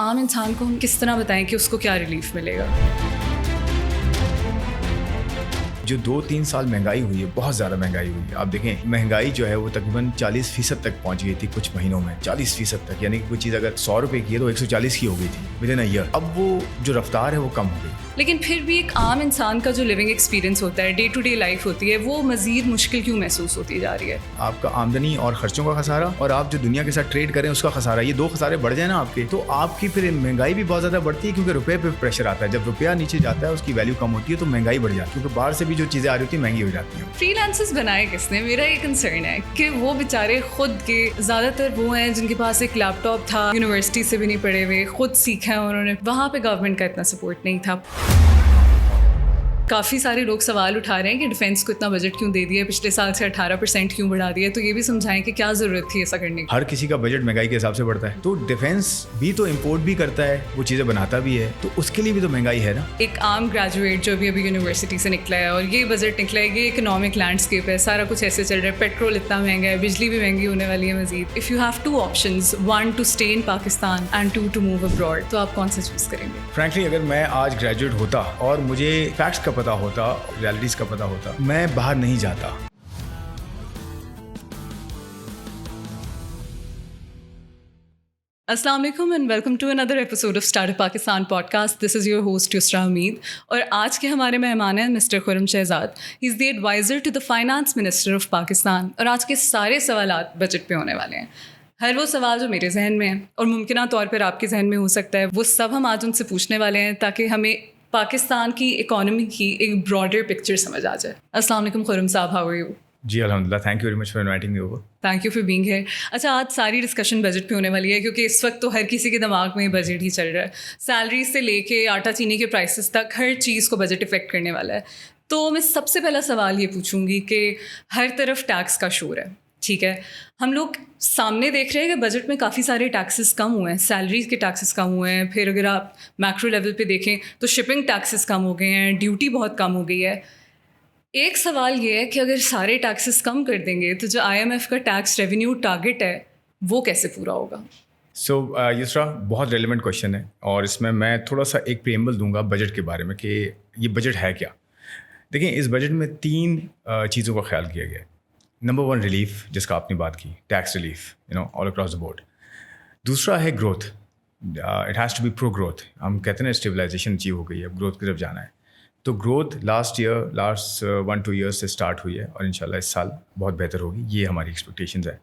عام انسان کو ہم کس طرح بتائیں کہ اس کو کیا ریلیف ملے گا؟ جو 2-3 سال مہنگائی ہوئی ہے، بہت زیادہ مہنگائی ہوئی ہے. آپ دیکھیں مہنگائی جو ہے وہ تقریباً 40% تک پہنچ گئی تھی کچھ مہینوں میں. 40% تک، یعنی کہ کوئی چیز اگر 100 روپے کی ہے تو 140 کی ہو گئی تھی ود ان اے ایئر. اب وہ جو رفتار ہے وہ کم ہو گئی. لیکن پھر بھی ایک عام انسان کا جو لیونگ ایکسپیرینس ہوتا ہے، ڈے ٹو ڈے لائف ہوتی ہے، وہ مزید مشکل کیوں محسوس ہوتی جا رہی ہے؟ آپ کا آمدنی اور خرچوں کا خسارہ، اور آپ جو دنیا کے ساتھ ٹریڈ کریں اس کا خسارہ، یہ 2 خسارے بڑھ جائیں نا آپ کے، تو آپ کی پھر مہنگائی بھی بہت زیادہ بڑھتی ہے، کیونکہ روپے پہ پریشر آتا ہے. جب روپیہ نیچے جاتا ہے اس کی ویلیو کم ہوتی ہے تو مہنگائی بڑھ جاتی ہے، کیونکہ باہر سے بھی جو چیزیں آ رہی ہوتی ہیں مہنگی ہو جاتی ہیں. فری لانسرز بنائے کس نے؟ میرا یہ کنسرن ہے کہ وہ بیچارے خود کے زیادہ تر وہ ہیں جن کے پاس ایک لیپ ٹاپ تھا، یونیورسٹی سے بھی نہیں پڑھے ہوئے، خود سیکھا ہے انہوں نے، وہاں پہ گورنمنٹ کا اتنا سپورٹ نہیں تھا. کافی سارے لوگ سوال اٹھا رہے ہیں کہ ڈیفینس کو اتنا بجٹ کیوں دے دیا، پچھلے سال سے 18% کیوں بڑھا دیا. تو یہ بھی سمجھائیں کہ کیا ضرورت تھی ایسا کرنے کی. ہر کسی کا بجٹ مہنگائی کے حساب سے بڑھتا ہے، تو ڈیفینس بھی تو امپورٹ بھی کرتا ہے، وہ چیزیں بناتا بھی ہے، تو اس کے لیے بھی تو مہنگائی ہے نا. ایک عام گریجویٹ جو ابھی یونیورسٹی سے نکلا ہے اور یہ بجٹ نکلا ہے، یہ اکنامک لینڈسکیپ ہے، سارا کچھ ایسے چل رہا ہے، پیٹرول اتنا مہنگا ہے، بجلی بھی مہنگی ہونے والی ہے مزید. If you have 2 options, 1 to stay in Pakistan and 2 to move abroad, تو آپ کون سا چوز کریں گے؟ فرینکلی اگر میں آج گریجویٹ ہوتا اور مجھے فیکٹس کا پتہ ہوتا، ریالٹیز کا پتہ ہوتا، میں باہر نہیں جاتا. السلام علیکم and welcome to another episode of start up Pakistan podcast. This is your host Yusra Hameed, اور آج کے ہمارے مہمان ہیں Mr Khurram Shahzad. He is the advisor to the finance minister of Pakistan. اور آج کے سارے سوالات بجٹ پہ ہونے والے ہیں. ہر وہ سوال جو میرے ذہن میں ہیں اور ممکنہ طور پر آپ کے ذہن میں ہو سکتا ہے، وہ سب ہم آج ان سے پوچھنے والے ہیں تاکہ ہمیں پاکستان کی اکانومی کی ایک براڈر پکچر سمجھ آ جائے. السلام علیکم خرم صاحب، ہاؤ آر یو؟ جی الحمدللہ، thank you very much for inviting me over. Thank you for being here. اچھا، آج ساری ڈسکشن بجٹ پہ ہونے والی ہے کیونکہ اس وقت تو ہر کسی کے دماغ میں بجٹ ہی چل رہا ہے. سیلری سے لے کے آٹا چینی کے پرائسز تک ہر چیز کو بجٹ افیکٹ کرنے والا ہے. تو میں سب سے پہلا سوال یہ پوچھوں گی کہ ہر طرف ٹیکس کا شور ہے، ٹھیک ہے، ہم لوگ سامنے دیکھ رہے ہیں کہ بجٹ میں کافی سارے ٹیکسز کم ہوئے ہیں، سیلریز کے ٹیکسز کم ہوئے ہیں، پھر اگر آپ میکرو لیول پہ دیکھیں تو شپنگ ٹیکسز کم ہو گئے ہیں، ڈیوٹی بہت کم ہو گئی ہے. ایک سوال یہ ہے کہ اگر سارے ٹیکسز کم کر دیں گے تو جو IMF کا ٹیکس ریونیو ٹارگٹ ہے وہ کیسے پورا ہوگا؟ سو یسرا، بہت ریلیونٹ کوشچن ہے، اور اس میں تھوڑا سا ایک پریمبل دوں گا بجٹ کے بارے میں کہ یہ بجٹ ہے کیا. دیکھیں، اس بجٹ میں 3 چیزوں کا خیال کیا گیا ہے. نمبر 1 ریلیف، جس کا آپ نے بات کی، tax relief all across the board. دوسرا ہے growth, it has to be pro growth. ہم کہتے ہیں نا اسٹیبلائزیشن اچیو ہو گئی ہے، اب گروتھ کی طرف جانا ہے. تو گروتھ لاسٹ 1-2 ایئرس سے اسٹارٹ ہوئی ہے، اور انشاءاللہ اس سال بہت بہتر ہوگی، یہ ہماری ایکسپیکٹیشنز ہے.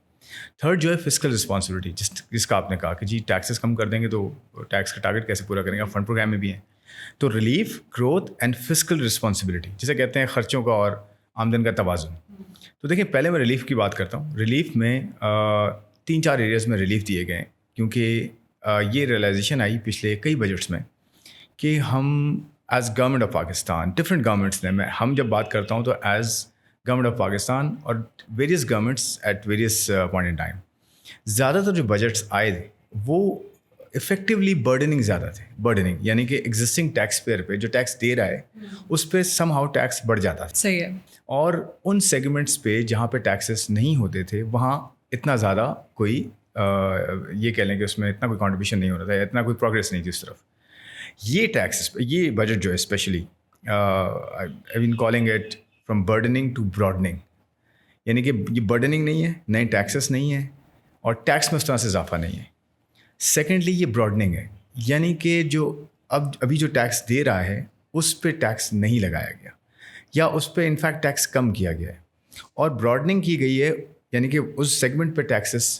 تھرڈ جو ہے فسکل رسپانسبلٹی، جس کا آپ نے کہا کہ جی ٹیکسز کم کر دیں گے تو ٹیکس کا ٹارگیٹ کیسے پورا کریں گے، فنڈ پروگرام میں بھی ہیں. تو relief, growth and fiscal responsibility, جسے کہتے ہیں خرچوں کا اور آمدن کا توازن. تو دیکھیں، پہلے میں ریلیف کی بات کرتا ہوں. ریلیف میں 3-4 ایریاز میں ریلیف دیے گئے ہیں، کیونکہ یہ ریئلائزیشن آئی پچھلے کئی بجٹس میں کہ ہم as government of Pakistan, different governments نے، ہم جب بات کرتا ہوں تو ایز گورنمنٹ آف پاکستان اور various governments at various point in time, زیادہ تر جو بجٹس آئے تھے وہ افیکٹولی برڈننگ زیادہ تھے. برڈننگ یعنی کہ ایگزسٹنگ ٹیکس پیئر پہ جو ٹیکس دے رہا ہے اس پہ سم ہاؤ ٹیکس بڑھ جاتا تھا. صحیح ہے. اور ان سیگمنٹس پہ جہاں پہ ٹیکسز نہیں ہوتے تھے وہاں اتنا زیادہ کوئی یہ کہہ لیں کہ اس میں اتنا کوئی کانٹریبیوشن نہیں ہو رہا تھا، اتنا کوئی پروگریس نہیں تھی اس طرف. یہ ٹیکسز، یہ بجٹ جو ہے specially I been calling it from burdening to broadening, یعنی کہ یہ برڈننگ نہیں ہے، نئے ٹیکسز نہیں ہیں، اور ٹیکس میں اس طرح سے اضافہ نہیں ہے. سیکنڈلی یہ براڈننگ ہے، یعنی کہ جو ابھی جو ٹیکس دے رہا ہے اس پہ ٹیکس نہیں لگایا گیا، یا اس پہ انفیکٹ ٹیکس کم کیا گیا ہے. اور براڈننگ کی گئی ہے، یعنی کہ اس سیگمنٹ پہ ٹیکسز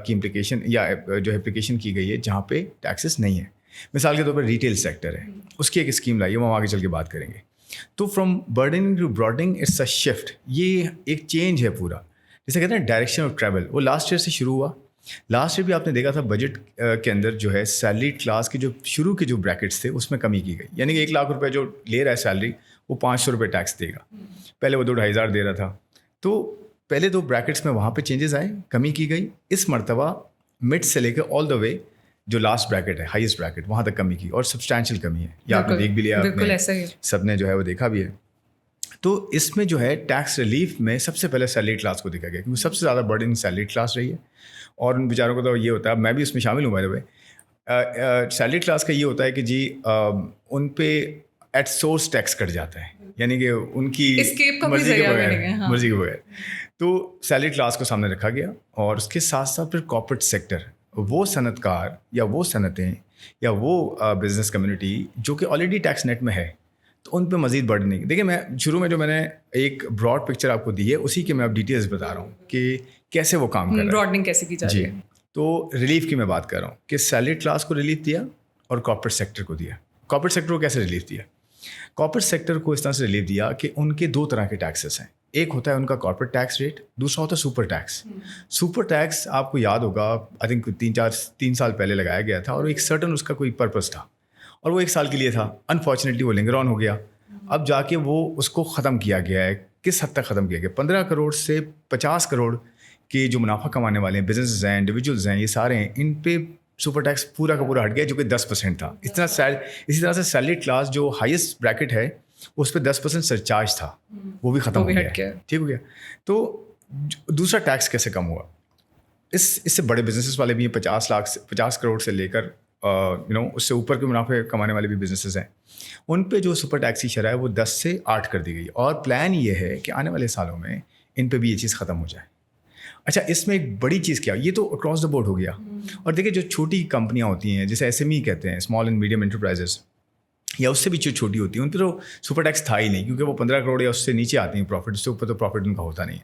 کی امپلیکیشن یا جو اپلیکیشن کی گئی ہے جہاں پہ ٹیکسز نہیں ہیں. مثال کے طور پر ریٹیل سیکٹر ہے، اس کی ایک اسکیم لائی ہے، وہ ہم آگے چل کے بات کریں گے. تو from burdening to broadening it's a shift, یہ ایک چینج ہے پورا، جسے کہتے ہیں ڈائریکشن آف ٹریول. وہ لاسٹ ایئر سے شروع ہوا. لاسٹ ایئر بھی آپ نے دیکھا تھا بجٹ کے اندر جو ہے سیلری کلاس کے جو شروع کے جو بریکٹس تھے اس میں کمی کی گئی، یعنی کہ 1 لاکھ روپے جو لے رہا ہے سیلری وہ 500 روپے ٹیکس دے گا. پہلے وہ 2,500 دے رہا تھا. تو پہلے 2 بریکٹس میں وہاں پہ چینجز آئے، کمی کی گئی. اس مرتبہ مڈ سے لے کے آل دا وے جو لاسٹ بریکٹ ہے، ہائیسٹ بریکٹ، وہاں تک کمی کی، اور سبسٹینشیل کمی ہے. یہ آپ نے دیکھ بھی لیا، بالکل ایسا ہی سب نے جو ہے وہ دیکھا بھی ہے. تو اس میں جو ہے ٹیکس ریلیف میں سب سے پہلے سیلری کلاس کو دیکھا گیا، کیونکہ سب سے زیادہ برڈن سیلری کلاس رہی ہے، اور ان بیچاروں کو تو یہ ہوتا ہے، میں بھی اس میں شامل ہوں by the way. Salary class کا یہ ہوتا ہے کہ جی ان پہ ایٹ سورس ٹیکس کٹ جاتا ہے, یعنی کہ ان کی مرضی کے بغیر. تو سیلری کلاس کو سامنے رکھا گیا, اور اس کے ساتھ ساتھ پھر کارپوریٹ سیکٹر, وہ صنعت کار یا وہ صنعتیں یا وہ بزنس کمیونٹی جو کہ آلریڈی ٹیکس نیٹ میں ہے, تو ان پہ مزید برڈن نہیں. دیکھیں, میں شروع میں جو میں نے ایک براڈ پکچر آپ کو دی ہے, اسی کے میں اب ڈیٹیلز بتا رہا ہوں کہ کیسے وہ کام کر رہا ہے, براڈنگ کیسے کی جا رہی ہے. تو ریلیف کی میں بات کر رہا ہوں کہ سیلری کلاس کو ریلیف دیا اور کارپوریٹ سیکٹر کو دیا. کارپوریٹ سیکٹر کو کیسے ریلیف دیا؟ کارپوریٹ سیکٹر کو اس طرح سے ریلیف دیا کہ ان کے 2 طرح کے ٹیکسز ہیں. ایک ہوتا ہے ان کا کارپوریٹ ٹیکس ریٹ, دوسرا ہوتا ہے سپر ٹیکس. سپر ٹیکس آپ کو یاد ہوگا, آئی تھنک 3 سال پہلے لگایا گیا تھا, اور ایک سرٹن اس کا کوئی پرپز تھا, اور وہ 1 سال کے لیے تھا. انفارچونیٹلی وہ لنگر آن ہو گیا. اب جا کے وہ اس کو ختم کیا گیا ہے. کس حد تک ختم کیا گیا؟ 15 کروڑ سے 50 کروڑ کے جو منافع کمانے والے ہیں, بزنس ہیں, انڈیویجولز ہیں, یہ سارے ہیں, ان پہ سپر ٹیکس پورا کا پورا ہٹ گیا, جو کہ 10% تھا. اسی طرح سے سیلری کلاس جو ہائیسٹ بریکٹ ہے, اس پہ 10% سرچارج تھا, وہ بھی ختم ہو گیا. ٹھیک ہو گیا. تو دوسرا ٹیکس کیسے کم ہوا؟ اس سے بڑے بزنسز والے بھی ہیں, 50 کروڑ سے لے کر اس سے اوپر کے منافع کمانے والے بھی بزنسز ہیں. ان پہ جو سپر ٹیکس کی شرح ہے وہ 10 سے 8 کر دی گئی, اور پلان یہ ہے کہ آنے والے سالوں میں ان پہ بھی یہ چیز ختم ہو جائے. اچھا, اس میں ایک بڑی چیز کیا, یہ تو اکراس دا بورڈ ہو گیا. اور دیکھیں, جو چھوٹی کمپنیاں ہوتی ہیں, جیسے SME کہتے ہیں, اسمال اینڈ میڈیم انٹرپرائزز, یا اس سے بھی جو چھوٹی ہوتی ہیں, ان پہ تو سپر ٹیکس تھا ہی نہیں, کیونکہ وہ 15 کروڑ یا اس سے نیچے آتی ہیں پروفٹ, اس سے اوپر تو پروفٹ ان کا ہوتا نہیں ہے.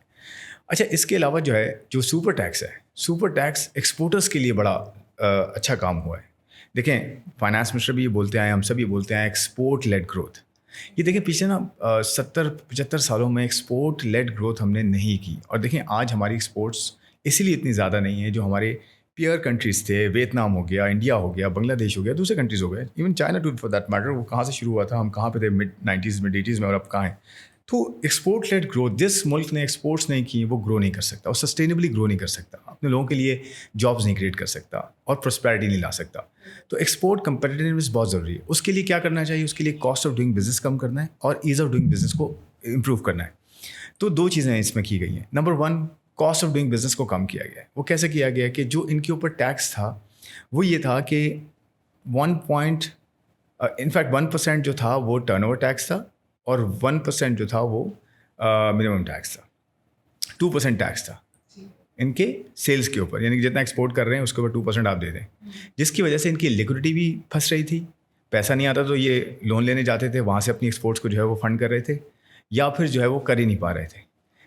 اچھا, اس کے علاوہ جو ہے جو سپر ٹیکس ہے, سپر ٹیکس ایکسپورٹرس کے لیے بڑا اچھا کام ہوا ہے. دیکھیں, فائنانس منسٹر بھی یہ بولتے آئے, ہم سب یہ بولتے ہیں, ایکسپورٹ لیڈ گروتھ. یہ دیکھیں, پیچھے نا 70-75 سالوں میں ایکسپورٹ لیڈ گروتھ ہم نے نہیں کی. اور دیکھیں, آج ہماری ایکسپورٹس اسی لیے اتنی زیادہ نہیں ہے. جو ہمارے پیئر کنٹریز تھے, ویتنام ہو گیا, انڈیا ہو گیا, بنگلہ دیش ہو گیا, دوسرے کنٹریز ہو گئے, even China too for that matter, وہ کہاں سے شروع ہوا تھا, ہم کہاں پہ تھے mid-90s میں 80s میں, اور اب کہاں ہیں. تو ایکسپورٹ لیڈ گروتھ, جس ملک نے ایکسپورٹس نہیں کی وہ گرو نہیں کر سکتا, اور سسٹینبلی گرو نہیں کر سکتا, اپنے لوگوں کے لیے جابس نہیں کریٹ کر سکتا, اور پراسپیرٹی نہیں لا سکتا. تو ایکسپورٹ کمپیٹیونیس بہت ضروری ہے. اس کے لیے کیا کرنا چاہیے؟ اس کے لیے کاسٹ آف ڈوئنگ بزنس کم کرنا ہے, اور ایز آف ڈوئنگ بزنس کو امپروو کرنا ہے. تو 2 چیزیں اس میں کی گئی ہیں. Number 1, cost of doing business کو کم کیا گیا ہے. وہ کیسے کیا گیا ہے کہ جو ان کے اوپر ٹیکس تھا وہ یہ تھا کہ 1% جو تھا وہ ٹرن اوور ٹیکس تھا, اور 1% جو تھا وہ منیمم ٹیکس تھا. 2% ٹیکس تھا ان کے سیلس کے اوپر, یعنی کہ جتنا ایکسپورٹ کر رہے ہیں اس کے اوپر 2% آپ دے دیں, جس کی وجہ سے ان کی لیکوڈیٹی بھی پھنس رہی تھی. پیسہ نہیں آتا تو یہ لون لینے جاتے تھے, وہاں سے اپنی ایکسپورٹس کو جو ہے وہ فنڈ کر رہے تھے, یا پھر جو ہے وہ کر ہی نہیں پا رہے تھے.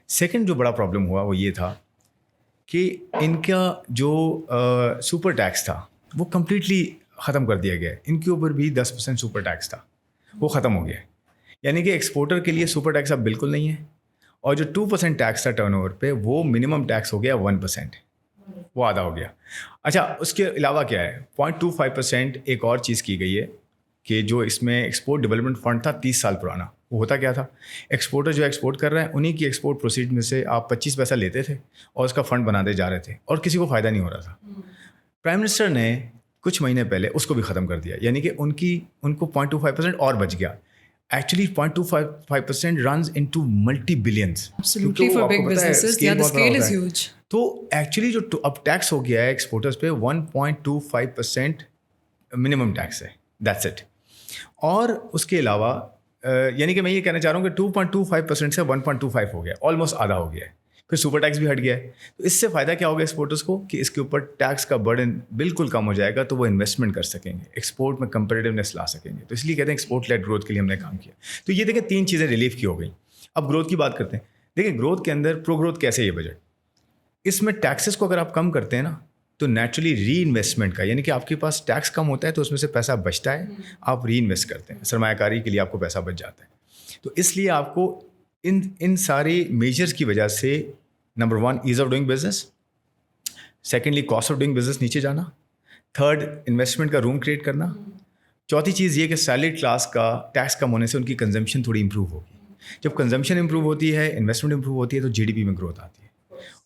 سیکنڈ جو بڑا پرابلم ہوا وہ یہ تھا کہ ان کا جو سپر ٹیکس تھا وہ کمپلیٹلی ختم کر دیا گیا ہے. ان کے اوپر بھی 10% سپر ٹیکس تھا, وہ ختم ہو گیا ہے. یعنی کہ ایکسپورٹر کے لیے سپر ٹیکس اب بالکل نہیں ہے, اور جو 2% ٹیکس تھا ٹرن اوور پہ, وہ منیمم ٹیکس ہو گیا 1%, وہ آدھا ہو گیا. اچھا, اس کے علاوہ کیا ہے, 0.25% ایک اور چیز کی گئی ہے کہ جو اس میں ایکسپورٹ ڈیولپمنٹ فنڈ تھا 30 سال پرانا. وہ ہوتا کیا تھا, ایکسپورٹر جو ایکسپورٹ کر رہے ہیں انہیں کی ایکسپورٹ پروسیڈ میں سے آپ 25 پیسہ لیتے تھے اور اس کا فنڈ بناتے جا رہے تھے, اور کسی کو فائدہ نہیں ہو رہا تھا. پرائم منسٹر نے کچھ مہینے پہلے اس کو بھی ختم کر دیا, یعنی کہ ان کو 0.25% اور بچ گیا. Actually 0.25% runs into multi-billions. Absolutely, for big businesses, yeah, the scale is huge. تو ایکچولی جو اب ٹیکس ہو گیا ہے ایکسپورٹرس پہ 1.25% منیمم ٹیکس ہے, دیٹس اٹ. اور اس کے علاوہ یعنی کہ میں یہ کہنا چاہ رہا ہوں کہ 2.25% سے 1.25 ہو گیا, آلموسٹ آدھا ہو گیا ہے. پھر سپر ٹیکس بھی ہٹ گیا ہے. تو اس سے فائدہ کیا ہوگا ایکسپورٹرس کو کہ اس کے اوپر ٹیکس کا برڈن بالکل کم ہو جائے گا, تو وہ انویسٹمنٹ کر سکیں گے, ایکسپورٹ میں کمپیٹیونیس لا سکیں گے. تو اس لیے کہتے ہیں ایکسپورٹ لیڈ گروتھ کے لیے ہم نے کام کیا. تو یہ دیکھیں 3 چیزیں ریلیف کی ہو گئی. اب گروتھ کی بات کرتے ہیں. دیکھیں گروتھ کے اندر پرو گروتھ کیسے ہے یہ بجٹ, اس میں ٹیکسز کو اگر آپ کم کرتے ہیں نا تو نیچرلی ری انویسٹمنٹ کا, یعنی کہ آپ کے پاس ٹیکس کم ہوتا ہے تو اس میں سے پیسہ بچتا ہے, آپ ری انویسٹ کرتے ہیں, سرمایہ کاری کے لیے آپ کو پیسہ بچ جاتا ہے. تو اس لیے آپ کو ان سارے میجرز کی وجہ سے number 1 as of doing business, secondly cost of doing business نیچے جانا, تھرڈ انویسٹمنٹ کا روم کریٹ کرنا, چوتھی چیز یہ کہ سیلری کلاس کا ٹیکس کم ہونے سے ان کی کنزمپشن تھوڑی امپروو ہوگی. جب کنزمپشن امپروو ہوتی ہے, انویسٹمنٹ امپروو ہوتی ہے, تو جی ڈی پی میں گروتھ آتی ہے.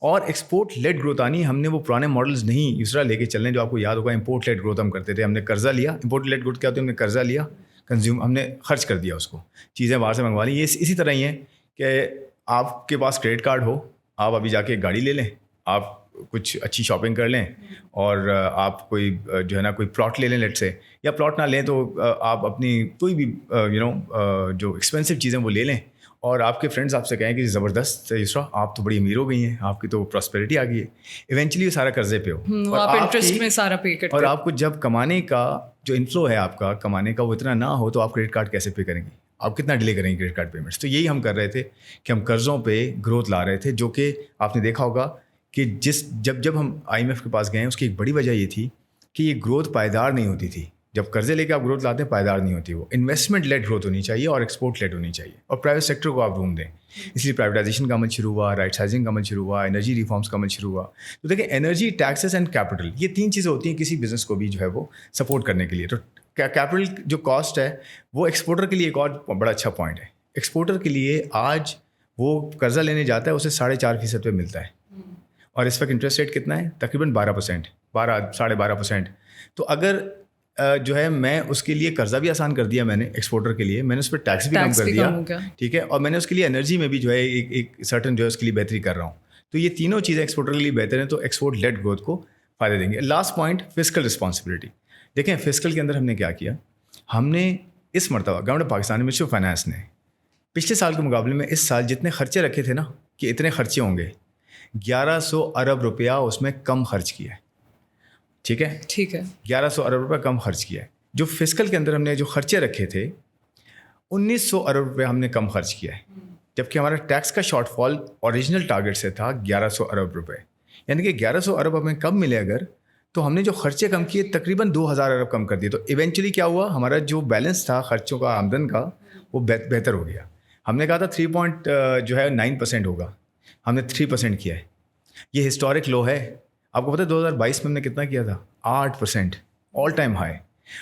اور ایکسپورٹ لیڈ گروتھ آنی, ہم نے وہ پرانے ماڈلز نہیں دوسرا لے کے چلنے جو آپ کو یاد ہوگا. امپورٹ لیڈ گروتھ ہم کرتے تھے, ہم نے قرضہ لیا. امپورٹ لیڈ گروتھ کیا ہوتی ہے, ہم نے قرضہ لیا, ہم نے خرچ کر دیا, اس کو چیزیں باہر سے منگوا لی. یہ اسی طرح ہی ہے کہ آپ کے پاس کریڈٹ کارڈ ہو, آپ ابھی جا کے ایک گاڑی لے لیں, آپ کچھ اچھی شاپنگ کر لیں اور آپ کوئی جو ہے نا کوئی پلاٹ لے لیں لیٹ سے, یا پلاٹ نہ لیں تو آپ اپنی کوئی بھی جو ایکسپینسو چیزیں وہ لے لیں, اور آپ کے فرینڈس آپ سے کہیں کہ زبردست یسرا آپ تو بڑی امیر ہو گئی ہیں, آپ کی تو پراسپیرٹی آ گئی ہے. ایونچولی یہ سارا قرضے پہ ہو آپ انٹرسٹ میں سارا پے کرتے اور آپ کو جب کمانے کا جو انفلو ہے آپ کا کمانے کا وہ اتنا نہ ہو تو آپ کریڈٹ کارڈ کیسے پے کریں گے, آپ کتنا ڈیلے کریں گے کریڈٹ کارڈ پیمنٹس. تو یہی ہم کر رہے تھے کہ ہم قرضوں پہ گروتھ لا رہے تھے, جو کہ آپ نے دیکھا ہوگا کہ جب ہم IMF کے پاس گئے ہیں اس کی ایک بڑی وجہ یہ تھی کہ یہ گروتھ پائیدار نہیں ہوتی تھی. جب قرضے لے کے آپ گروتھ لاتے ہیں پائیدار نہیں ہوتی, وہ انویسٹمنٹ لیڈ گروتھ ہونی چاہیے اور ایکسپورٹ لیڈ ہونی چاہیے, اور پرائیویٹ سیکٹر کو آپ روم دیں. اس لیے پرائیویٹائزیشن کا عمل شروع ہوا, رائٹ سائزنگ کا عمل شروع ہوا, انرجی ریفارمس کا عمل شروع ہوا. تو دیکھیں انرجی, ٹیکسز اینڈ کیپٹل, یہ 3 چیزیں ہوتی ہیں کسی بزنس کو بھی جو ہے وہ سپورٹ کرنے کے لیے. تو کیپٹل جو کاسٹ ہے وہ ایکسپورٹر کے لیے ایک اور بڑا اچھا پوائنٹ ہے. ایکسپورٹر کے لیے آج وہ قرضہ لینے جاتا ہے اسے 4.5% پہ ملتا ہے, اور اس وقت انٹرسٹ ریٹ کتنا ہے, تقریباً 12%, 12.5%. تو اگر جو ہے میں اس کے لیے قرضہ بھی آسان کر دیا میں نے ایکسپورٹر کے لیے, میں نے اس پہ ٹیکس بھی کم کر دیا, ٹھیک ہے, اور میں نے اس کے لیے انرجی میں بھی جو ہے ایک سرٹن جو ہے اس کے لیے بہتری کر رہا ہوں. تو یہ تینوں چیزیں ایکسپورٹر کے لیے بہتر ہیں, تو ایکسپورٹ لیڈ گروتھ کو فائدہ دیں گے. Last point, fiscal responsibility. دیکھیں فسکل کے اندر ہم نے کیا کیا, ہم نے اس مرتبہ government of Pakistan ministry of finance نے پچھلے سال کے مقابلے میں اس سال جتنے خرچے رکھے تھے نا کہ اتنے خرچے ہوں گے, 1100 ارب روپیہ اس میں کم خرچ کیا ہے. ٹھیک ہے, 1100 ارب روپیہ کم خرچ کیا ہے. جو فسکل کے اندر ہم نے جو خرچے رکھے تھے 1900 ارب روپے ہم نے کم خرچ کیا ہے, جبکہ ہمارا ٹیکس کا شارٹ فال اوریجنل ٹارگیٹ سے تھا 1100 ارب روپے. یعنی کہ 1100 ارب ہمیں کم ملے اگر, تو ہم نے جو خرچے کم کیے تقریباً 2000 ارب کم کر دیے. تو ایونچولی کیا ہوا, ہمارا جو بیلنس تھا خرچوں کا آمدن کا وہ بہتر ہو گیا. ہم نے کہا تھا 3.9% ہوگا, ہم نے 3% کیا ہے. یہ ہسٹورک لو ہے. آپ کو پتہ ہے 2022 میں ہم نے کتنا کیا تھا, 8%, آل ٹائم ہائی.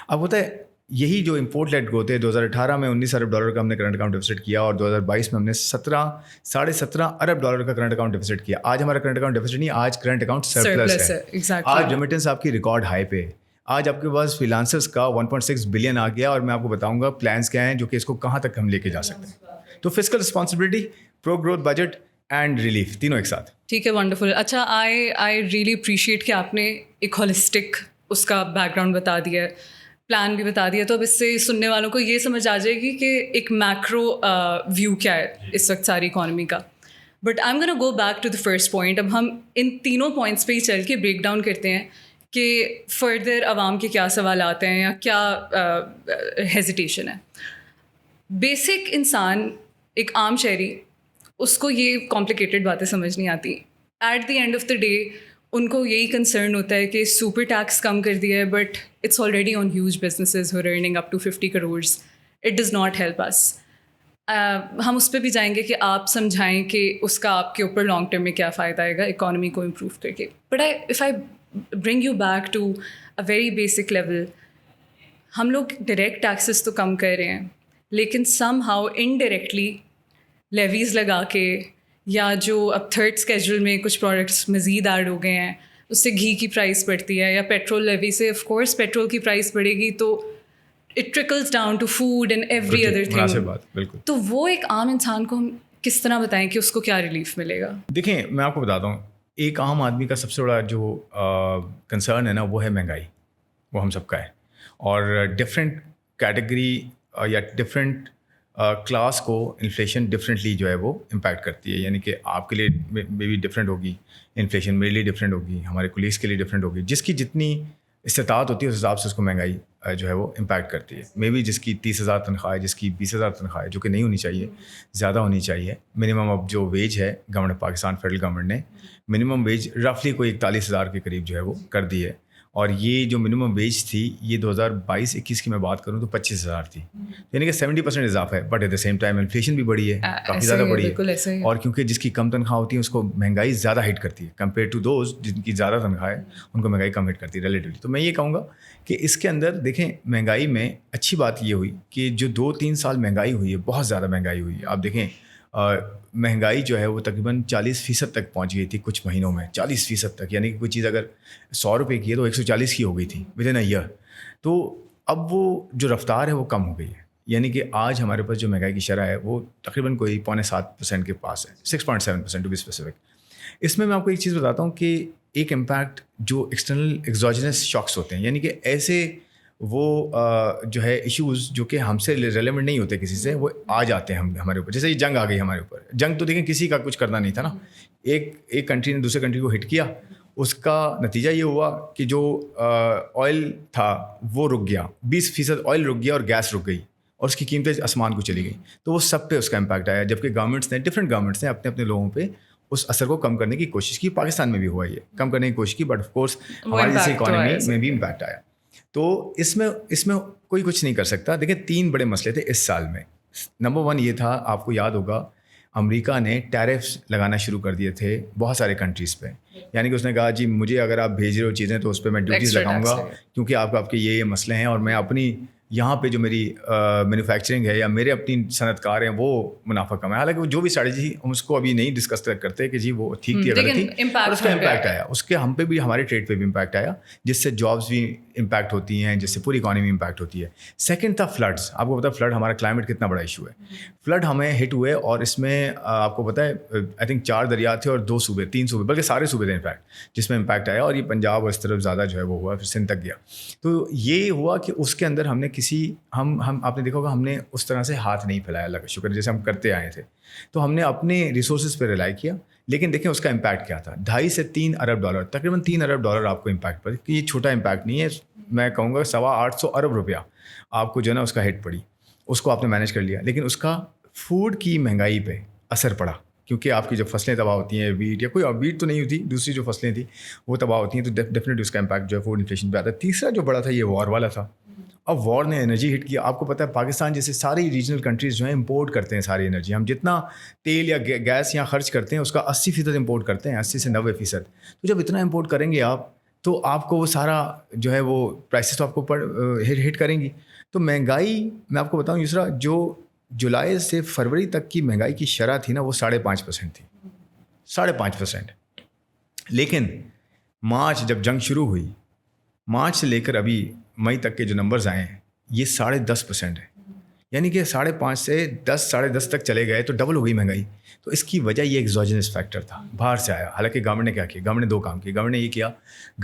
اب ہوتا ہے یہی جو امپورٹ لیڈ گروتھ ہے, 2018 میں 19 ارب ڈالر کا ہم نے کرنٹ اکاؤنٹ ڈیفیسٹ کیا, اور 2022 میں ہم نے 17.5 ارب ڈالر کا کرنٹ اکاؤنٹ ڈیفیسٹ کیا. آج ہمارا کرنٹ اکاؤنٹ ڈیفیسٹ نہیں, آج کرنٹ اکاؤنٹ سرپلس ہے. آج ریمیٹنس آپ کی ریکارڈ ہائی پہ. آج آپ کے پاس فریلانسرز کا 1.6 بلین آ گیا, اور میں آپ کو بتاؤں گا پلانس کیا ہیں جو کہ اس کو کہاں تک ہم لے کے جا سکتے ہیں. تو fiscal responsibility, pro growth budget and relief, تینوں ایک ساتھ. ٹھیک ہے, ونڈرفل. اچھا, آئی ریئلی اپریشیٹ کہ آپ نے ایک ہولسٹک اس کا بیک گراؤنڈ بتا دیا ہے, پلان بھی بتا دیا. تو اب اس سے سننے والوں کو یہ سمجھ آ جائے گی کہ ایک میکرو ویو کیا ہے اس وقت ساری اکانومی کا. But I am gonna go back to the first point. اب ہم ان تینوں پوائنٹس پہ ہی چل کے بریک ڈاؤن کرتے ہیں کہ فردر عوام کے کیا سوالات ہیں یا کیا ہیزیٹیشن ہے. بیسک انسان, ایک عام شہری, اس کو یہ کمپلیکیٹڈ باتیں سمجھ نہیں آتی. At the end of the day ان کو یہی کنسرن ہوتا ہے کہ سپر ٹیکس کم کر دیا ہے, but it's already on huge businesses who earning up to 50 crores. It does not help us. ہم اس پہ بھی جائیں گے کہ آپ سمجھائیں کہ اس کا آپ کے اوپر لانگ ٹرم میں کیا فائدہ آئے گا اکانومی کو امپروو کر کے. But if I bring you back to a very basic level, ہم لوگ ڈائریکٹ ٹیکسز تو کم کر رہے ہیں, لیکن سم ہاؤ انڈائریکٹلی لیویز لگا کے, یا جو اب تھرڈ اسکیجول میں کچھ پروڈکٹس مزید ایڈ ہو گئے ہیں, اس سے گھی کی پرائس بڑھتی ہے, یا پیٹرول لیوی سے آف کورس پیٹرول کی پرائس بڑھے گی, تو it trickles down to food and every other thing. تو وہ ایک عام انسان کو ہم کس طرح بتائیں کہ اس کو کیا ریلیف ملے گا؟ دیکھیں میں آپ کو بتاتا ہوں, ایک عام آدمی کا سب سے بڑا جو کنسرن ہے نا وہ ہے مہنگائی. وہ ہم سب کا ہے, اور ڈفرینٹ کیٹیگری یا ڈفرینٹ کلاس کو انفلیشن ڈفرینٹلی جو ہے وہ امپیکٹ کرتی ہے. یعنی کہ آپ کے لیے مے بی ڈفرینٹ ہوگی انفلیشن, میرے لیے ڈفرینٹ ہوگی, ہمارے کولیگس کے لیے ڈفرینٹ ہوگی. جس کی جتنی استطاعت ہوتی ہے اس حساب سے اس کو مہنگائی جو ہے وہ امپیکٹ کرتی ہے. مے بی جس کی 30,000 تنخواہ ہے, جس کی 20,000 تنخواہ ہے, جو کہ نہیں ہونی چاہیے, زیادہ ہونی چاہیے. منیمم اب جو ویج ہے government of Pakistan, federal government نے منیمم ویج رفلی کوئی 41,000 کے قریب جو ہے وہ کر دی ہے. اور یہ جو منیمم ویج تھی یہ 2022-21 کی میں بات کروں تو 25,000 تھی, یعنی کہ 70% اضافہ ہے. But at the same time inflation بھی بڑھی ہے, کافی زیادہ بڑھی ہے, اور کیونکہ جس کی کم تنخواہ ہوتی ہے اس کو مہنگائی زیادہ ہٹ کرتی ہے کمپیئر ٹو دوز جن کی زیادہ تنخواہ ہے, ان کو مہنگائی کم ہٹ کرتی ہے ریلیٹیولی. تو میں یہ کہوں گا کہ اس کے اندر دیکھیں مہنگائی میں اچھی بات یہ ہوئی کہ جو 2-3 سال مہنگائی ہوئی ہے, بہت زیادہ مہنگائی ہوئی ہے. آپ دیکھیں مہنگائی جو ہے وہ تقریباً 40% تک پہنچ گئی تھی کچھ مہینوں میں, 40% تک. یعنی کہ کوئی چیز اگر 100 روپے کی ہے تو 140 کی ہو گئی تھی ود ان اے ایئر. تو اب وہ جو رفتار ہے وہ کم ہو گئی ہے. یعنی کہ آج ہمارے پاس جو مہنگائی کی شرح ہے وہ تقریباً کوئی 0.7% کے پاس ہے, 6.7% ٹو بی اسپیسیفک. اس میں آپ کو ایک چیز بتاتا ہوں کہ ایک امپیکٹ جو ایکسٹرنل ایگزوجنس شاکس ہوتے ہیں, یعنی کہ ایسے وہ جو ہے ایشوز جو کہ ہم سے ریلیونٹ نہیں ہوتے کسی سے, وہ آ جاتے ہیں ہمارے اوپر. جیسے یہ جنگ آ گئی ہمارے اوپر. جنگ تو دیکھیں کسی کا کچھ کرنا نہیں تھا نا, ایک کنٹری نے دوسرے کنٹری کو ہٹ کیا, اس کا نتیجہ یہ ہوا کہ جو آئل تھا وہ رک گیا, 20% آئل رک گیا اور گیس رک گئی, اور اس کی قیمتیں آسمان کو چلی گئیں. تو وہ سب پہ اس کا امپیکٹ آیا, جبکہ گورنمنٹس نے, ڈفرینٹ گورنمنٹس نے اپنے لوگوں پہ اس اثر کو کم کرنے کی کوشش کی. پاکستان میں بھی ہوا یہ کم کرنے کی کوشش کی, بٹ آف کورس ہماری جیسی اکانومی میں بھی امپیکٹ آیا. تو اس میں کوئی کچھ نہیں کر سکتا. دیکھیں 3 بڑے مسئلے تھے اس سال میں. نمبر 1 یہ تھا, آپ کو یاد ہوگا, امریکہ نے ٹیرفس لگانا شروع کر دیے تھے بہت سارے کنٹریز پہ. یعنی کہ اس نے کہا جی مجھے اگر آپ بھیج رہے ہو چیزیں تو اس پہ میں ڈیوٹیز لگاؤں گا, کیونکہ آپ کے یہ مسئلے ہیں, اور میں اپنی یہاں پہ جو میری مینوفیکچرنگ ہے یا میرے اپنی صنعت کار ہیں وہ منافع کم ہے. حالانکہ وہ جو بھی اسٹریٹجی ہم اس کو ابھی نہیں ڈسکس کرتے کہ جی وہ ٹھیک تھی, غلط تھی, اور اس کا امپیکٹ آیا. اس کے ہم پہ بھی, ہمارے ٹریڈ پہ بھی امپیکٹ آیا, جس سے جابس بھی امپیکٹ ہوتی ہیں, جس سے پوری اکانومی امپیکٹ ہوتی ہے. سیکنڈ تھا فلڈس. آپ کو پتا ہے فلڈ ہمارا کلائمیٹ کتنا بڑا ایشو ہے. فلڈ ہمیں ہٹ ہوئے, اور اس میں آپ کو پتا ہے آئی تھنک 4 دریا تھے اور 2 صوبے, 3 صوبے, بلکہ سارے صوبے تھے انفیکٹ, جس میں امپیکٹ آیا. اور یہ پنجاب اور اس طرف زیادہ جو ہے وہ ہوا, پھر سندھ تک گیا. تو یہ ہوا کہ اس کے اندر ہم نے ہم آپ نے دیکھا ہوگا, ہم نے اس طرح سے ہاتھ نہیں پھیلایا, اللہ کا شکر, جیسے ہم کرتے آئے تھے. تو ہم نے اپنے ریسورسز پہ ریلائی کیا. لیکن دیکھیں اس کا امپیکٹ کیا تھا, 2.5 سے 3 ارب ڈالر, تقریباً 3 ارب ڈالر آپ کو امپیکٹ پڑی. کہ یہ چھوٹا امپیکٹ نہیں ہے, میں کہوں گا 850 ارب روپیہ آپ کو جو ہے نا اس کا ہٹ پڑی. اس کو آپ نے مینیج کر لیا, لیکن اس کا فوڈ کی مہنگائی پہ اثر پڑا, کیونکہ آپ کی جو فصلیں تباہ ہوتی ہیں, ویٹ یا کوئی ویٹ تو نہیں ہوتی, دوسری جو فصلیں تھیں وہ تباہ ہوتی ہیں, تو ڈیفینیٹلی اس کا امپیکٹ جو ہے فوڈ انفلیشن پہ آتا ہے. تیسرا جو بڑا تھا یہ وار والا تھا. اب وار نے انرجی ہٹ کیا. آپ کو پتہ ہے پاکستان جیسے ساری ریجنل کنٹریز جو ہیں امپورٹ کرتے ہیں ساری انرجی. ہم جتنا تیل یا گیس یہاں خرچ کرتے ہیں اس کا 80% امپورٹ کرتے ہیں, 80 سے 90%. تو جب اتنا امپورٹ کریں گے آپ, تو آپ کو وہ سارا جو ہے وہ پرائسز تو آپ کو ہٹ کریں گی. تو مہنگائی میں آپ کو بتاؤں یسرا, جو جولائی سے فروری تک کی مہنگائی کی شرح تھی نا وہ 5.5% تھی, 5.5%. لیکن مارچ جب جنگ شروع ہوئی, مارچ سے لے کر ابھی مئی تک کے جو نمبرز آئے ہیں یہ 10.5% ہے. یعنی کہ 5.5 سے 10.5 تک چلے گئے, تو ڈبل ہو گئی مہنگائی. تو اس کی وجہ یہ ایگزوجنس فیکٹر تھا, باہر سے آیا. حالانکہ گورنمنٹ نے کیا کیا, گورنمنٹ نے 2 کام کیے. گورنمنٹ نے یہ کیا,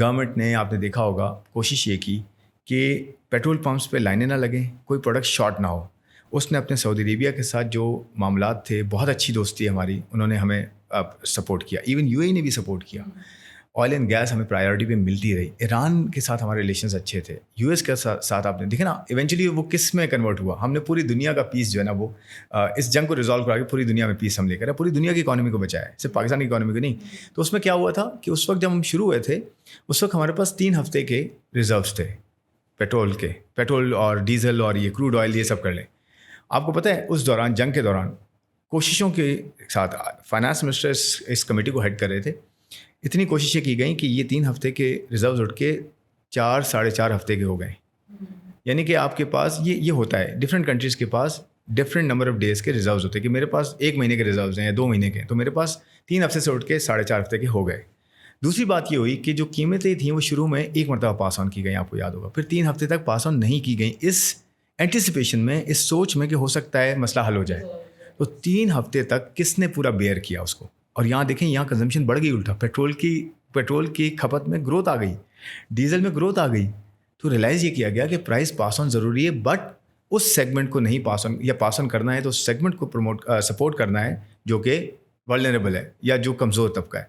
گورنمنٹ نے آپ نے دیکھا ہوگا کوشش یہ کی کہ پیٹرول پمپس پہ لائنیں نہ لگیں, کوئی پروڈکٹ شارٹ نہ ہو. اس نے اپنے سعودی عربیہ کے ساتھ جو معاملات تھے, بہت اچھی دوستی ہے ہماری, انہوں نے ہمیں سپورٹ کیا. ایون UAE نے بھی سپورٹ کیا. آئل اینڈ گیس ہمیں پرائیورٹی پہ ملتی رہی. ایران کے ساتھ ہمارے ریلیشنز اچھے تھے. US کے ساتھ آپ نے دیکھا نا ایونچولی وہ کس میں کنورٹ ہوا. ہم نے پوری دنیا کا پیس جو ہے نا وہ اس جنگ کو ریزالو کرا کے پوری دنیا میں پیس ہم لے کر پوری دنیا کی اکانومی کو بچایا, صرف پاکستان کی اکانومی کو نہیں. تو اس میں کیا ہوا تھا کہ اس وقت جب ہم شروع ہوئے تھے, اس وقت ہمارے پاس 3 ہفتے کے ریزروس تھے پیٹرول اور ڈیزل اور یہ کروڈ آئل, یہ سب کر لیں. آپ کو پتہ ہے اس دوران, جنگ کے دوران, کوششوں کے ساتھ فائنانس منسٹر اس کمیٹی کو ہیڈ کر رہے تھے, اتنی کوششیں کی گئیں کہ یہ 3 ہفتے کے ریزروز اٹھ کے 4-4.5 ہفتے کے ہو گئے. یعنی کہ آپ کے پاس یہ ہوتا ہے, ڈفرینٹ کنٹریز کے پاس ڈفرینٹ نمبر آف ڈیز کے ریزروز ہوتے ہیں, کہ میرے پاس 1 مہینے کے ریزروز ہیں یا 2 مہینے کے, تو میرے پاس 3 ہفتے سے اٹھ کے 4.5 ہفتے کے ہو گئے. دوسری بات یہ ہوئی کہ جو قیمتیں تھیں وہ شروع میں 1 مرتبہ پاس آن کی گئیں, آپ کو یاد ہوگا, پھر 3 ہفتے تک پاس آن نہیں کی گئیں, اس اینٹیسپیشن میں, اس سوچ میں کہ ہو سکتا ہے مسئلہ حل ہو جائے. تو 3 ہفتے تک کس نے پورا بیئر کیا اس کو. اور یہاں دیکھیں, یہاں کنزمپشن بڑھ گئی الٹا, پیٹرول کی کھپت میں گروتھ آ گئی, ڈیزل میں گروتھ آ گئی. تو ریلائز یہ کیا گیا کہ پرائز پاس آن ضروری ہے, بٹ اس سیگمنٹ کو نہیں پاس آن, یا پاس آن کرنا ہے تو اس سیگمنٹ کو سپورٹ کرنا ہے جو کہ ولنریبل ہے یا جو کمزور طبقہ ہے.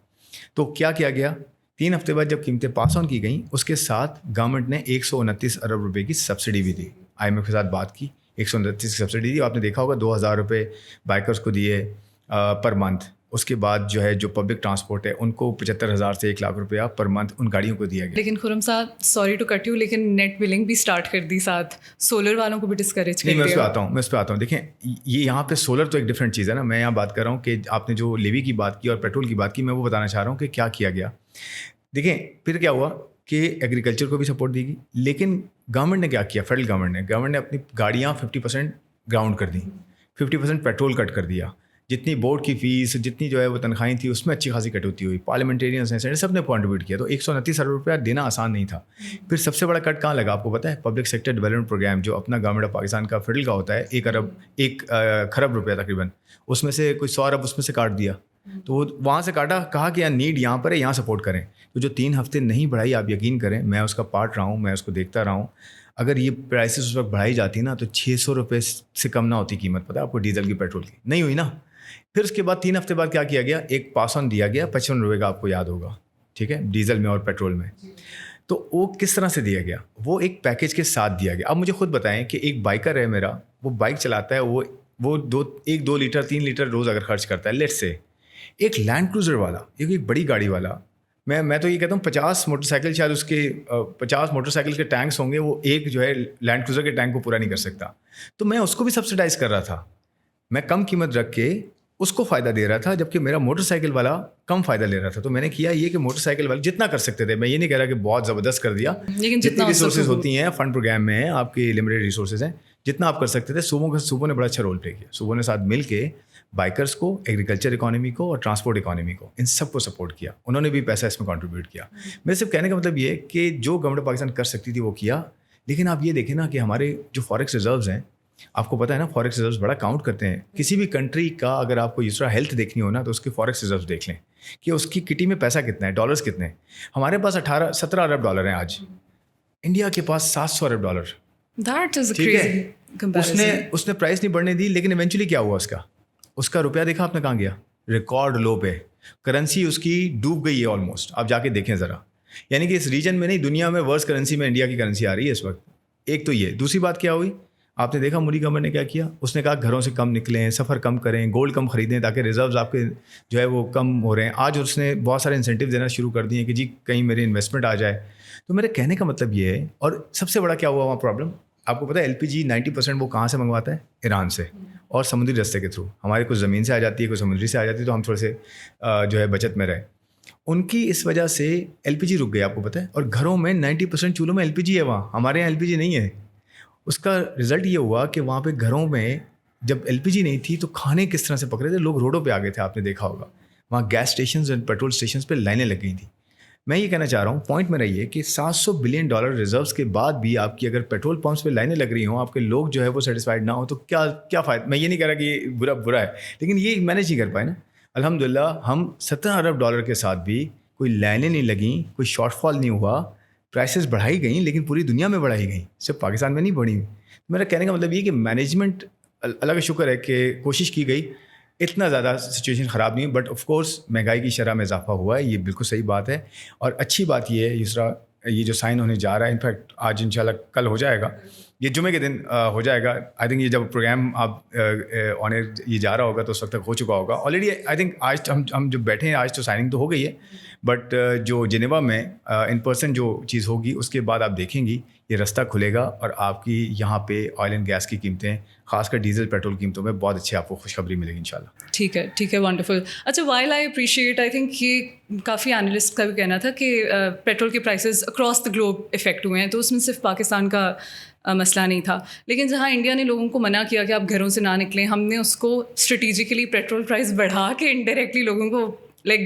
تو کیا گیا, 3 ہفتے بعد جب قیمتیں پاس آن کی گئیں, اس کے ساتھ گورنمنٹ نے 129 ارب روپے کی سبسڈی بھی دی. IMF کے ساتھ بات کی, 129 کی سبسڈی دی. آپ نے دیکھا ہوگا 2,000 روپے بائکرز کو دیے پر منتھ. اس کے بعد جو ہے جو پبلک ٹرانسپورٹ ہے ان کو 75,000 سے 1 لاکھ روپیہ پر منتھ ان گاڑیوں کو دیا گیا. لیکن خرم صاحب, سوری ٹو کٹ یو, لیکن نیٹ بلنگ بھی اسٹارٹ کر دی, ساتھ سولر والوں کو بھی ڈسکریج کر دیا. میں اس پہ آتا ہوں. دیکھیں یہ یہاں پہ سولر تو ایک ڈفرینٹ چیز ہے نا. میں یہاں بات کر رہا ہوں کہ آپ نے جو لیوی کی بات کی اور پیٹرول کی بات کی, میں وہ بتانا چاہ رہا ہوں کہ کیا کیا گیا. دیکھیں پھر کیا ہوا کہ ایگریکلچر کو بھی سپورٹ دی گئی, لیکن گورنمنٹ نے کیا کیا, فیڈرل گورنمنٹ نے اپنی گاڑیاں 50% گراؤنڈ کر دیں, 50% پیٹرول کٹ کر دیا. جتنی بورڈ کی فیس, جتنی جو ہے وہ تنخواہیں تھیں, اس میں اچھی خاصی کٹوتی ہوئی. پارلیمنٹیرینس ہیں, سب نے کنٹریبیوٹ کیا. تو 129 ارب روپیہ دینا آسان نہیں تھا. پھر سب سے بڑا کٹ کہاں لگا آپ کو پتہ ہے, پبلک سیکٹر ڈیولپمنٹ پروگرام جو اپنا گورنمنٹ آف پاکستان کا فیڈرل کا ہوتا ہے, 1 کھرب روپیہ تقریباً, اس میں سے کوئی 100 ارب اس میں سے کاٹ دیا. تو وہ وہاں سے کاٹا, کہا کہ یار نیڈ یہاں پر ہے, یہاں سپورٹ کریں. تو جو 3 ہفتے نہیں بڑھائی, آپ یقین کریں میں اس کا پارٹ رہا ہوں, میں اس کو دیکھتا رہا ہوں. اگر یہ پرائسز اس وقت بڑھائی جاتی نا تو 600 روپے سے کم نہ ہوتی قیمت, پتہ ہے آپ کو, ڈیزل کی, پیٹرول کی. نہیں ہوئی نا. پھر اس کے بعد 3 ہفتے بعد کیا کیا گیا, ایک پاس آن دیا گیا 55 روپے کا, آپ کو یاد ہوگا, ٹھیک ہے, ڈیزل میں اور پیٹرول میں. تو وہ کس طرح سے دیا گیا, وہ ایک پیکیج کے ساتھ دیا گیا. اب مجھے خود بتائیں کہ ایک بائکر ہے میرا, وہ بائک چلاتا ہے, وہ 2 لیٹر 3 لیٹر روز اگر خرچ کرتا ہے, لیٹ سے. ایک لینڈ کروزر والا, ایک بڑی گاڑی والا, میں تو یہ کہتا ہوں 50 موٹر سائیکل, شاید اس کے 50 موٹر سائیکل کے ٹینکس ہوں گے, وہ ایک جو ہے لینڈ کروزر کے ٹینک کو پورا نہیں کر سکتا. تو میں اس کو بھی سبسڈائز کر رہا تھا, میں کم قیمت رکھ کے اس کو فائدہ دے رہا تھا, جبکہ میرا موٹر سائیکل والا کم فائدہ لے رہا تھا. تو میں نے کیا یہ کہ موٹر سائیکل والے جتنا کر سکتے تھے, میں یہ نہیں کہہ رہا کہ بہت زبردست کر دیا, لیکن جتنی ریسورسز ہوتی ہیں فنڈ پروگرام میں, آپ کی لمیٹڈ ریسورسز ہیں, جتنا آپ کر سکتے تھے. صوبوں نے بڑا اچھا رول پلے کیا. صوبوں نے ساتھ مل کے بائکرس کو, ایگریکلچر اکانومی کو اور ٹرانسپورٹ اکانومی کو, ان سب کو سپورٹ کیا. انہوں نے بھی پیسہ اس میں کنٹریبیوٹ کیا. میں صرف کہنے کا مطلب یہ کہ جو گورنمنٹ پاکستان کر سکتی تھی وہ کیا. لیکن آپ یہ دیکھیں نا کہ ہمارے جو فوریکس ریزروز ہیں, آپ کو پتہ ہے نا فوریکس ریزروز بڑا کاؤنٹ کرتے ہیں. کسی بھی کنٹری کا اگر آپ کو اس طرح ہیلتھ دیکھنی ہو نا تو اس کے فوریکس ریزروز دیکھ لیں کہ اس کی کٹی میں پیسہ کتنا ہے, ڈالرز کتنے ہیں. ہمارے پاس 17 ارب ڈالر ہیں آج, انڈیا کے پاس 700 ارب ڈالر. ٹھیک ہے, اس نے پرائس نہیں بڑھنے دی, لیکن ایونچولی کیا ہوا, اس کا روپیہ دیکھا آپ نے کہاں گیا, ریکارڈ لو پہ. کرنسی اس کی ڈوب گئی ہے آلموسٹ, آپ جا کے دیکھیں ذرا. یعنی کہ اس ریجن میں نہیں, دنیا میں ورس کرنسی میں انڈیا کی کرنسی آ رہی ہے اس وقت. ایک تو یہ. دوسری بات کیا ہوئی, آپ نے دیکھا مودی گورنمنٹ نے کیا کیا, اس نے کہا گھروں سے کم نکلیں, سفر کم کریں, گولڈ کم خریدیں تاکہ ریزروز آپ کے جو ہے وہ کم ہو رہے ہیں. آج اس نے بہت سارے انسینٹیو دینا شروع کر دیے کہ جی کہیں میرے انویسٹمنٹ آ جائے. تو میرے کہنے کا مطلب یہ ہے, اور سب سے بڑا کیا ہوا وہاں پرابلم, آپ کو پتہ ہے LPG 90% وہ کہاں سے منگواتا ہے, ایران سے, اور سمندری رستے کے تھرو. ہمارے کچھ زمین سے آ جاتی ہے, کچھ سمندری سے آ جاتی ہے, تو ہم تھوڑے سے جو ہے بچت میں رہے. ان کی اس وجہ سے LPG رک گئی, آپ کو پتہ ہے. اور گھروں میں 90% چولہوں میں LPG ہے, وہاں ہمارے یہاں LPG نہیں ہے. اس کا رزلٹ یہ ہوا کہ وہاں پہ گھروں میں جب LPG نہیں تھی تو کھانے کس طرح سے پک رہے تھے, لوگ روڈوں پہ آ گئے تھے, آپ نے دیکھا ہوگا. وہاں گیس اسٹیشنز اور پیٹرول اسٹیشنز پہ لائنیں لگ گئی تھیں. میں یہ کہنا چاہ رہا ہوں, پوائنٹ میرا یہ کہ $700 بلین ریزروز کے بعد بھی آپ کی اگر پیٹرول پمپس پہ لائنیں لگ رہی ہوں, آپ کے لوگ جو ہے وہ سیٹسفائڈ نہ ہوں, تو کیا فائدہ. میں یہ نہیں کہہ رہا کہ یہ برا ہے, لیکن یہ مینیج نہیں کر پائے نا. الحمدللہ ہم 17 ارب ڈالر کے ساتھ بھی کوئی لائنیں نہیں لگیں, کوئی شارٹ فال نہیں ہوا. پرائسز بڑھائی گئیں, لیکن پوری دنیا میں بڑھائی گئیں, صرف پاکستان میں نہیں بڑھی. میرا کہنے کا مطلب یہ کہ مینجمنٹ, اللہ کا شکر ہے کہ کوشش کی گئی, اتنا زیادہ سچویشن خراب نہیں. بٹ آف کورس مہنگائی کی شرح میں اضافہ ہوا ہے, یہ بالکل صحیح بات ہے. اور اچھی بات یہ ہے یسرا, یہ جو سائن ہونے جا رہا ہے, انفیکٹ آج انشاءاللہ کل ہو جائے گا, یہ جمعے کے دن ہو جائے گا. آئی تھنک یہ جب پروگرام آپ آن ایئر یہ جا رہا ہوگا تو اس وقت تک ہو چکا ہوگا آلریڈی. آئی تھنک آج ہم جو بیٹھے ہیں آج تو سائننگ تو ہو گئی ہے, بٹ جو جنیوا میں ان پرسن جو چیز ہوگی اس کے بعد آپ دیکھیں گی یہ رستہ کھلے گا, اور آپ کی یہاں پہ آئل اینڈ گیس کی قیمتیں, خاص کر ڈیزل پیٹرول قیمتوں میں بہت اچھی آپ کو خوشخبری ملے گی انشاءاللہ. ٹھیک ہے ونڈرفل. اچھا, while I appreciate, I think یہ کافی اینالسٹ کا بھی کہنا تھا کہ پیٹرول کے prices across the globe affect ہوئے ہیں, تو اس میں صرف پاکستان کا مسئلہ نہیں تھا. لیکن جہاں انڈیا نے لوگوں کو منع کیا کہ آپ گھروں سے نہ نکلیں, ہم نے اس کو اسٹریٹجیکلی پیٹرول پرائز بڑھا کے انڈائریکٹلی لوگوں کو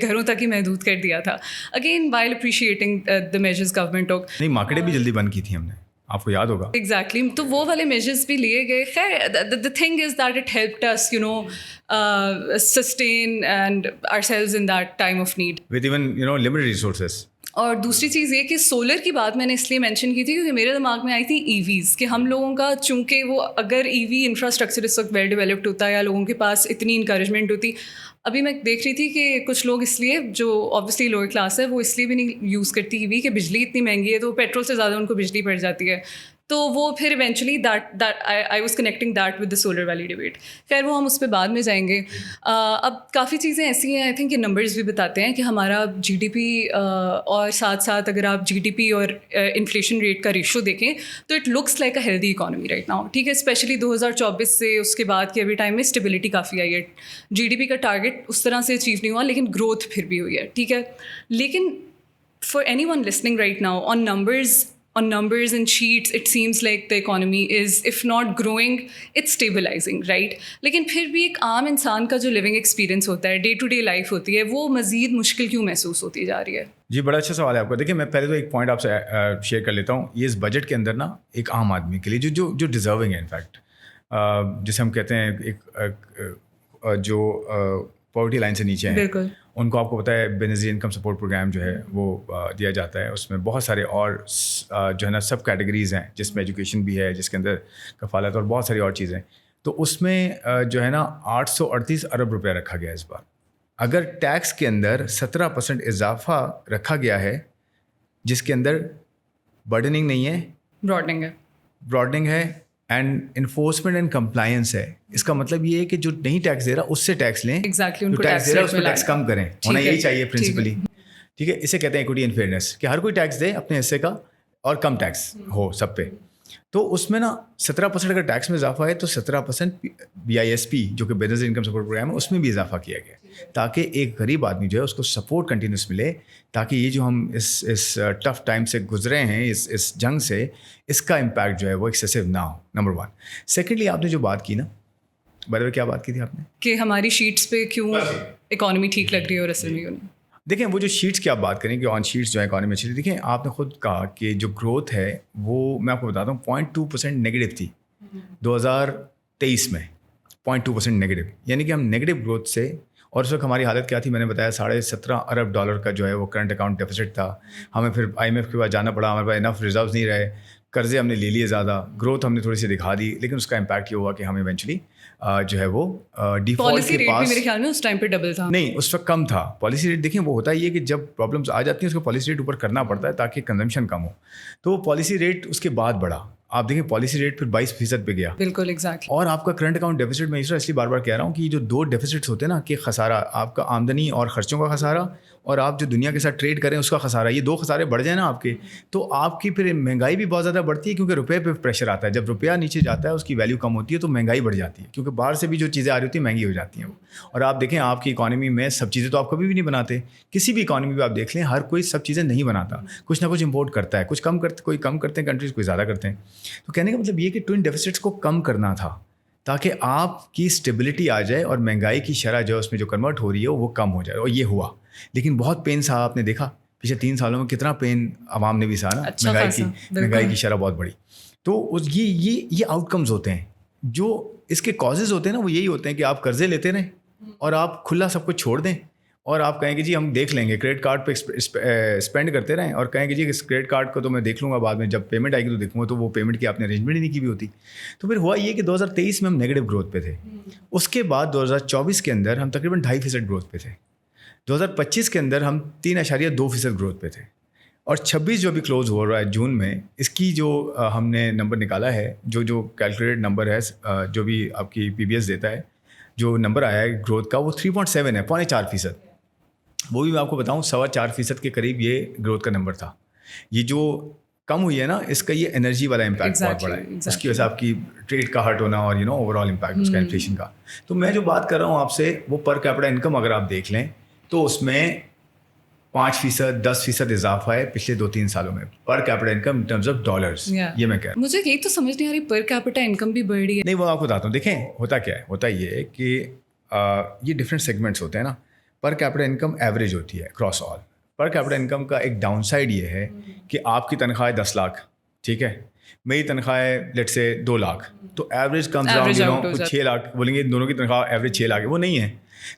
گھروں تک ہی محدود کر دیا تھا. Again while appreciating the measures government ٹوک. نہیں, مارکیٹیں بھی جلدی بند کی تھی ہم نے, آپ کو یاد ہوگا. ایگزیکٹلی, تو وہ والے میجرز بھی لیے گئے. خیر the thing is that it helped us sustain and ourselves in that time of need with even limited resources. اور دوسری چیز یہ کہ سولر کی بات میں نے اس لیے مینشن کی تھی کیونکہ میرے دماغ میں آئی تھی EVs, کہ ہم لوگوں کا چونکہ وہ اگر EV انفراسٹرکچر اس وقت ویل ڈیولپڈ ہوتا ہے یا لوگوں کے پاس اتنی انکریجمنٹ ہوتی. ابھی میں دیکھ رہی تھی کہ کچھ لوگ اس لیے جو آبویسلی لوور کلاس ہے وہ اس لیے بھی نہیں یوز کرتی EV کہ بجلی اتنی مہنگی ہے, تو پیٹرول سے زیادہ ان کو بجلی پڑ جاتی ہے. تو وہ پھر eventually that I was connecting that with the solar والی ڈبیٹ. خیر وہ ہم اس پہ بعد میں جائیں گے. اب کافی چیزیں ایسی ہیں, آئی تھنک یہ نمبرز بھی بتاتے ہیں کہ ہمارا GDP اور ساتھ ساتھ اگر آپ GDP اور انفلیشن ریٹ کا ریشو دیکھیں تو it looks like a healthy economy right now. ٹھیک ہے, اسپیشلی 2024 سے اس کے بعد کے ابھی ٹائم میں اسٹیبلٹی کافی آئی ہے. GDP کا ٹارگیٹ اس طرح سے اچیو نہیں ہوا, لیکن گروتھ پھر بھی ہوئی ہے. ٹھیک ہے, لیکن for any one listening right now on numbers and sheets it seems like the economy is if not growing it's stabilizing, right? لیکن پھر بھی ایک عام انسان کا جو لیونگ ایکسپیرینس ہوتا ہے, ڈے ٹو ڈے لائف ہوتی ہے, وہ مزید مشکل کیوں محسوس ہوتی جا رہی ہے؟ جی بڑا اچھا سوال ہے آپ کا. دیکھیں میں پہلے تو ایک پوائنٹ آپ سے شیئر کر لیتا ہوں. یہ اس بجٹ کے اندر نا ایک عام آدمی کے لیے جو ڈیزرونگ ہے, انفیکٹ جسے ہم کہتے ہیں ایک جو پاورٹی لائن سے نیچے ہیں, بالکل, ان کو آپ کو پتہ ہے بینظیر انکم سپورٹ پروگرام جو ہے وہ دیا جاتا ہے. اس میں بہت سارے اور جو ہے نا سب کیٹیگریز ہیں, جس میں ایجوکیشن بھی ہے, جس کے اندر کفالت اور بہت ساری اور چیزیں. تو اس میں جو ہے نا 838 ارب روپیہ رکھا گیا اس بار. اگر ٹیکس کے اندر 17% اضافہ رکھا گیا ہے, جس کے اندر برڈننگ نہیں ہے, براڈنگ ہے اینڈ انفورسمنٹ اینڈ کمپلائنس ہے. اس کا مطلب یہ ہے کہ جو نہیں ٹیکس دے رہا اس سے ٹیکس لیں, جو ٹیکس دے رہا ہے اس پہ ٹیکس کم کریں. ہونا یہی چاہیے پرنسپلی. ٹھیک ہے, اسے کہتے ہیں ایکوٹی اینڈ فیئرنیس, کہ ہر کوئی ٹیکس دے اپنے حصے کا اور کم ٹیکس ہو سب پہ. تو اس میں نا 17% اگر ٹیکس میں اضافہ ہے تو 17% BISP جو کہ بینظیر انکم سپورٹ پروگرام ہے اس میں بھی اضافہ کیا گیا, تاکہ ایک غریب آدمی جو ہے اس کو سپورٹ کنٹینیوس ملے, تاکہ یہ جو ہم اس ٹف ٹائم سے گزرے ہیں, اس جنگ سے, اس کا امپیکٹ جو ہے وہ ایکسیسو نہ ہو. نمبر 1. سیکنڈلی آپ نے جو بات کی نا, بارے کیا بات کی تھی آپ نے, کہ ہماری شیٹس پہ کیوں اکانومی ٹھیک لگ رہی ہے اور اصل میں. دیکھیں وہ جو شیٹس کی آپ بات کریں کہ آن شیٹس جو ہے اکانومی اچھی, دیکھیں آپ نے خود کہا کہ جو گروتھ ہے وہ میں آپ کو بتاتا ہوں 0.2% نیگیٹو تھی 2023 میں, 0.2% نیگیٹو, یعنی کہ ہم نیگیٹو گروتھ سے, اور اس وقت ہماری حالت کیا تھی, میں نے بتایا $17.5 ارب کا جو ہے وہ کرنٹ اکاؤنٹ ڈیفیسٹ تھا. ہمیں پھر IMF کے پاس جانا پڑا, ہمارے پاس انف ریزروز نہیں رہے, قرضے ہم نے لے لیے زیادہ, گروتھ ہم نے تھوڑی سی دکھا دی, لیکن اس کا امپیکٹ یہ ہوا کہ ہمیں ایونچولی جو ہے وہ ڈیفالٹ کے پاس, میرے خیال میں اس ٹائم پہ ڈبل تھا, نہیں اس وقت کم تھا. پالیسی ریٹ دیکھیں وہ ہوتا ہی ہے کہ جب پرابلمس آ جاتی ہیں اس کو پالیسی ریٹ اوپر کرنا پڑتا ہے تاکہ کنزمپشن کم ہو. تو وہ پالیسی ریٹ اس کے بعد بڑھا, آپ دیکھیں پالیسی ریٹ پھر 22% پہ گیا. بالکل ایگزیکٹلی. اور آپ کا کرنٹ اکاؤنٹ ڈیفیسٹ, میں اس لیے بار بار کہہ رہا ہوں کہ یہ جو دو ڈیفیسٹس ہوتے ہیں نا, کہ خسارہ آپ کا آمدنی اور خرچوں کا خسارہ, اور آپ جو دنیا کے ساتھ ٹریڈ کریں اس کا خسارہ, یہ 2 خسارے بڑھ جائیں نا آپ کے, تو آپ کی پھر مہنگائی بھی بہت زیادہ بڑھتی ہے, کیونکہ روپے پہ پریشر آتا ہے. جب روپیہ نیچے جاتا ہے اس کی ویلیو کم ہوتی ہے تو مہنگائی بڑھ جاتی ہے, کیونکہ باہر سے بھی جو چیزیں آ رہی ہوتی ہیں مہنگی ہو جاتی ہیں وہ. اور آپ دیکھیں آپ کی اکانومی میں سب چیزیں تو آپ کبھی بھی نہیں بناتے, کسی بھی اکانومی پہ آپ دیکھ لیں ہر کوئی سب چیزیں نہیں بناتا, کچھ نہ کچھ امپورٹ کرتا ہے, کچھ کم کرتے, کوئی کم کرتے ہیں کنٹریز, کوئی زیادہ کرتے ہیں. تو کہنے کا مطلب یہ کہ ٹوئن ڈیفیسٹس کو کم کرنا تھا تاکہ آپ کی اسٹیبلٹی آ جائے اور مہنگائی کی شرح جو ہے اس میں جو کنورٹ ہو رہی ہے وہ کم ہو جائے, اور یہ ہوا. لیکن بہت پین سا آپ نے دیکھا پچھلے 3 سالوں میں, کتنا پین عوام نے بھی سہا نا, مہنگائی کی شرح بہت بڑی. تو یہ آؤٹ کمز ہوتے ہیں. جو اس کے کازز ہوتے ہیں نا وہ یہی ہوتے ہیں کہ آپ قرضے لیتے رہیں اور آپ کھلا سب کچھ چھوڑ دیں, اور آپ کہیں کہ جی ہم دیکھ لیں گے, کریڈٹ کارڈ پہ اسپینڈ کرتے رہیں, اور کہیں کہ جی اس کریڈٹ کارڈ کو تو میں دیکھ لوں گا بعد میں, جب پیمنٹ آئے گی تو دیکھوں گا, تو وہ پیمنٹ کی آپ نے ارینجمنٹ ہی نہیں کی بھی ہوتی. تو پھر ہوا یہ کہ 2023 میں ہم نیگیٹو گروتھ پہ تھے, اس کے بعد 2024 کے اندر ہم تقریباً 2.5% گروتھ پہ تھے, 2025 کے اندر ہم 3.2% گروتھ پہ تھے, اور 26 جو بھی کلوز ہو رہا ہے جون میں, اس کی جو ہم نے نمبر نکالا ہے, جو کیلکولیٹڈ نمبر ہے, جو بھی آپ کی PBS دیتا ہے, جو نمبر آیا ہے گروتھ کا وہ 3.7 ہے, 4.5%. وہ بھی میں آپ کو بتاؤں 4.25% کے قریب یہ گروتھ کا نمبر تھا. یہ جو کم ہوئی ہے نا, اس کا یہ انرجی والا امپیکٹ بہت بڑا ہے, اس کی وجہ سے آپ کی ٹریڈ کا ہرٹ ہونا, اور اوور آل امپیکٹ اس کا انفلیشن کا. تو میں جو بات کر رہا ہوں آپ سے, وہ پر کیپٹا انکم اگر آپ دیکھ لیں تو اس میں 5%, 10% اضافہ ہے پچھلے 2-3 سالوں میں per capita income in terms of dollars. یہ میں کہہ رہا ہوں. مجھے یہ تو سمجھ نہیں آ رہی پر کیپٹا انکم بھی بڑھ رہی ہے. نہیں وہ آپ کو بتاتا ہوں. دیکھیں ہوتا کیا ہے, ہوتا یہ ہے کہ یہ ڈفرینٹ سیگمنٹس ہوتے ہیں نا. پر کیپٹا انکم ایوریج ہوتی ہے across all. Per capita income کا ایک ڈاؤن سائڈ یہ ہے کہ آپ کی تنخواہ 10 لاکھ, ٹھیک ہے, میری تنخواہ ہے لیٹ سے 2 لاکھ, تو ایوریج کمز اراؤنڈ 6 لاکھ بولیں گے, دونوں کی تنخواہ ایوریج 6 لاکھ ہے, وہ نہیں ہے.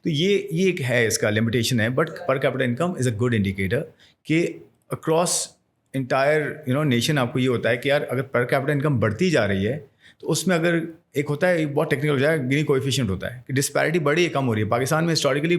تو یہ ایک ہے اس کا لمیٹیشن ہے. But per capita income is a good indicator کہ اکراس انٹائر نیشن آپ کو یہ ہوتا ہے کہ یار اگر پر کیپٹا انکم بڑھتی جا رہی ہے تو اس میں اگر ایک ہوتا ہے, بہت ٹیکنیکل ہو جائے, گنی کوفیشینٹ ہوتا ہے کہ ڈسپیرٹی بڑی ہے کم ہو رہی ہے. پاکستان میں ہسٹوریکلی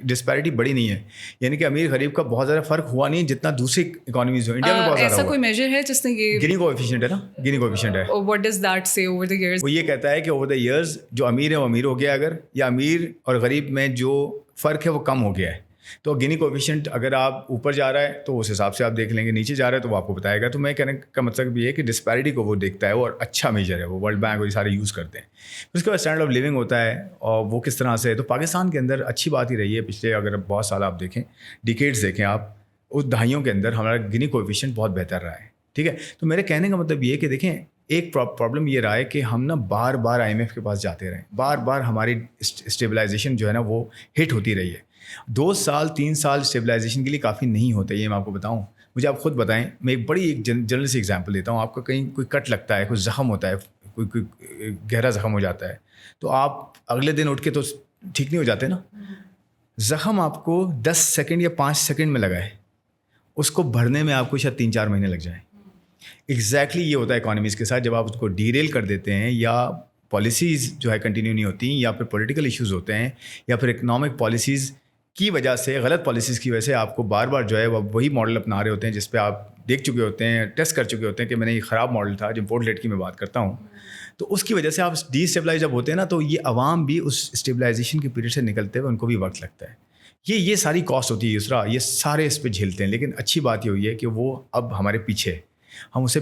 ڈسپیرٹی بڑی نہیں ہے, یعنی کہ امیر غریب کا بہت زیادہ فرق ہوا نہیں جتنا دوسری اکانومیز میں انڈیا میں بہت زیادہ ہوا. ایسا کوئی میجر ہے جس نے یہ گنی کوفیشینٹ ہے نا, گنی کوفیشینٹ ہے. واٹ ڈز دیٹ سے اوور دی ایئرز؟ وہ یہ کہتا ہے کہ اوور دا ایئرز جو امیر ہے وہ امیر ہو گیا اگر, یا امیر اور غریب میں جو فرق ہے وہ کم ہو گیا ہے. تو گنی کوفیشینٹ اگر آپ اوپر جا رہا ہے تو اس حساب سے آپ دیکھ لیں گے, نیچے جا رہا ہے تو وہ آپ کو بتائے گا. تو میں کہنے کا مطلب یہ ہے کہ ڈسپیرٹی کو وہ دیکھتا ہے, اور اچھا میجر ہے, وہ ورلڈ بینک اور یہ سارے یوز کرتے ہیں. اس کے بعد اسٹینڈرڈ آف لیونگ ہوتا ہے, اور وہ کس طرح سے ہے. تو پاکستان کے اندر اچھی بات ہی رہی ہے پچھلے اگر بہت سال آپ دیکھیں, ڈیکیڈز دیکھیں آپ, اس دہائیوں کے اندر ہمارا گنی کوفیشینٹ بہت بہتر رہا ہے, ٹھیک ہے. تو میرے کہنے کا مطلب یہ ہے کہ دیکھیں ایک پرابلم یہ رہا ہے کہ ہم نا بار بار IMF کے پاس جاتے رہے, بار بار ہماری اسٹیبلائزیشن جو ہے نا وہ ہٹ ہوتی رہی ہے. 2 سال 3 سال اسٹیبلائزیشن کے لیے کافی نہیں ہوتے, یہ میں آپ کو بتاؤں. مجھے آپ خود بتائیں, میں ایک بڑی جنرل سی ایگزامپل دیتا ہوں. آپ کا کہیں کوئی کٹ لگتا ہے, کوئی زخم ہوتا ہے, کوئی گہرا زخم ہو جاتا ہے, تو آپ اگلے دن اٹھ کے تو ٹھیک نہیں ہو جاتے نا. زخم آپ کو 10 سیکنڈ یا 5 سیکنڈ میں لگا ہے, اس کو بھرنے میں آپ کو شاید 3-4 مہینے لگ جائیں. ایگزیکٹلی یہ ہوتا ہے اکانومیز کے ساتھ, جب آپ اس کو ڈیریل کر دیتے ہیں یا پالیسیز جو ہے کنٹینیو نہیں ہوتی, یا پھر پولیٹیکل ایشوز ہوتے ہیں, یا پھر اکنامک پالیسیز کی وجہ سے, غلط پالیسیز کی وجہ سے آپ کو بار بار جو ہے وہی ماڈل اپنا رہے ہوتے ہیں جس پہ آپ دیکھ چکے ہوتے ہیں, ٹیسٹ کر چکے ہوتے ہیں کہ میں نے یہ خراب ماڈل تھا, جو امپورٹ لیٹ کی میں بات کرتا ہوں. تو اس کی وجہ سے آپ ڈی اسٹیبلائز جب ہوتے ہیں نا, تو یہ عوام بھی اس اسٹیبلائزیشن کے پیریڈ سے نکلتے ہوئے ان کو بھی وقت لگتا ہے. یہ ساری کاسٹ ہوتی ہے یسرا, یہ سارے اس پہ جھیلتے ہیں. لیکن اچھی بات یہ ہوئی ہے کہ وہ اب ہمارے پیچھے, ہم اسے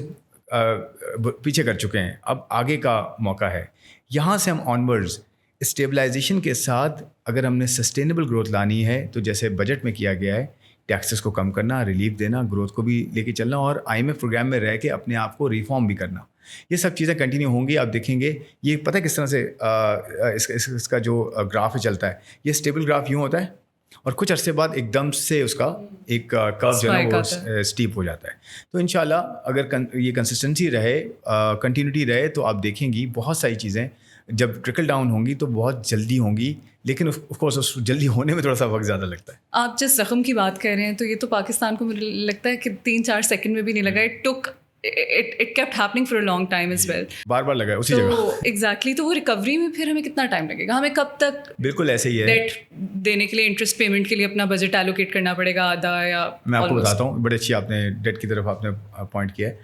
پیچھے کر چکے ہیں, اب آگے کا موقع ہے. یہاں سے ہم آنورڈز اسٹیبلائزیشن کے ساتھ اگر ہم نے سسٹینیبل گروتھ لانی ہے, تو جیسے بجٹ میں کیا گیا ہے, ٹیکسز کو کم کرنا, ریلیف دینا, گروتھ کو بھی لے کے چلنا, اور IMF پروگرام میں رہ کے اپنے آپ کو ریفارم بھی کرنا, یہ سب چیزیں کنٹینیو ہوں گی. آپ دیکھیں گے یہ پتہ ہے کس طرح سے اس کا جو گراف چلتا ہے, یہ اسٹیبل گراف یوں ہوتا ہے, اور کچھ عرصے بعد ایک دم سے اس کا ایک کرو جو ہے وہ اسٹیپ ہو جاتا ہے. تو انشاءاللہ اگر یہ کنسسٹنسی رہے, کنٹینیوٹی رہے, تو آپ دیکھیں گی بہت ساری چیزیں جب ٹرکل ڈاؤن ہوں گی تو بہت جلدی ہوں گی, لیکن آف کورس اس جلدی ہونے میں تھوڑا سا وقت زیادہ لگتا ہے. آپ جس زخم کی بات کر رہے ہیں, تو یہ تو پاکستان کو مجھے لگتا ہے کہ 3-4 سیکنڈ میں بھی نہیں لگا. It kept happening for a long time as well. بار بار لگا اسی جگہ. ایگزیکٹلی, تو وہ ریکوری میں پھر ہمیں کتنا ٹائم لگے گا؟ ہمیں کب تک بالکل ایسے ہی ہے, ڈیٹ دینے کے لیے انٹرسٹ پیمنٹ کے لیے اپنا بجٹ ایلوکیٹ کرنا پڑے گا آدھا یا؟ میں آپ کو بتاتا ہوں, بڑی اچھی آپ نے ڈیٹ کی طرف آپ نے پوائنٹ کیا ہے.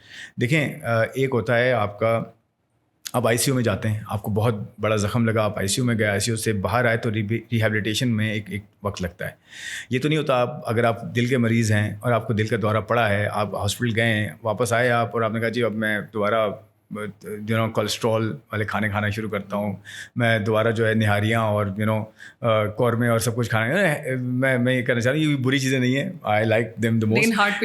دیکھیں ایک ہوتا ہے آپ کا, آپ ICU میں جاتے ہیں, آپ کو بہت بڑا زخم لگا, آپ ICU میں گئے, ICU سے باہر آئے تو ریہیبلیٹیشن میں ایک وقت لگتا ہے. یہ تو نہیں ہوتا اگر آپ دل کے مریض ہیں اور آپ کو دل کا دورہ پڑا ہے, آپ ہاسپٹل گئے ہیں, واپس آئے آپ, اور آپ نے کہا جی اب میں دوبارہ کولیسٹرول والے کھانے کھانا شروع کرتا ہوں, میں دوبارہ جو ہے نہاریاں اور قورمے اور سب کچھ کھانا. میں یہ کہنا چاہ رہا ہوں, یہ بری چیزیں نہیں ہیں, I like them the most, لیکن ہارٹ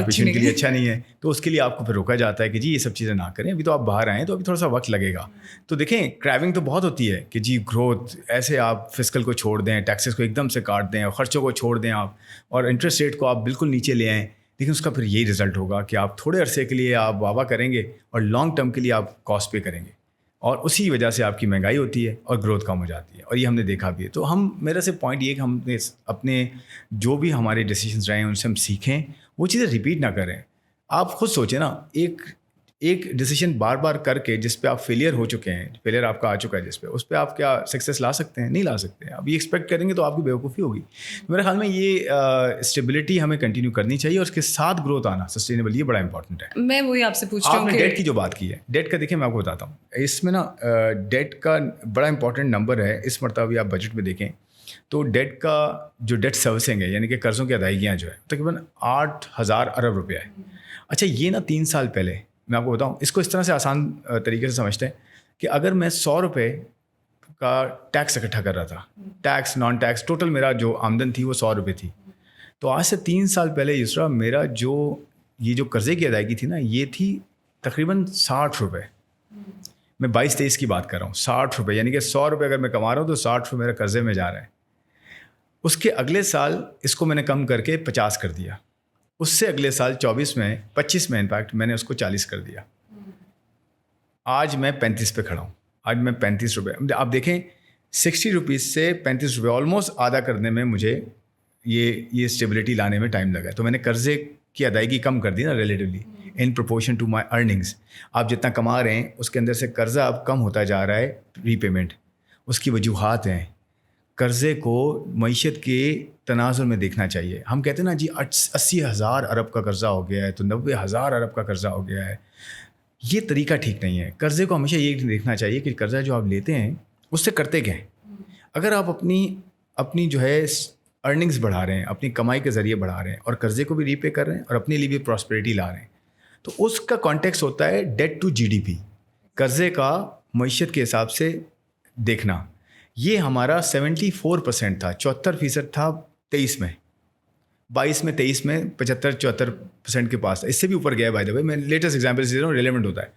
پیشنٹ کے لیے اچھا نہیں ہے. تو اس کے لیے آپ کو پھر روکا جاتا ہے کہ جی یہ سب چیزیں نہ کریں, ابھی تو آپ باہر آئیں, تو ابھی تھوڑا سا وقت لگے گا. تو دیکھیں کریونگ تو بہت ہوتی ہے کہ جی گروتھ ایسے آپ فسکل کو چھوڑ دیں, ٹیکسز کو ایک دم سے کاٹ دیں, اور خرچوں کو چھوڑ دیں آپ, اور انٹرسٹ ریٹ کو آپ بالکل نیچے لے آئیں. لیکن اس کا پھر یہی رزلٹ ہوگا کہ آپ تھوڑے عرصے کے لیے آپ واہ کریں گے, اور لانگ ٹرم کے لیے آپ کاسٹ پے کریں گے, اور اسی وجہ سے آپ کی مہنگائی ہوتی ہے اور گروتھ کم ہو جاتی ہے. اور یہ ہم نے دیکھا بھی ہے. تو میرا سے پوائنٹ یہ کہ ہم نے اپنے جو بھی ہمارے ڈیسیجنس رہے ہیں ان سے ہم سیکھیں, وہ چیزیں ریپیٹ نہ کریں. آپ خود سوچیں نا, ایک ڈیسیجن بار بار کر کے جس پہ آپ فیلئر ہو چکے ہیں, فیلئر آپ کا آ چکا ہے جس پہ, اس پہ آپ کیا سکسیس لا سکتے ہیں؟ نہیں لا سکتے. اب یہ ایکسپیکٹ کریں گے تو آپ کی بیوقوفی ہوگی. میرے خیال میں یہ اسٹیبلٹی ہمیں کنٹینیو کرنی چاہیے, اور اس کے ساتھ گروتھ آنا سسٹینیبل, یہ بڑا امپورٹنٹ ہے. میں وہی آپ سے پوچھ رہا ہوں آپ نے ڈیٹ کی جو بات کی ہے, ڈیٹ کا دیکھیں میں آپ کو بتاتا ہوں, اس میں نا ڈیٹ کا بڑا امپورٹنٹ نمبر ہے. اس مرتبہ آپ بجٹ میں دیکھیں تو ڈیٹ کا جو ڈیٹ سروسنگ ہے, یعنی کہ قرضوں کی ادائیگیاں جو ہے, تقریباً 8,000 ارب روپیہ ہے. اچھا یہ نا 3 سال پہلے, میں آپ کو بتاؤں, اس کو اس طرح سے آسان طریقے سے سمجھتے ہیں کہ اگر میں 100 روپے کا ٹیکس اکٹھا کر رہا تھا, ٹیکس نان ٹیکس ٹوٹل میرا جو آمدن تھی وہ 100 روپے تھی, تو آج سے 3 سال پہلے یسرا میرا یہ جو قرضے کی ادائیگی تھی نا, یہ تھی تقریباً 60 روپے. میں 22-23 کی بات کر رہا ہوں, 60 روپے, یعنی کہ 100 روپے اگر میں کما رہا ہوں تو 60 روپے میرا قرضے میں جا رہا ہے. اس کے اگلے سال اس کو میں نے کم کر کے 50 کر دیا, اس سے اگلے سال 25 میں انفیکٹ میں نے اس کو 40 کر دیا. آج میں 35 پہ کھڑا ہوں, آج میں 35 روپے. آپ دیکھیں 60 روپیز سے 35 روپے آلموسٹ آدھا کرنے میں مجھے یہ اسٹیبلٹی لانے میں ٹائم لگا ہے. تو میں نے قرضے کی ادائیگی کم کر دی نا relatively in proportion to my earnings. آپ جتنا کما رہے ہیں اس کے اندر سے قرضہ اب کم ہوتا جا رہا ہے, ری پیمنٹ. اس کی وجوہات ہیں, قرضے کو معیشت کے تناظر میں دیکھنا چاہیے. ہم کہتے ہیں نا جی 80,000 ارب کا قرضہ ہو گیا ہے, تو 90,000 ارب کا قرضہ ہو گیا ہے. یہ طریقہ ٹھیک نہیں ہے. قرضے کو ہمیشہ یہ دیکھنا چاہیے کہ قرضہ جو آپ لیتے ہیں اس سے کرتے کیا ہیں. اگر آپ اپنی جو ہے ارننگز بڑھا رہے ہیں, اپنی کمائی کے ذریعے بڑھا رہے ہیں, اور قرضے کو بھی ری پے کر رہے ہیں, اور اپنے لیے بھی پراسپیرٹی لا رہے ہیں, تو اس کا کانٹیکس ہوتا ہے ڈیٹ ٹو GDP, قرضے کا معیشت کے حساب سے دیکھنا. یہ ہمارا 74% تھا, 74% تھا 23 میں, 22 میں, 23 میں 75-74% کے پاس. اس سے بھی اوپر گیا ہے بائی دا وے, میں لیٹسٹ ایگزامپل دے رہا ہوں, ریلیونٹ ہوتا ہے.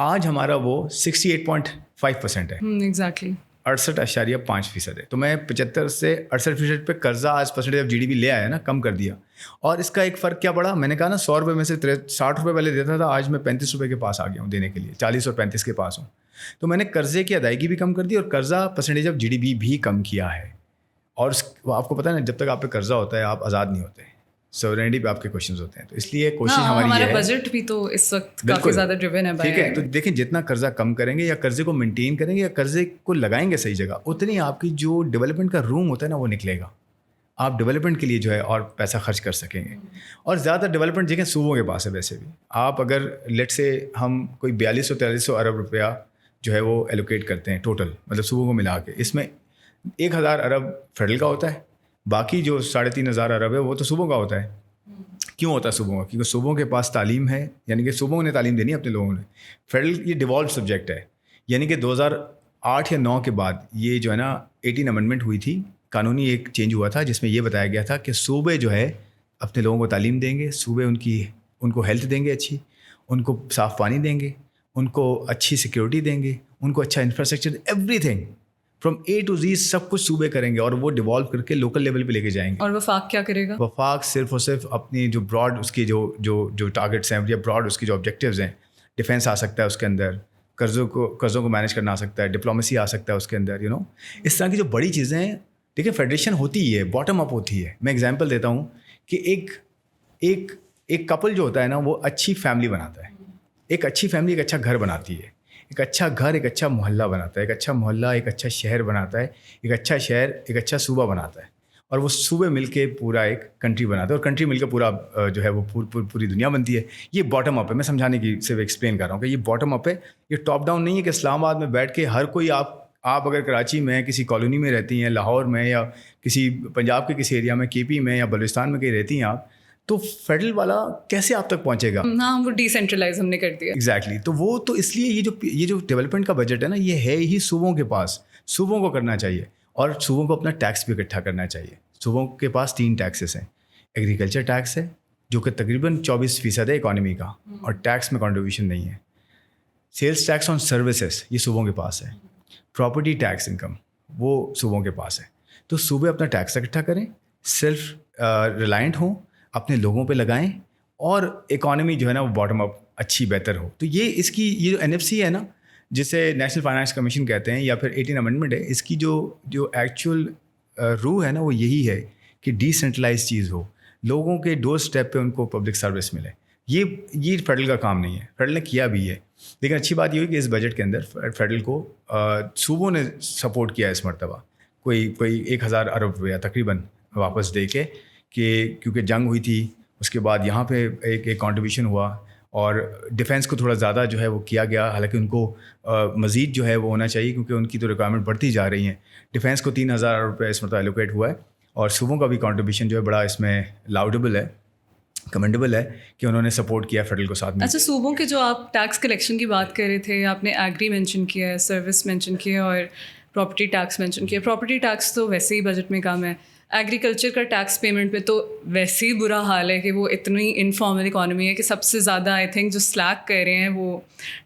آج ہمارا وہ 68.5% ہے. ایگزیکٹلی 68.5% ہے. تو میں 75 سے 68% پہ قرضہ آج پرسنٹیج آف GDP لے آیا نا, کم کر دیا. اور اس کا ایک فرق کیا پڑا, میں نے کہا نا 100 روپے میں سے 60 روپے پہلے دیتا تھا, آج میں 35 روپے کے پاس آ گیا ہوں دینے کے لیے, 40 اور 35 کے پاس ہوں. تو میں نے قرضے کی ادائیگی بھی کم کر دی اور قرضہ پرسنٹیج آف GDP بھی کم کیا ہے. اور آپ کو پتہ ہے نا, جب تک آپ پہ قرضہ ہوتا ہے آپ آزاد نہیں ہوتے, سورینٹی پہ آپ کے کوشچنز ہوتے ہیں. تو اس لیے کوشش ہماری یہ ہے, ہمارا بجٹ بھی تو اس وقت کافی زیادہ ڈریون ہے. ٹھیک ہے, تو دیکھیں جتنا قرضہ کم کریں گے یا قرضے کو مینٹین کریں گے یا قرضے کو لگائیں گے صحیح جگہ, اتنی آپ کی جو ڈیولپمنٹ کا روم ہوتا ہے نا وہ نکلے گا. آپ ڈیولپمنٹ کے لیے جو ہے اور پیسہ خرچ کر سکیں گے. اور زیادہ ڈیولپمنٹ دیکھیں صوبوں کے پاس ہے. ویسے بھی آپ اگر لیٹ سے ہم کوئی 4200-4300 ارب روپیہ جو ہے وہ ایلوکیٹ کرتے ہیں ٹوٹل, مطلب صوبوں کو ملا کے, اس میں 1000 ارب فیڈرل کا ہوتا ہے, باقی جو 3500 ارب ہے وہ تو صوبوں کا ہوتا ہے. کیوں ہوتا ہے صوبوں کا؟ کیونکہ صوبوں کے پاس تعلیم ہے, یعنی کہ صوبوں نے تعلیم دینی ہے اپنے لوگوں نے. فیڈرل یہ ڈیوالو سبجیکٹ ہے, یعنی کہ 2008 یا 9 کے بعد یہ جو ہے نا 18 امنڈمنٹ ہوئی تھی, قانونی ایک چینج ہوا تھا جس میں یہ بتایا گیا تھا کہ صوبے جو ہے اپنے لوگوں کو تعلیم دیں گے, صوبے ان کو ہیلتھ دیں گے اچھی, ان کو صاف پانی دیں گے, ان کو اچھی سیکیورٹی دیں گے, ان کو اچھا infrastructure, every thing from A to Z سب کچھ صوبے کریں گے اور وہ ڈیوالو کر کے لوکل لیول پہ لے کے جائیں گے. اور وفاق کیا کرے گا؟ وفاق صرف اور صرف اپنی جو براڈ اس کی جو ٹارگیٹس ہیں یا براڈ اس کی جو آبجیکٹیوز ہیں, ڈیفینس آ سکتا ہے اس کے اندر, قرضوں کو مینیج کرنا آ سکتا ہے, ڈپلومیسی آ سکتا ہے اس کے اندر, اس طرح کی جو بڑی چیزیں ہیں. دیکھیں فیڈریشن ہوتی ہی ہے, باٹم اپ ہوتی ہے. میں ایگزامپل دیتا ہوں کہ ایک کپل جو ہوتا ہے نا وہ اچھی فیملی بناتا ہے. ایک اچھی فیملی ایک اچھا گھر بناتی ہے, ایک اچھا گھر ایک اچھا محلہ بناتا ہے, ایک اچھا محلہ ایک اچھا شہر بناتا ہے, ایک اچھا شہر ایک اچھا صوبہ بناتا ہے, اور وہ صوبے مل کے پورا ایک کنٹری بناتا ہے, اور کنٹری مل کے پورا جو ہے وہ پوری دنیا بنتی ہے. یہ باٹم اپ ہے, میں سمجھانے کی صرف ایکسپلین کر رہا ہوں کہ یہ باٹم اپ ہے, یہ ٹاپ ڈاؤن نہیں ہے کہ اسلام آباد میں بیٹھ کے ہر کوئی آپ اگر کراچی میں کسی کالونی میں رہتی ہیں, لاہور میں یا کسی پنجاب کے کسی ایریا میں, KP میں یا بلوچستان میں کہیں رہتی ہیں آپ, تو فیڈرل والا کیسے آپ تک پہنچے گا؟ ہاں, وہ ڈی سینٹرلائز ہم نے کر دیا. ایگزیکٹلی. تو وہ تو اس لیے یہ جو ڈیولپمنٹ کا بجٹ ہے نا یہ ہے ہی صوبوں کے پاس, صوبوں کو کرنا چاہیے, اور صوبوں کو اپنا ٹیکس بھی اکٹھا کرنا چاہیے. صوبوں کے پاس 3 ٹیکسز ہیں. ایگریکلچر ٹیکس ہے جو کہ تقریباً 24% ہے اکانومی کا, اور ٹیکس میں کنٹریبیوشن نہیں ہے. سیلس ٹیکس آن سروسز یہ صوبوں کے پاس ہے. پراپرٹی ٹیکس انکم وہ صوبوں کے پاس ہے. تو صوبے اپنا ٹیکس اکٹھا کریں, سیلف ریلائنٹ ہوں, اپنے لوگوں پہ لگائیں, اور اکانومی جو ہے نا وہ باٹم اپ اچھی بہتر ہو. تو یہ جو NFC ہے نا, جسے نیشنل فائنانس کمیشن کہتے ہیں یا پھر 18 امنڈمنٹ ہے, اس کی جو ایکچوئل روح ہے نا وہ یہی ہے کہ ڈی سینٹرلائز چیز ہو, لوگوں کے ڈور اسٹیپ پہ ان کو پبلک سروس ملے. یہ فیڈرل کا کام نہیں ہے, فیڈرل نے کیا بھی ہے. لیکن اچھی بات یہ ہوئی کہ اس بجٹ کے اندر فیڈرل کو صوبوں نے سپورٹ کیا اس مرتبہ, کوئی 1000 ارب روپیہ تقریباً واپس دے کے, کہ کیونکہ جنگ ہوئی تھی, اس کے بعد یہاں پہ ایک کنٹریبیوشن ہوا, اور ڈیفینس کو تھوڑا زیادہ جو ہے وہ کیا گیا. حالانکہ ان کو مزید جو ہے وہ ہونا چاہیے کیونکہ ان کی تو ریکوائرمنٹ بڑھتی جا رہی ہیں. ڈیفینس کو 3000 روپے اس مرتبہ ایلوکیٹ ہوا ہے, اور صوبوں کا بھی کنٹریبیوشن جو ہے بڑا اس میں لاؤڈیبل ہے, کمنڈیبل ہے کہ انہوں نے سپورٹ کیا فیڈرل کو ساتھ میں. اچھا, صوبوں کے جو آپ ٹیکس کلیکشن کی بات کر رہے تھے, آپ نے ایگری مینشن کیا ہے, سروس مینشن کیا اور پراپرٹی ٹیکس مینشن کیا. پراپرٹی ٹیکس تو ویسے ہی بجٹ میں کم ہے. ایگریکلچر کا ٹیکس پیمنٹ پہ تو ویسے ہی برا حال ہے کہ وہ اتنی انفارمل اکانومی ہے کہ سب سے زیادہ آئی تھنک جو سلیک کر رہے ہیں وہ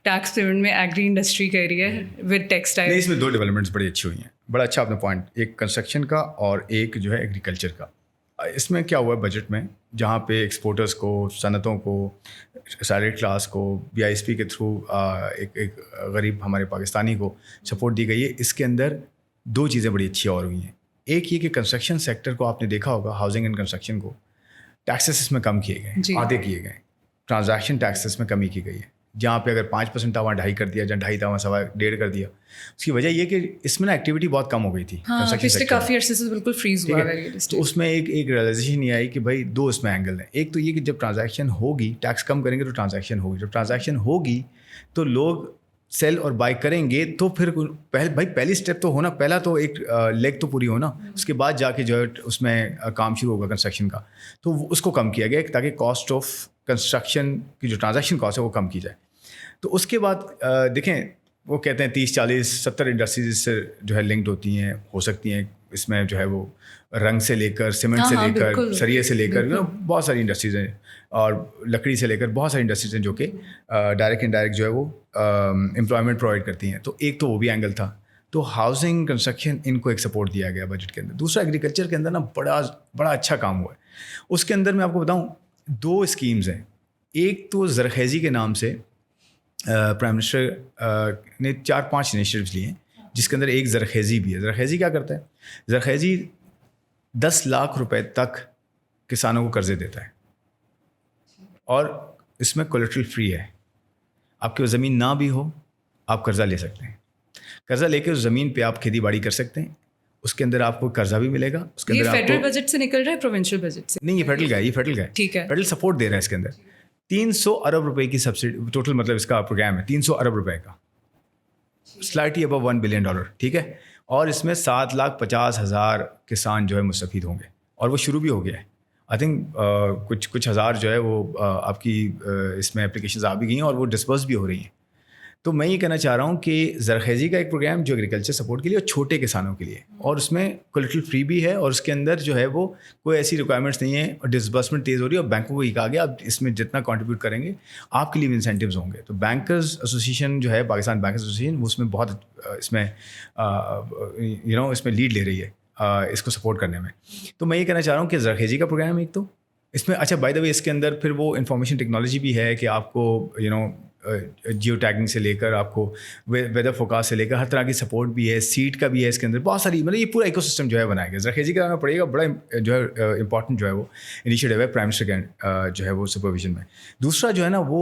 ٹیکس پیمنٹ میں ایگری انڈسٹری کر رہی ہے ود ٹیکسٹائل. اس میں 2 ڈیولپمنٹس بڑی اچھی ہوئی ہیں, بڑا اچھا آپ نے پوائنٹ, ایک کنسٹرکشن کا اور ایک جو ہے ایگریکلچر کا. اس میں کیا ہوا ہے بجٹ میں, جہاں پہ ایکسپورٹرز کو, صنعتوں کو, سیلری کلاس کو BISP کے تھرو ایک غریب ہمارے پاکستانی کو سپورٹ دی گئی ہے. اس کے اندر 2 چیزیں بڑی اچھی اور ہوئی ہیں. ایک یہ کہ کنسٹرکشن سیکٹر کو آپ نے دیکھا ہوگا, ہاؤسنگ اینڈ کنسٹرکشن کو ٹیکسز اس میں کم کیے گئے, آدھے کیے گئے. ٹرانزیکشن ٹیکسز میں کمی کی گئی ہے, جہاں پہ اگر 5% تھا وہاں 2.5 کر دیا, جہاں 2.5 تھا وہاں 1.5 کر دیا. اس کی وجہ یہ کہ اس میں نا ایکٹیویٹی بہت کم ہو گئی تھی. پچھلے کافی عرصے سے بالکل فریز ہوا ہے. تو اس میں ایک ریئلائزیشن یہ آئی کہ بھائی 2 اس میں اینگل ہیں. ایک تو یہ کہ جب ٹرانزیکشن ہوگی, ٹیکس کم کریں گے تو ٹرانزیکشن ہوگی, جب ٹرانزیکشن ہوگی تو لوگ سیل اور بائی کریں گے, تو پھر پہلی اسٹیپ تو ہونا, پہلا تو ایک لیگ تو پوری ہونا, اس کے بعد جا کے جو ہے اس میں کام شروع ہوگا کنسٹرکشن کا. تو اس کو کم کیا گیا تاکہ کاسٹ آف کنسٹرکشن کی جو ٹرانزیکشن کاسٹ ہے وہ کم کی جائے. تو اس کے بعد دیکھیں وہ کہتے ہیں 30, 40, 70 انڈسٹریز اس سے جو ہے لنکڈ ہوتی ہیں, ہو سکتی ہیں. اس میں جو ہے وہ رنگ سے لے کر, سیمنٹ سے لے کر, سریے سے لے کر, بہت ساری انڈسٹریز ہیں, اور لکڑی سے لے کر بہت ساری انڈسٹریز ہیں جو کہ ڈائریکٹ انڈائریکٹ جو ہے وہ امپلائمنٹ پرووائڈ کرتی ہیں. تو ایک تو وہ بھی اینگل تھا. تو ہاؤسنگ کنسٹرکشن ان کو ایک سپورٹ دیا گیا بجٹ کے اندر. دوسرا ایگریکلچر کے اندر نا بڑا اچھا کام ہوا ہے. اس کے اندر میں آپ کو بتاؤں 2 اسکیمز ہیں. ایک تو زرخیزی کے نام سے پرائم منسٹر نے 4-5 انیشیٹوز لیے ہیں جس کے اندر ایک زرخیزی بھی ہے. زرخیزی کیا کرتا ہے؟ زرخیزی 10 لاکھ روپے تک کسانوں کو قرضے دیتا ہے اور اس میں کولیٹرل فری ہے. آپ کے زمین نہ بھی ہو آپ قرضہ لے سکتے ہیں. قرضہ لے کے اس زمین پہ آپ کھیتی باڑی کر سکتے ہیں. اس کے اندر آپ کو قرضہ بھی ملے گا. اس کے یہ اندر فیڈرل بجٹ سے نکل رہا ہے پروونشل بجٹ سے؟ نہیں, یہ فیڈرل کا ہے. یہ فیڈرل کا ہے. ٹھیک ہے. فیڈرل سپورٹ دے رہا ہے. اس کے اندر 300 ارب روپے کی سبسڈی ٹوٹل, مطلب اس کا پروگرام ہے 300 ارب روپے کا, سلائٹلی ابو $1 بلین. ٹھیک ہے. اور اس میں 7,50,000 کسان جو ہے مستفید ہوں گے اور وہ شروع بھی ہو گیا ہے. آئی تھنک کچھ ہزار جو ہے وہ آپ کی اس میں اپلیکیشنز آ بھی گئی ہیں اور وہ ڈسبرس بھی ہو رہی ہیں. تو میں یہ کہنا چاہ رہا ہوں کہ زرخیزی کا ایک پروگرام جو ایگریکلچر سپورٹ کے لیے اور چھوٹے کسانوں کے لیے, اور اس میں کولیٹرل فری بھی ہے اور اس کے اندر جو ہے وہ کوئی ایسی ریکوائرمنٹس نہیں ہیں اور ڈسبرسمنٹ تیز ہو رہی ہے. اور بینکوں کو یہ کہا گیا آپ اس میں جتنا کنٹریبیوٹ کریں گے آپ کے لیے بھی انسینٹیوز ہوں گے. تو بینکرز ایسوسیشن جو ہے, پاکستان بینکرز ایسوسیشن, وہ اس میں بہت اس میں اس میں لیڈ لے رہی ہے اس کو سپورٹ کرنے میں. تو میں یہ کہنا چاہ رہا ہوں کہ زرخیزی کا پروگرام ایک تو اس میں, اچھا بائی دا وے اس کے اندر پھر وہ انفارمیشن ٹیکنالوجی بھی ہے کہ آپ کو جیو ٹیگنگ سے لے کر آپ کو ویدر فوکاسٹ سے لے کر ہر طرح کی سپورٹ بھی ہے. سیڈ کا بھی ہے اس کے اندر بہت ساری, مطلب یہ پورا ایکو سسٹم جو ہے بنایا گیا. زرخیزی کا پڑے گا بڑا جو ہے امپورٹنٹ جو ہے وہ انیشیٹو ہے پرائم منسٹر کے جو ہے وہ سپرویژن میں. دوسرا جو ہے نا وہ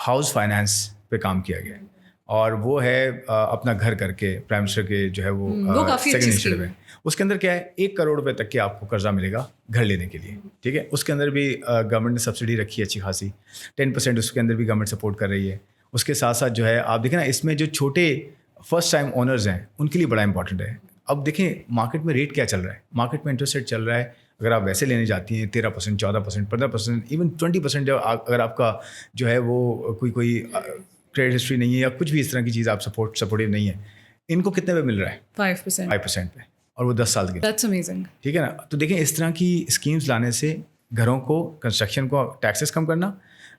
ہاؤس فائنانس پہ کام کیا گیا ہے اور وہ ہے اپنا گھر کر کے پرائم منسٹر کے جو ہے وہ سیکنڈ انیشیٹو ہے. اس کے اندر کیا ہے 1 کروڑ روپے تک کے آپ کو قرضہ ملے گا گھر لینے کے لیے. ٹھیک ہے. اس کے اندر بھی گورنمنٹ نے سبسڈی رکھی ہے اچھی خاصی 10%. اس کے اندر بھی گورنمنٹ سپورٹ کر رہی ہے. اس کے ساتھ ساتھ جو ہے آپ دیکھیں نا اس میں جو چھوٹے فرسٹ ٹائم اونرز ہیں ان کے لیے بڑا امپورٹنٹ ہے. اب دیکھیں مارکیٹ میں ریٹ کیا چل رہا ہے. مارکیٹ میں انٹرسٹ ریٹ چل رہا ہے, اگر آپ ویسے لینے جاتی ہیں 13%, 14%, 15%, ایون 20%. جو اگر آپ کا جو ہے وہ کوئی کریڈٹ ہسٹری نہیں ہے یا کچھ بھی اس طرح کی چیز آپ سپورٹیو نہیں ہے, ان کو کتنے پہ مل رہا ہے؟ 5% پہ, اور وہ 10 سال کے. That's amazing. ٹھیک ہے نا. تو دیکھیں اس طرح کی اسکیمز لانے سے گھروں کو, کنسٹرکشن کو ٹیکسز کم کرنا,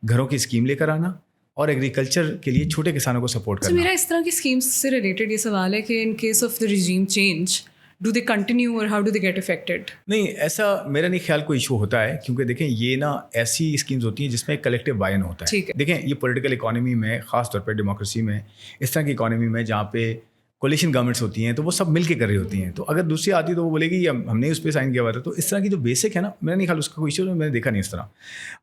گھروں کی اسکیم لے کر آنا اور ایگریکلچر کے لیے چھوٹے کسانوں کو سپورٹ کرنا. میرا اس طرح کی اسکیمس سے ریلیٹڈ یہ سوال ہے کہ in case of the regime change do they continue اور how do they get affected? نہیں, ایسا میرا نہیں خیال کوئی ایشو ہوتا ہے, کیونکہ دیکھیں یہ نا ایسی اسکیمز ہوتی ہیں جس میں کلیکٹیو بائی ان ہوتا ہے. دیکھیں یہ پولیٹیکل اکانومی میں, خاص طور پہ ڈیموکریسی میں, اس طرح کی اکانومی میں جہاں پہ کولیشن گورنمنٹس ہوتی ہیں تو وہ سب مل کے کر رہی ہوتی ہیں. تو اگر دوسری آتی تو وہ بولے گی ہم نے اس پہ سائن کیا ہوا تھا. تو اس طرح کی جو بیسک ہے نا, میرا نہیں خیال اس کا کوئی ایشو, میں نے دیکھا نہیں اس طرح.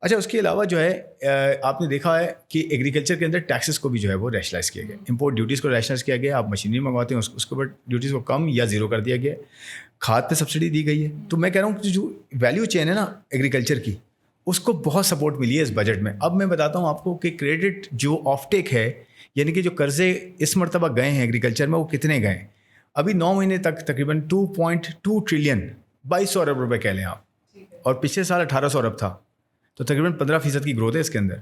اچھا اس کے علاوہ جو ہے آپ نے دیکھا ہے کہ ایگریکلچر کے اندر ٹیکسز کو بھی جو ہے وہ ریشنلائز کیا گیا. امپورٹ ڈیوٹیز کو ریشنلائز کیا گیا. آپ مشینری منگواتے ہیں اس کے اوپر ڈیوٹیز کو کم یا زیرو کر دیا گیا. کھاد پہ سبسڈی دی گئی ہے. تو میں کہہ رہا ہوں کہ جو ویلیو چین ہے نا ایگریکلچر کی, اس کو بہت سپورٹ ملی ہے اس بجٹ میں. اب میں بتاتا ہوں آپ کو کہ کریڈٹ جو آف ٹیک ہے, یعنی کہ جو قرضے اس مرتبہ گئے ہیں ایگریکلچر میں, وہ کتنے گئے. ابھی 9 مہینے تک تقریباً 2.2 ٹریلین 2200 ارب روپے کہہ لیں آپ, اور پچھلے سال 1800 ارب تھا. تو تقریباً 15% کی گروتھ ہے اس کے اندر.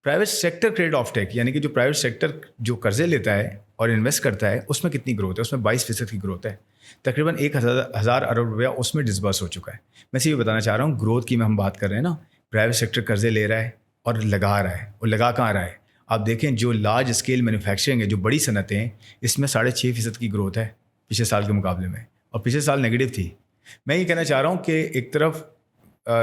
پرائیویٹ سیکٹر کریڈٹ آف ٹیک, یعنی کہ جو پرائیویٹ سیکٹر جو قرضے لیتا ہے اور انویسٹ کرتا ہے, اس میں کتنی گروتھ ہے؟ اس میں 22% کی گروتھ ہے. تقریباً 1000 ارب روپیہ اس میں ڈسبرس ہو چکا ہے. میں سے یہ بتانا چاہ رہا ہوں گروتھ کی میں ہم بات کر رہے ہیں نا, پرائیویٹ سیکٹر قرضے لے رہا ہے اور لگا رہا ہے. اور لگا کہاں رہا ہے؟ آپ دیکھیں جو لارج اسکیل مینوفیکچرنگ ہے, جو بڑی صنعتیں ہیں, اس میں 6.5% کی گروتھ ہے پچھلے سال کے مقابلے میں, اور پچھلے سال نیگیٹو تھی. میں یہ کہنا چاہ رہا ہوں کہ ایک طرف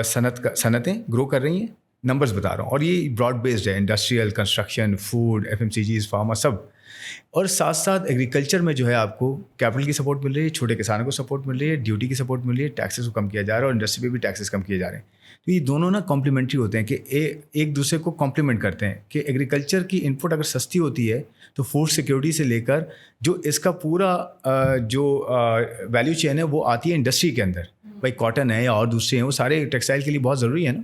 صنعتیں گرو کر رہی ہیں, نمبرز بتا رہا ہوں, اور یہ براڈ بیسڈ ہے, industrial, construction, food, FMCGs, pharma, سب. اور ساتھ ساتھ ایگریکلچر میں جو ہے آپ کو کیپٹل کی سپورٹ مل رہی ہے, چھوٹے کسانوں کو سپورٹ مل رہی ہے, ڈیوٹی کی سپورٹ مل رہی ہے, ٹیکسز کو کم کیا جا رہا ہے, اور انڈسٹری پہ بھی ٹیکسز کم کیے جا رہے ہیں. تو یہ دونوں نا کمپلیمنٹری ہوتے ہیں کہ ایک دوسرے کو کمپلیمنٹ کرتے ہیں. کہ ایگریکلچر کی ان پٹ اگر سستی ہوتی ہے تو فوڈ سیکیورٹی سے لے کر جو اس کا پورا جو ویلیو چین ہے وہ آتی ہے انڈسٹری کے اندر. بھائی کاٹن ہے یا اور دوسرے ہیں, وہ سارے ٹیکسٹائل کے لیے بہت ضروری ہے نا.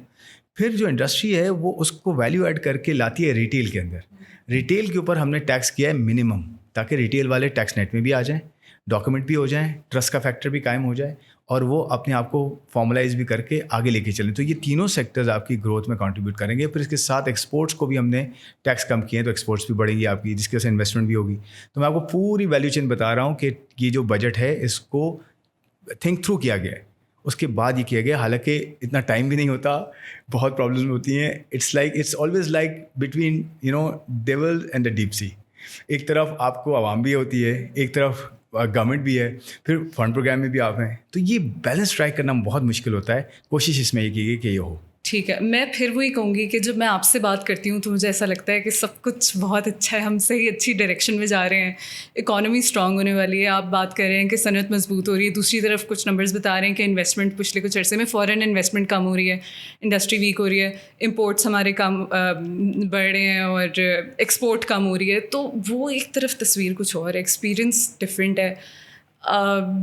پھر جو انڈسٹری ہے وہ اس کو ویلیو ایڈ کر کے لاتی ہے ریٹیل کے اندر. ریٹیل کے اوپر ہم نے ٹیکس کیا ہے منیمم, تاکہ ریٹیل والے ٹیکس نیٹ میں بھی آ جائیں, ڈاکومنٹ بھی ہو جائیں, ٹرسٹ کا فیکٹر بھی قائم ہو جائے, اور وہ اپنے آپ کو فارملائز بھی کر کے آگے لے کے چلیں. تو یہ تینوں سیکٹرز آپ کی گروتھ میں کنٹریبیوٹ کریں گے. پھر اس کے ساتھ ایکسپورٹس کو بھی ہم نے ٹیکس کم کیے ہیں, تو ایکسپورٹس بھی بڑھیں گی آپ کی, جس کی وجہ سے انویسٹمنٹ بھی ہوگی. تو میں آپ کو پوری ویلیو چین بتا رہا ہوں کہ یہ جو بجٹ ہے اس کو تھنک تھرو کیا گیا ہے, اس کے بعد یہ کیا گیا. حالانکہ اتنا ٹائم بھی نہیں ہوتا, بہت پرابلم ہوتی ہیں. It's always like between devil and the deep sea. ایک طرف آپ کو عوام بھی ہوتی ہے, ایک طرف گورنمنٹ بھی ہے, پھر فنڈ پروگرام میں بھی آپ ہیں. تو یہ بیلنس ٹرائی کرنا بہت مشکل ہوتا ہے. کوشش اس میں یہ کی گئی کہ یہ ہو. ٹھیک ہے. میں پھر وہی کہوں گی کہ جب میں آپ سے بات کرتی ہوں تو مجھے ایسا لگتا ہے کہ سب کچھ بہت اچھا ہے, ہم صحیح اچھی ڈائریکشن میں جا رہے ہیں, اکانومی اسٹرانگ ہونے والی ہے, آپ بات کر رہے ہیں کہ صنعت مضبوط ہو رہی ہے, دوسری طرف کچھ نمبرز بتا رہے ہیں کہ انویسٹمنٹ پچھلے کچھ عرصے میں فارن انویسٹمنٹ کم ہو رہی ہے, انڈسٹری ویک ہو رہی ہے, امپورٹس ہمارے کم بڑھ رہے ہیں اور ایکسپورٹ کم ہو رہی ہے. تو وہ ایک طرف تصویر کچھ اور ہے, ایکسپیرئنس ڈفرینٹ ہے.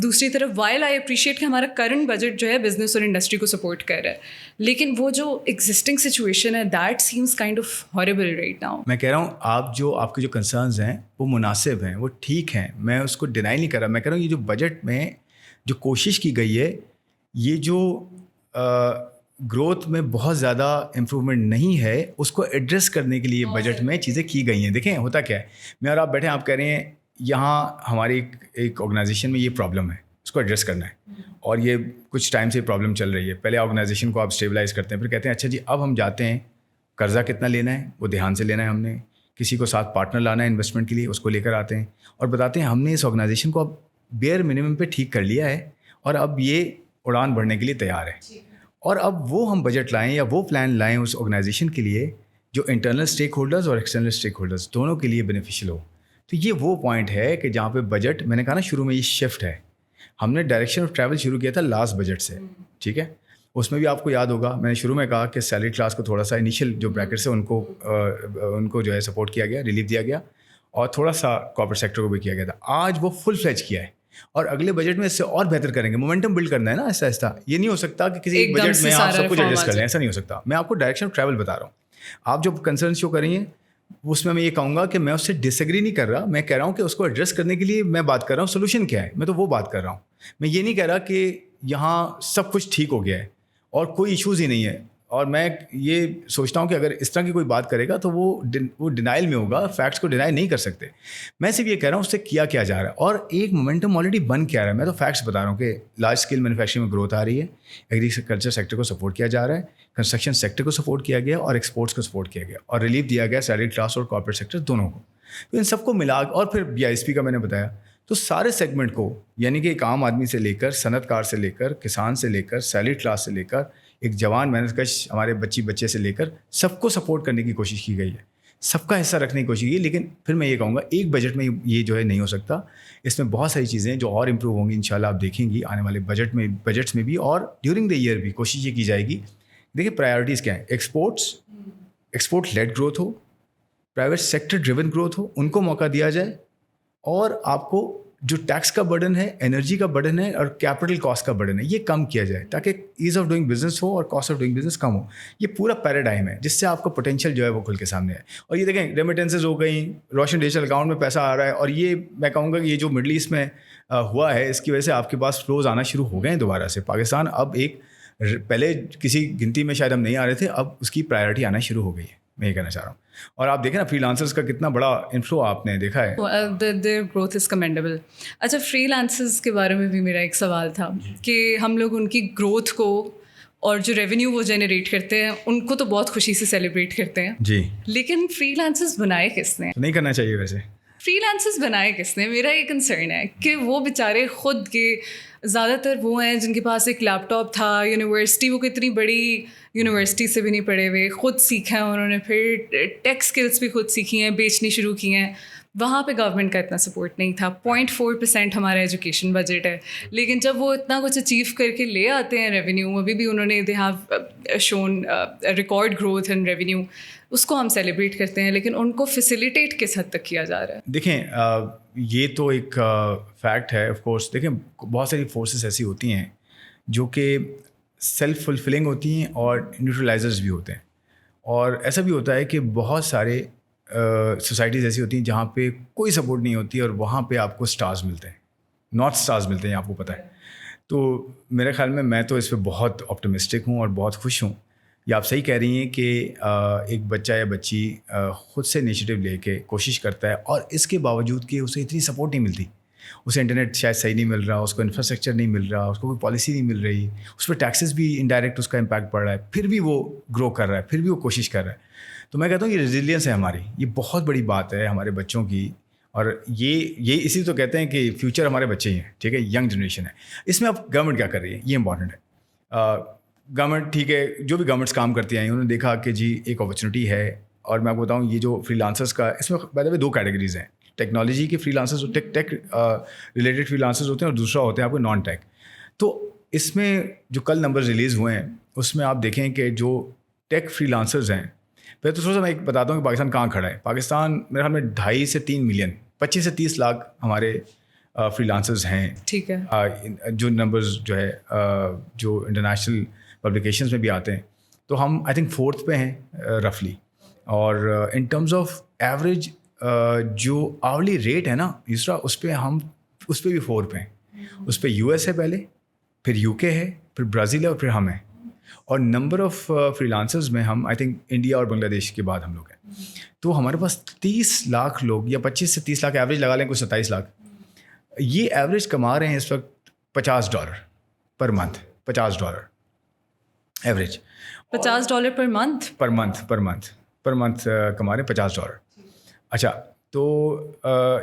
دوسری طرف وائل آئی اپریشیٹ کہ ہمارا کرنٹ بجٹ جو ہے بزنس اور انڈسٹری کو سپورٹ کر رہا ہے, لیکن وہ جو ایگزسٹنگ سچویشن ہے that seems kind of horrible right now. میں کہہ رہا ہوں آپ کے جو کنسرنز ہیں وہ مناسب ہیں, وہ ٹھیک ہیں, میں اس کو ڈینائی نہیں کر رہا. میں کہہ رہا ہوں یہ جو بجٹ میں جو کوشش کی گئی ہے, یہ جو گروتھ میں بہت زیادہ امپرومنٹ نہیں ہے, اس کو ایڈریس کرنے کے لیے بجٹ میں چیزیں کی گئی ہیں. دیکھیں ہوتا کیا ہے, میں اور آپ بیٹھے آپ کہہ رہے ہیں یہاں ہماری ایک آرگنائزیشن میں یہ پرابلم ہے, اس کو ایڈریس کرنا ہے, اور یہ کچھ ٹائم سے پرابلم چل رہی ہے. پہلے آرگنائزیشن کو آپ اسٹیبلائز کرتے ہیں, پھر کہتے ہیں اچھا جی اب ہم جاتے ہیں, قرضہ کتنا لینا ہے وہ دھیان سے لینا ہے, ہم نے کسی کو ساتھ پارٹنر لانا ہے انویسٹمنٹ کے لیے, اس کو لے کر آتے ہیں اور بتاتے ہیں ہم نے اس آرگنائزیشن کو اب بیئر منیمم پہ ٹھیک کر لیا ہے اور اب یہ اڑان بڑھنے کے لیے تیار ہے. اور اب وہ ہم بجٹ لائیں یا وہ پلان لائیں اس آرگنائزیشن کے لیے جو انٹرنل اسٹیک ہولڈرز اور ایکسٹرنل اسٹیک ہولڈرز دونوں کے لیے بینیفیشیل ہو. تو یہ وہ پوائنٹ ہے کہ جہاں پہ بجٹ, میں نے کہا نا شروع میں یہ شفٹ ہے, ہم نے ڈائریکشن آف ٹریول شروع کیا تھا لاسٹ بجٹ سے, ٹھیک ہے. اس میں بھی آپ کو یاد ہوگا میں نے شروع میں کہا کہ سیلری کلاس کو تھوڑا سا انیشیل جو بریکٹس ہے ان کو جو ہے سپورٹ کیا گیا, ریلیف دیا گیا, اور تھوڑا سا کارپوریٹ سیکٹر کو بھی کیا گیا تھا. آج وہ فل فلیج کیا ہے اور اگلے بجٹ میں اس سے اور بہتر کریں گے. مومنٹم بلڈ کرنا ہے نا ایسا ایسا. یہ نہیں ہو سکتا کہ کسی ایک بجٹ میں آپ سب کچھ ایڈجسٹ کر لیں, ایسا نہیں ہو سکتا. میں آپ کو ڈائریکشن آف ٹریول بتا رہا ہوں. آپ جو کنسرن شو کر رہی ہیں اس میں یہ کہوں گا کہ میں اس سے ڈس ایگری نہیں کر رہا, میں کہہ رہا ہوں کہ اس کو ایڈریس کرنے کے لیے میں بات کر رہا ہوں سولوشن کیا ہے, میں تو وہ بات کر رہا ہوں. میں یہ نہیں کہہ رہا کہ یہاں سب کچھ ٹھیک ہو گیا ہے اور کوئی ایشوز ہی نہیں ہے. اور میں یہ سوچتا ہوں کہ اگر اس طرح کی کوئی بات کرے گا تو وہ ڈینائل میں ہوگا, فیکٹس کو ڈینائی نہیں کر سکتے. میں صرف یہ کہہ رہا ہوں اس سے کیا جا رہا ہے اور ایک مومنٹم آلریڈی بن کیا رہا ہے. میں تو فیکٹس بتا رہا ہوں کہ لارج اسکیل مینوفیکچرنگ میں گروتھ آ رہی ہے, ایگریکلچر سیکٹر کو سپورٹ کیا جا رہا ہے, کنسٹرکشن سیکٹر کو سپورٹ کیا گیا اور ایکسپورٹس کو سپورٹ کیا گیا, اور ریلیف دیا گیا سیلری کلاس اور کارپوریٹ سیکٹر دونوں کو. تو ان سب کو ملا, اور پھر BISP کا میں نے بتایا, تو سارے سیگمنٹ کو, یعنی کہ ایک عام آدمی سے لے کر صنعت کار سے لے کر کسان سے لے کر سیلری کلاس سے لے کر ایک جوان محنت کش ہمارے بچے سے لے کر سب کو سپورٹ کرنے کی کوشش کی گئی ہے, سب کا حصہ رکھنے کی کوشش کی. لیکن پھر میں یہ کہوں گا ایک بجٹ میں یہ جو ہے نہیں ہو سکتا, اس میں بہت ساری چیزیں جو اور امپروو ہوں گی انشاءاللہ. آپ دیکھیں گی آنے والے بجٹس میں بھی اور ڈیورنگ دا ایئر بھی کوشش یہ کی جائے گی. دیکھیے پرائیورٹیز کیا ہیں, ایکسپورٹ لیڈ گروتھ ہو, پرائیویٹ سیکٹر ڈریون گروتھ ہو, ان کو موقع دیا جائے, اور آپ کو جو ٹیکس کا برڈن ہے, انرجی کا برڈن ہے اور کیپٹل کاسٹ کا برڈن ہے, یہ کم کیا جائے تاکہ ایز آف ڈوئنگ بزنس ہو اور کاسٹ آف ڈوئنگ بزنس کم ہو. یہ پورا پیراڈائم ہے جس سے آپ کا پوٹینشیل جو ہے وہ کھل کے سامنے ہے. اور یہ دیکھیں ریمیٹنسز ہو گئیں, روشن ڈیجیٹل اکاؤنٹ میں پیسہ آ رہا ہے, اور یہ میں کہوں گا کہ یہ جو مڈل ایسٹ میں ہوا ہے اس کی وجہ سے آپ کے پاس فلوز آنا شروع ہو گئے ہیں دوبارہ سے. پاکستان اب ایک, پہلے کسی گنتی میں شاید ہم نہیں آ رہے تھے, اب اس کی پرائیورٹی آنا شروع ہو گئی ہے, میں یہ کہنا چاہ رہا ہوں. اور آپ دیکھیں نا فری لانسرز کا کتنا بڑا انفلو آپ نے دیکھا ہے. their growth is commendable. اچھا فری لانسرز کے بارے میں بھی میرا ایک سوال تھا کہ ہم لوگ ان کی گروتھ کو اور جو ریونیو وہ جنریٹ کرتے ہیں ان کو تو بہت خوشی سے سیلیبریٹ کرتے ہیں جی, لیکن فری لانسرز بنائے کس نے؟ نہیں کرنا چاہیے ویسے. فری لانسرز بنائے کس نے؟ میرا یہ کنسرن ہے کہ وہ بیچارے خود کے زیادہ تر وہ ہیں جن کے پاس ایک لیپ ٹاپ تھا, یونیورسٹی وہ کتنی بڑی یونیورسٹی سے بھی نہیں پڑھے ہوئے, خود سیکھا ہے انہوں نے, پھر ٹیک اسکلس بھی خود سیکھی ہیں, بیچنی شروع کی ہیں. وہاں پہ گورنمنٹ کا اتنا سپورٹ نہیں تھا. 0.4% ہمارا ایجوکیشن بجٹ ہے, لیکن جب وہ اتنا کچھ اچیو کر کے لے آتے ہیں ریونیو, ابھی بھی انہوں نے they have shown record growth in revenue, اس کو ہم سیلیبریٹ کرتے ہیں, لیکن ان کو فیسیلیٹیٹ کس حد تک کیا جا رہا ہے؟ دیکھیں یہ تو ایک فیکٹ ہے آف کورس. دیکھیں بہت ساری فورسز ایسی ہوتی ہیں جو کہ سیلف فلفلنگ ہوتی ہیں اور نیوٹرلائزرز بھی ہوتے ہیں, اور ایسا بھی ہوتا ہے کہ بہت سارے سوسائٹیز ایسی ہوتی ہیں جہاں پہ کوئی سپورٹ نہیں ہوتی اور وہاں پہ آپ کو سٹارز ملتے ہیں, نارتھ سٹارز ملتے ہیں, آپ کو پتہ ہے. تو میرے خیال میں تو اس پہ بہت آپٹمسٹک ہوں اور بہت خوش ہوں. یہ آپ صحیح کہہ رہی ہیں کہ ایک بچہ یا بچی خود سے انیشیٹو لے کے کوشش کرتا ہے, اور اس کے باوجود کہ اسے اتنی سپورٹ نہیں ملتی, اسے انٹرنیٹ شاید صحیح نہیں مل رہا, اس کو انفراسٹرکچر نہیں مل رہا, اس کو کوئی پالیسی نہیں مل رہی, اس پہ ٹیکسز بھی انڈائریکٹ اس کا امپیکٹ پڑ رہا ہے, پھر بھی وہ گرو کر رہا ہے, پھر بھی وہ کوشش کر رہا ہے. تو میں کہتا ہوں یہ ریزیلینس ہے ہماری, یہ بہت بڑی بات ہے ہمارے بچوں کی, اور یہ اسی تو کہتے ہیں کہ فیوچر ہمارے بچے ہی ہیں, ٹھیک ہے, ینگ جنریشن ہے. اس میں اب گورنمنٹ کیا کر رہی ہے یہ امپورٹنٹ ہے. گورنمنٹ ٹھیک ہے, جو بھی گورنمنٹس کام کرتی ہیں انہوں نے دیکھا کہ جی ایک اپرچونیٹی ہے. اور میں آپ کو بتاؤں یہ جو فری لانسرس کا, اس میں بائی دا وے 2 کیٹیگریز ہیں. ٹیکنالوجی کے فری لانسرز, ٹیک ریلیٹڈ فری لانسرز ہوتے ہیں, اور دوسرا ہوتے ہیں آپ کو نان ٹیک. تو اس میں جو کل نمبر ریلیز ہوئے ہیں اس میں آپ دیکھیں کہ جو ٹیک فری لانسرز ہیں, پہلے تو تھوڑا سا میں ایک بتاتا ہوں کہ پاکستان کہاں کھڑا ہے. پاکستان میرے خیال میں 2.5 سے 3 ملین, 25 سے 30 لاکھ ہمارے فری لانسرز ہیں. ٹھیک ہے. جو نمبرز جو ہے جو انٹرنیشنل پبلیکیشنز میں بھی آتے ہیں, تو ہم آئی تھنک 4th پہ ہیں رفلی. اور ان ٹرمز آف ایوریج جو آورلی ریٹ ہے نا دوسرا, اس پہ بھی 4 پہ ہیں. اس پہ US ہے پہلے, پھر UK ہے, پھر برازیل ہے, اور پھر ہم ہیں. اور نمبر آف فری لانسرز میں ہم آئی تھنک انڈیا اور بنگلہ دیش کے بعد ہم لوگ ہیں. تو ہمارے پاس 30 لاکھ لوگ, یا 25 سے 30 لاکھ ایوریج لگا لیں, کوئی 27 لاکھ, یہ ایوریج کما رہے ہیں اس وقت $50 per month. $50 average, $50 per month کما رہے ہیں $50. اچھا, تو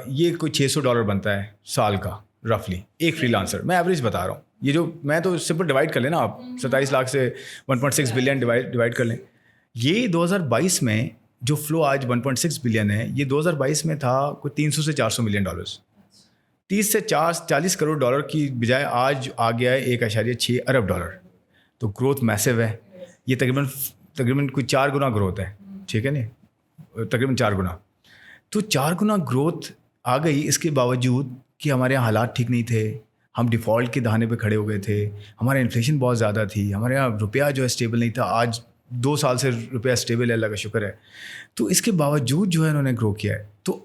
یہ کوئی $600 بنتا ہے سال کا رفلی ایک فری لانسر. میں ایوریج بتا رہا ہوں, یہ جو میں تو سمپل ڈیوائڈ کر لیں نا آپ, 27 لاکھ سے 1.6 بلین ڈیوائڈ کر لیں. یہ 2022 میں جو فلو آج 1.6 بلین ہے, یہ 2022 میں تھا کوئی 300 سے 400 ملین ڈالرز. 30 سے 40 کروڑ ڈالر کی بجائے آج آ گیا ہے 1.6 ارب ڈالر. تو گروتھ میسو ہے. یہ تقریباً کوئی 4 گنا گروتھ ہے, ٹھیک ہے نا, تقریباً 4 گنا. تو 4 گنا گروتھ آ گئی, اس کے باوجود کہ ہمارے یہاں حالات ٹھیک نہیں تھے, ہم ڈیفالٹ کے دہانے پہ کھڑے ہو گئے تھے, ہمارا انفلیشن بہت زیادہ تھی, ہمارے یہاں روپیہ جو ہے اسٹیبل نہیں تھا. آج 2 سال سے روپیہ اسٹیبل ہے, اللہ کا شکر ہے. تو اس کے باوجود جو ہے انہوں نے گرو کیا ہے. تو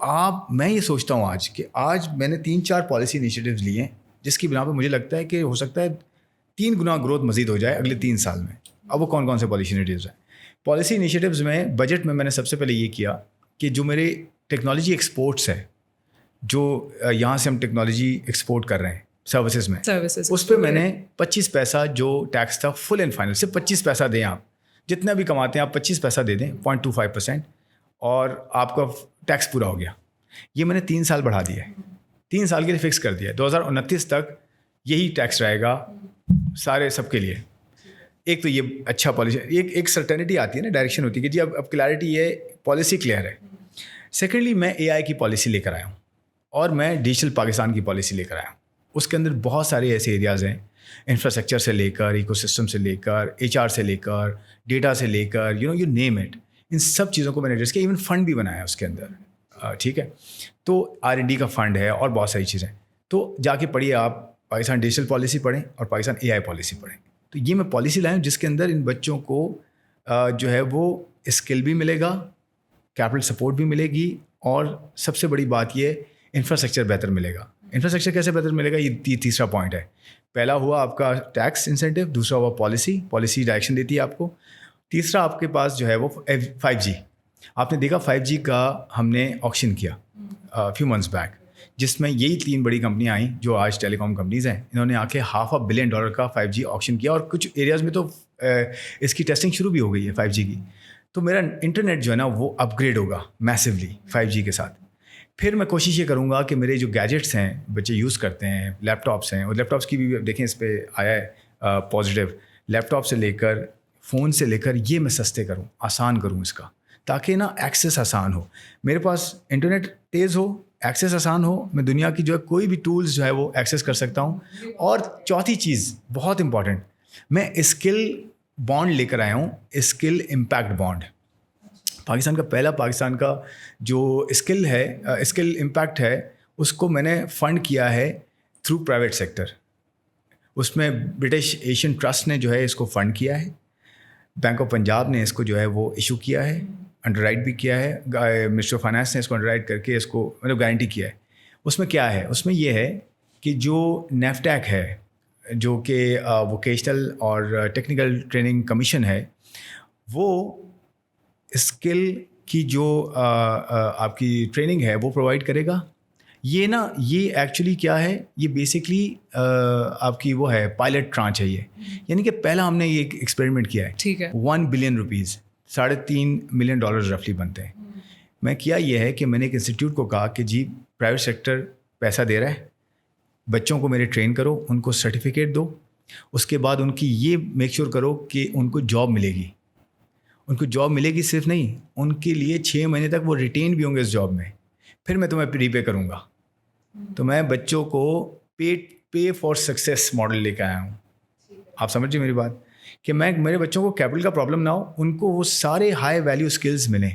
میں یہ سوچتا ہوں آج میں نے 3-4 پالیسی انیشیٹیوز لیے ہیں, جس کی بنا پہ مجھے لگتا ہے کہ ہو سکتا ہے 3 گنا گروتھ مزید ہو جائے اگلے 3 سال میں. اب وہ کون سے پالیسی انیشیٹیوز ہیں؟ پالیسی انیشیٹیوز میں بجٹ میں نے سب سے پہلے یہ کیا کہ جو میرے ٹیکنالوجی ایکسپورٹس ہے, جو یہاں سے ہم ٹیکنالوجی ایکسپورٹ کر رہے ہیں سروسز میں, اس پہ میں نے 25 پیسہ جو ٹیکس تھا فل اینڈ فائنل, صرف 25 پیسہ دیں. آپ جتنا بھی کماتے ہیں آپ 25 پیسہ دے دیں, 0.25%, اور آپ کا ٹیکس پورا ہو گیا. یہ میں نے 3 سال بڑھا دیا ہے, 3 سال کے لیے فکس کر دیا ہے. 2029 تک یہی ٹیکس رہے گا سارے سب کے لیے. ایک تو یہ اچھا پالیسی, ایک سرٹینٹی آتی ہے نا, ڈائریکشن ہوتی ہے کہ جی اب کلیئرٹی ہے, پالیسی کلیئر ہے. سیکنڈلی میں AI کی پالیسی لے کر آیا ہوں, اور میں ڈیجیٹل پاکستان کی پالیسی لے کر آیا ہوں. اس کے اندر بہت سارے ایسے ایریاز ہیں, انفراسٹرکچر سے لے کر, ایکو سسٹم سے لے کر, HR سے لے کر, ڈیٹا سے لے کر, یو نیم اٹ. ان سب چیزوں کو میں نے ایڈریس کیا. ایون فنڈ بھی بنایا اس کے اندر, ٹھیک ہے. تو R&D کا فنڈ ہے, اور بہت ساری چیزیں. تو جا کے پڑھیے آپ, پاکستان ڈیجیٹل پالیسی پڑھیں اور پاکستان AI پالیسی پڑھیں. تو یہ میں پالیسی لایا ہوں جس کے اندر ان بچوں کو جو ہے وہ اسکل بھی ملے گا, کیپٹل سپورٹ بھی ملے گی, اور سب سے بڑی بات یہ انفراسٹرکچر بہتر ملے گا. انفراسٹرکچر کیسے بہتر ملے گا, یہ تیسرا پوائنٹ ہے. پہلا ہوا آپ کا ٹیکس انسینٹیو, دوسرا ہوا پالیسی ڈائریکشن دیتی ہے آپ کو, تیسرا آپ کے پاس جو ہے وہ 5G. آپ نے دیکھا 5G کا ہم نے آکشن کیا فیو منتھس بیک, جس میں یہی 3 بڑی کمپنیاں آئیں جو آج ٹیلی کام کمپنیز ہیں. انہوں نے آ کے $500 بلین کا 5G آکشن کیا, اور کچھ ایریاز میں تو اس کی ٹیسٹنگ شروع بھی ہو گئی ہے 5G کی. تو میرا انٹرنیٹ جو ہے نا وہ اپ گریڈ ہوگا میسیولی 5G کے ساتھ. پھر میں کوشش یہ کروں گا کہ میرے جو گیجٹس ہیں بچے یوز کرتے ہیں, لیپ ٹاپس ہیں, اور لیپ ٹاپس کی بھی دیکھیں اس پہ آیا ہے پازیٹیو. لیپ ٹاپ سے لے کر, فون سے لے کر, یہ میں سستے کروں, آسان کروں اس کا, تاکہ نا ایکسیس آسان ہو. میرے پاس انٹرنیٹ تیز ہو, ایکسیس آسان ہو, میں دنیا کی جو ہے کوئی بھی ٹولز جو ہے وہ ایکسیس کر سکتا ہوں. اور چوتھی چیز بہت امپورٹنٹ, میں اسکل بانڈ لے کر آیا ہوں, اسکل امپیکٹ بانڈ. پاکستان کا جو اسکل امپیکٹ ہے, اس کو میں نے فنڈ کیا ہے تھرو پرائیویٹ سیکٹر. اس میں برٹش ایشین ٹرسٹ نے جو ہے اس کو فنڈ کیا ہے, بینک آف پنجاب نے اس کو جو ہے وہ ایشو کیا ہے, انڈر رائٹ بھی کیا ہے, منسٹر آف فائنانس نے اس کو انڈر رائٹ کر کے اس کو مطلب گارنٹی کیا ہے. اس میں کیا ہے, اس میں یہ ہے کہ جو نیفٹیک ہے, جو کہ ووکیشنل اور ٹیکنیکل ٹریننگ کمیشن ہے, وہ اسکل کی جو آپ کی ٹریننگ ہے وہ پرووائڈ کرے گا. یہ ایکچولی کیا ہے, یہ بیسکلی آپ کی وہ ہے پائلٹ ٹرانچ ہے یہ. یعنی کہ پہلا ہم نے یہ ایکسپیریمنٹ کیا ہے, ٹھیک ہے, 1 بلین روپیز, $3.5 ملین رفلی بنتے ہیں. میں کیا یہ ہے کہ میں نے ایک انسٹیٹیوٹ کو کہا کہ جی پرائیویٹ سیکٹر پیسہ دے رہا ہے, بچوں کو میرے ٹرین کرو, ان کو سرٹیفکیٹ دو, اس کے بعد ان کی یہ میک شیور کرو کہ ان کو جاب ملے گی. ان کو جاب ملے گی صرف نہیں, ان کے لیے 6 مہینے تک وہ ریٹین بھی ہوں گے اس جاب میں, پھر میں تمہیں ری پے کروں گا. تو میں بچوں کو پے فار سکسیس ماڈل لے کے آیا ہوں. آپ سمجھیے میری بات, کہ میں میرے بچوں کو کیپٹل کا پرابلم نہ ہو, ان کو وہ سارے ہائی ویلیو اسکلز ملیں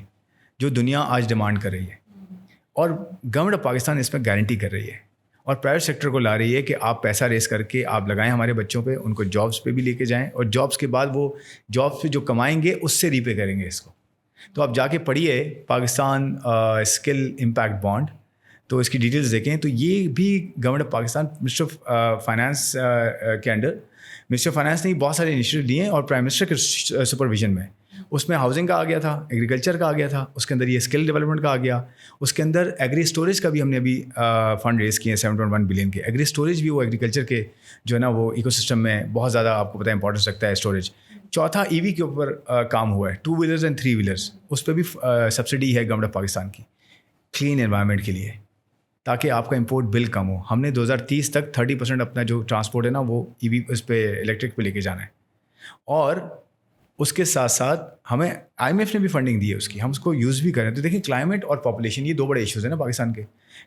جو دنیا آج ڈیمانڈ کر رہی ہے, اور گورنمنٹ آف پاکستان اس میں گارنٹی کر رہی ہے, اور پرائیویٹ سیکٹر کو لا رہی ہے کہ آپ پیسہ ریز کر کے آپ لگائیں ہمارے بچوں پہ, ان کو جابس پہ بھی لے کے جائیں, اور جابس کے بعد وہ جابس پہ جو کمائیں گے اس سے ری پے کریں گے اس کو. تو آپ جا کے پڑھیے پاکستان اسکل امپیکٹ بانڈ, تو اس کی ڈیٹیلز دیکھیں. تو یہ بھی government of Pakistan minister of finance کے انڈر, منسٹر آف فائنانس نے بہت سارے انیشیٹو لیے ہیں, اور پرائم منسٹر کے سپرویژن میں اس میں ہاؤسنگ کا آ گیا تھا, ایگریکلچر کا آ گیا تھا, اس کے اندر یہ اسکل ڈیولپمنٹ کا آ گیا, اس کے اندر ایگری اسٹوریج کا بھی ہم نے ابھی فنڈ ریز کیے ہیں 7.1 بلین کے. ایگری اسٹوریج بھی وہ ایگریکلچر کے جو ہے نا وہ ایکو سسٹم میں بہت زیادہ آپ کو پتہ ہے امپورٹنس رکھتا ہے اسٹوریج. چوتھا ای وی کے اوپر کام ہوا ہے, 2 ویلرز اینڈ 3 ویلرز, اس پہ بھی سبسڈی ہے گورنمنٹ آف پاکستان کی کلین انوائرمنٹ کے لیے, تاکہ آپ کا امپورٹ بل کم ہو. ہم نے 2030 تک 30% اپنا جو ٹرانسپورٹ ہے نا وہ ای وی اس پہ الیکٹرک پہ لے کے جانا ہے. اور اس کے ساتھ ساتھ ہمیں آئی ایم ایف نے بھی فنڈنگ دی ہے اس کی, ہم اس کو یوز بھی کریں. تو دیکھیں کلائمیٹ اور پاپولیشن یہ 2 بڑے ایشوز ہیں نا پاکستان کے.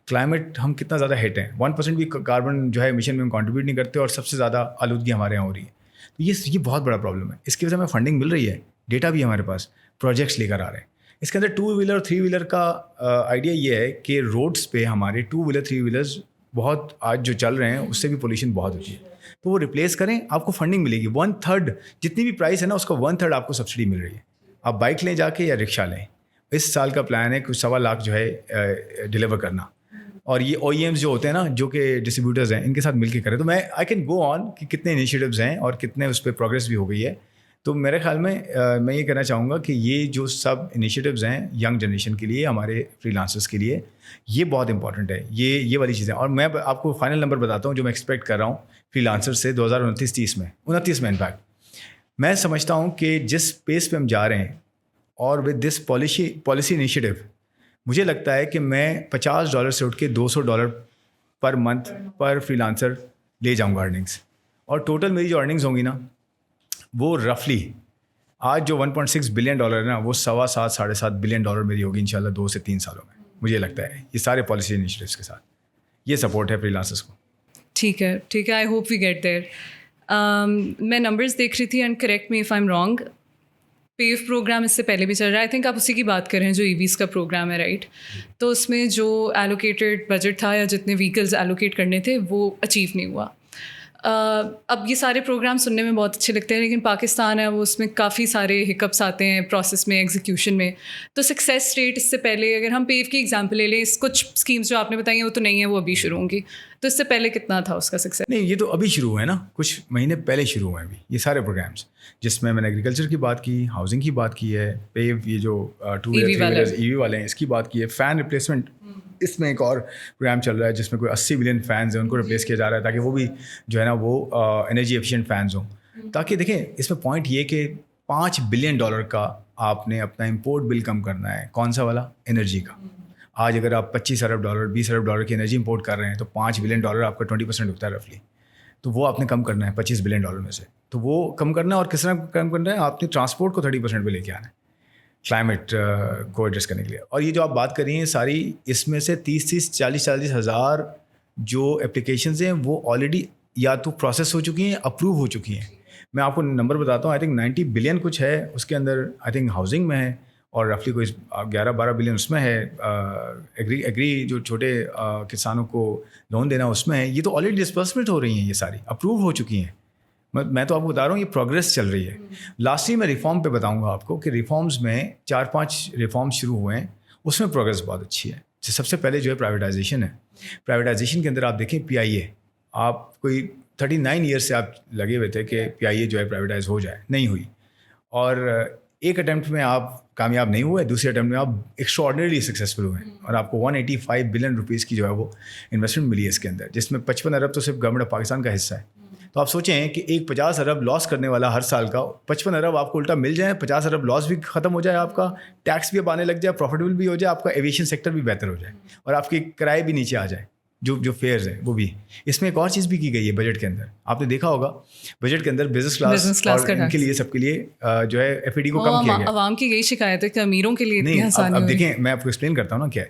کلائمیٹ ہم کتنا زیادہ ہٹ ہیں, 1% بھی کاربن جو ہے ایمیشن میں ہم کنٹریبیوٹ نہیں کرتے, اور سب سے زیادہ آلودگی ہمارے یہاں ہو رہی ہے. تو یہ بہت بڑا پرابلم ہے. اس کی وجہ سے ہمیں فنڈنگ مل رہی ہے, ڈیٹا بھی ہمارے پاس, پروجیکٹس لے کر آ رہے ہیں. اس کے اندر 2 ویلر اور 3 ویلر کا آئیڈیا یہ ہے کہ روڈس پہ ہمارے 2 ویلر 3 ویلرز بہت آج جو چل رہے ہیں اس سے بھی پولوشن بہت ہوتی ہے, تو وہ ریپلیس کریں, آپ کو فنڈنگ ملے گی. 1/3 جتنی بھی پرائس ہے نا اس کا 1/3 آپ کو سبسڈی مل رہی ہے. آپ بائک لیں جا کے یا رکشا لیں. اس سال کا پلان ہے کچھ 1.25 لاکھ جو ہے ڈیلیور کرنا, اور یہ او ای ایمز جو ہوتے ہیں نا جو کہ ڈسٹریبیوٹرز ہیں ان کے ساتھ مل کے کریں. تو میں آئی کین گو آن کہ کتنے انیشیٹوز ہیں اور کتنے اس پہ پروگرس بھی ہو گئی ہے. تو میرے خیال میں میں یہ کہنا چاہوں گا کہ یہ جو سب انیشیٹوز ہیں ینگ جنریشن کے لیے, ہمارے فری لانسرس کے لیے, یہ بہت امپورٹنٹ ہے, یہ والی چیزیں. اور میں آپ کو فائنل نمبر بتاتا ہوں جو میں ایکسپیکٹ کر رہا ہوں فری لانسر سے 2029 میں انفیکٹ. میں سمجھتا ہوں کہ جس پیس پہ ہم جا رہے ہیں اور ود دس پالیسی انیشیٹو, مجھے لگتا ہے کہ میں $50 سے اٹھ کے $200 per month per free lancer لے جاؤں گا ارننگس. اور ٹوٹل میری جو ارننگس ہوں گی نا وہ رفلی آج جو $1.6 بلین ہے نا وہ 7.5-7.5 بلین میری ہوگی انشاءاللہ 2 سے 3 سالوں میں. مجھے لگتا ہے یہ سارے پالیسی انیشیٹوز کے ساتھ یہ سپورٹ ہے فری لانسرس کو. ٹھیک ہے, آئی ہوپ وی گیٹ دیر. میں نمبرز دیکھ رہی تھی, and correct me if I am wrong, پیو پروگرام اس سے پہلے بھی چل رہا ہے. آئی تھنک آپ اسی کی بات کر رہے ہیں جو ای ویز کا پروگرام ہے, رائٹ؟ تو اس میں جو ایلوکیٹڈ بجٹ تھا یا جتنے ویکلز ایلوکیٹ کرنے تھے وہ اچیو نہیں ہوا. اب یہ سارے پروگرام سننے میں بہت اچھے لگتے ہیں, لیکن پاکستان ہے وہ اس میں کافی سارے ہکپس آتے ہیں پروسیس میں, ایگزیکیوشن میں. تو سکسیس ریٹ اس سے پہلے اگر ہم پیو کی ایگزامپل لے لیں, کچھ اسکیمس جو آپ نے بتائی ہیں وہ تو نہیں ہیں, وہ ابھی شروع ہوں گی, تو اس سے پہلے کتنا تھا اس کا سکسیس؟ نہیں, یہ تو ابھی شروع ہوئے نا, کچھ مہینے پہلے شروع ہوئے ابھی یہ سارے پروگرامس, جس میں نے ایگریکلچر کی بات کی, ہاؤسنگ کی بات کی ہے, پیو یہ جو 2 ویلر ای وی والے ہیں اس کی بات کی ہے, فین ریپلیسمنٹ اس میں ایک اور پروگرام چل رہا ہے جس میں کوئی 80 ملین فینز ہیں ان کو ریپلیس کیا جا رہا ہے تاکہ وہ بھی جو ہے نا وہ انرجی ایفیشینٹ فینز ہوں. تاکہ دیکھیں اس میں پوائنٹ یہ کہ $5 بلین کا آپ نے اپنا امپورٹ بل کم کرنا ہے. کون سا والا؟ انرجی کا. آج اگر آپ $25 ارب $20 ارب کی انرجی امپورٹ کر رہے ہیں تو $5 بلین آپ کا 20% ہوتا ہے رفلی. تو وہ آپ نے کم کرنا ہے $25 بلین میں سے. تو وہ کم کرنا ہے, اور کس طرح کم کرنا ہے؟ آپ نے ٹرانسپورٹ کو 30% پہ لے کے آنا ہے کلائمیٹ کو ایڈریس کرنے کے لیے. اور یہ جو آپ بات کر رہی ہیں ساری, اس میں سے 30-40 ہزار جو اپلیکیشنز ہیں وہ آلریڈی یا تو پروسیس ہو چکی ہیں, اپروو ہو چکی ہیں. میں آپ کو نمبر بتاتا ہوں, آئی تھنک 90 بلین کچھ ہے اس کے اندر, آئی تھنک ہاؤسنگ میں ہے, اور رفلی کوئی 11-12 بلین اس میں ہے, ایگری جو چھوٹے کسانوں کو لون دینا اس میں ہے. یہ تو آلریڈی ڈسبرسمنٹ ہو رہی ہیں, یہ ساری اپروو ہو چکی ہیں. میں تو آپ کو بتا رہا ہوں یہ پروگرس چل رہی ہے. لاسٹلی میں ریفارم پہ بتاؤں گا آپ کو کہ ریفارمز میں 4-5 ریفارمز شروع ہوئے ہیں, اس میں پروگرس بہت اچھی ہے. سب سے پہلے جو ہے پرائیویٹائزیشن ہے. پرائیویٹائزیشن کے اندر آپ دیکھیں پی آئی اے, آپ کوئی 39 ایئرس سے آپ لگے ہوئے تھے کہ پی آئی اے جو ہے پرائیویٹائز ہو جائے, نہیں ہوئی. اور ایک اٹیمپٹ میں آپ کامیاب نہیں ہوئے, دوسرے اٹیمپٹ میں آپ ایکسٹراڈنریلی سکسیزفل ہوئے, اور آپ کو 185 بلین کی جو ہے وہ انویسٹمنٹ ملی ہے اس کے اندر, جس میں 55 ارب تو صرف گورنمنٹ آف پاکستان کا حصہ ہے. تو آپ سوچیں کہ ایک 50 ارب لاس کرنے والا ہر سال کا 55 ارب آپ کو الٹا مل جائے, 50 ارب لاس بھی ختم ہو جائے, آپ کا ٹیکس بھی اب آنے لگ جائے, پروفیٹیبل بھی ہو جائے, آپ کا ایویشن سیکٹر بھی بہتر ہو جائے, اور آپ کی کرائے بھی نیچے آ جائے. جو فیئرز ہیں وہ بھی. اس میں ایک اور چیز بھی کی گئی ہے بجٹ کے اندر, آپ نے دیکھا ہوگا بجٹ کے اندر بزنس کلاس اور ان کے لیے سب کے لیے جو ہے FAD کو کم کیا گیا. عوام کی یہی شکایت ہے کہ امیروں کے لیے اتنی آسانی. اب دیکھیں میں آپ کو ایکسپلین کرتا ہوں نا کیا ہے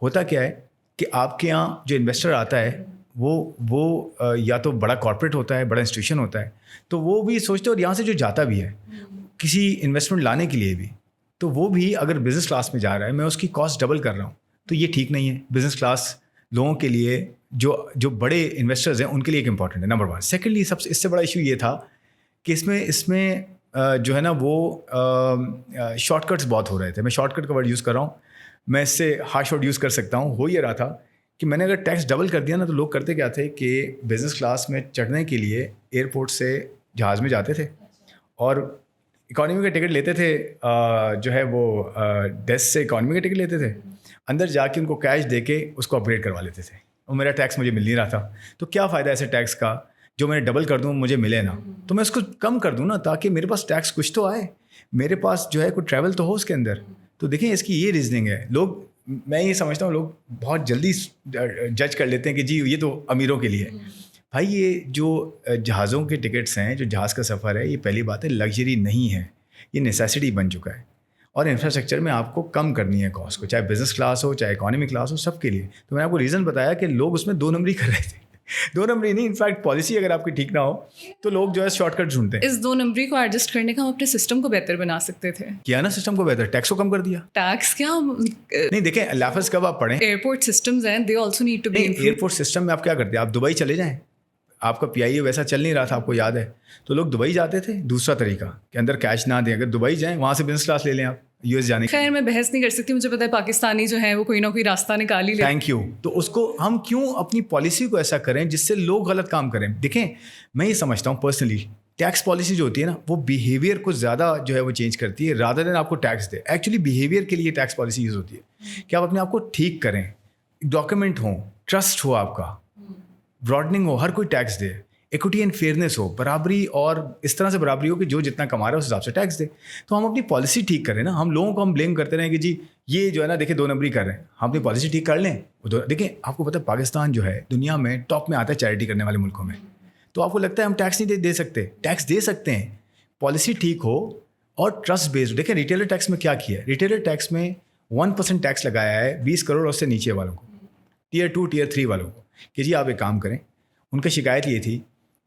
ہوتا. کیا ہے کہ آپ کے یہاں جو انویسٹر آتا ہے وہ یا تو بڑا کارپوریٹ ہوتا ہے, بڑا انسٹیٹیوشن ہوتا ہے, تو وہ بھی سوچتے, اور یہاں سے جو جاتا بھی ہے کسی انویسٹمنٹ لانے کے لیے بھی, تو وہ بھی اگر بزنس کلاس میں جا رہا ہے, میں اس کی کاسٹ ڈبل کر رہا ہوں, تو یہ ٹھیک نہیں ہے. بزنس کلاس لوگوں کے لیے جو بڑے انویسٹرز ہیں ان کے لیے ایک امپورٹنٹ ہے, نمبر 1. سیکنڈلی اس سے بڑا ایشو یہ تھا کہ اس میں جو ہے نا وہ شارٹ کٹس بہت ہو رہے تھے. میں شارٹ کٹ کا ورڈ یوز کر رہا ہوں, میں اس سے ہارش ورڈ یوز کر سکتا ہوں. ہو یہ رہا تھا کہ میں نے اگر ٹیکس ڈبل کر دیا نا, تو لوگ کرتے کیا تھے کہ بزنس کلاس میں چڑھنے کے لیے ایئرپورٹ سے جہاز میں جاتے تھے اور اکانومی کا ٹکٹ لیتے تھے, جو ہے وہ ڈیسک سے اکانومی کا ٹکٹ لیتے تھے, اندر جا کے ان کو کیش دے کے اس کو اپگریڈ کروا لیتے تھے, اور میرا ٹیکس مجھے مل نہیں رہا تھا. تو کیا فائدہ ایسے ٹیکس کا جو میں ڈبل کر دوں مجھے ملے نا, تو میں اس کو کم کر دوں نا تاکہ میرے پاس ٹیکس کچھ تو آئے, میرے پاس جو ہے کوئی ٹریول تو ہو اس کے اندر. تو دیکھیں اس کی یہ ریزننگ ہے. لوگ, میں یہ سمجھتا ہوں لوگ بہت جلدی جج کر لیتے ہیں کہ جی یہ تو امیروں کے لیے ہے. بھائی یہ جو جہازوں کے ٹکٹس ہیں, جو جہاز کا سفر ہے, یہ پہلی بات ہے لگژری نہیں ہے, یہ نیسیسٹی بن چکا ہے. اور انفراسٹرکچر میں آپ کو کم کرنی ہے کاسٹ کو, چاہے بزنس کلاس ہو چاہے اکانومی کلاس ہو, سب کے لیے. تو میں نے آپ کو ریزن بتایا کہ لوگ اس میں 2 نمبری کر رہے تھے. 2 نمبری نہیں, انفیکٹ پالیسی اگر آپ کی ٹھیک نہ ہو تو لوگ جو ہے شارٹ کٹ ڈھونڈتے ہیں. اس 2 نمبری کو ایڈجسٹ کرنے کا ہم اپنے سسٹم کو بہتر بنا سکتے تھے. کیا نا سسٹم کو بہتر, ٹیکس کو کم کر دیا. ٹیکس کیا نہیں دیکھیں, لافظ کب آپ پڑھیں, ایئرپورٹ سسٹمز ہیں, they also need to be. Airport system میں آپ کیا کرتے ہیں, آپ دبئی چلے جائیں, آپ کا PIA ویسا چل نہیں رہا تھا, آپ کو یاد ہے, تو لوگ دبئی جاتے تھے. دوسرا طریقہ کہ اندر کیش نہ دیں, اگر دبئی جائیں وہاں سے بزنس کلاس لے لیں آپ US جانے. خیر میں بحث نہیں کر سکتی, مجھے پتا ہے پاکستانی جو ہیں وہ کوئی نہ کوئی راستہ نکال ہی لیتے. Thank you. تو اس کو ہم کیوں اپنی پالیسی کو ایسا کریں جس سے لوگ غلط کام کریں. دیکھیں میں یہ سمجھتا ہوں پرسنلی, ٹیکس پالیسی جو ہوتی ہے نا وہ بیہیویئر کو زیادہ جو ہے وہ چینج کرتی ہے رادر دین آپ کو ٹیکس دے. ایکچولی بیہیویئر کے لیے ٹیکس پالیسی یوز ہوتی ہے کہ آپ اپنے آپ کو ٹھیک کریں, ڈاکیومنٹ ہوں, ٹرسٹ ہو, آپ کا براڈننگ ہو, ہر کوئی ٹیکس دے, ایکوٹی اینڈ فیئرنیس ہو, برابری, اور اس طرح سے برابری ہو کہ جو جتنا کما رہا ہے اس حساب سے ٹیکس دے. تو ہم اپنی پالیسی ٹھیک کریں نا. ہم لوگوں کو ہم بلیم کرتے رہیں کہ جی یہ جو ہے نا دیکھیں 2 نمبری کر رہے ہیں, ہم اپنی پالیسی ٹھیک کر لیں. دیکھیں آپ کو پتہ ہے پاکستان جو ہے دنیا میں ٹاپ میں آتا ہے چیریٹی کرنے والے ملکوں میں. تو آپ کو لگتا ہے ہم ٹیکس نہیں دے سکتے؟ ٹیکس دے سکتے ہیں, پالیسی ٹھیک ہو اور ٹرسٹ بیسڈ. دیکھیں ریٹیلر ٹیکس میں کیا کیا ہے, ریٹیلر ٹیکس میں 1% ٹیکس لگایا ہے 20 کروڑ اور اس سے نیچے والوں کو, Tier 2 Tier 3 والوں کو, کہ جی آپ ایک کام کریں. ان کی شکایت یہ تھی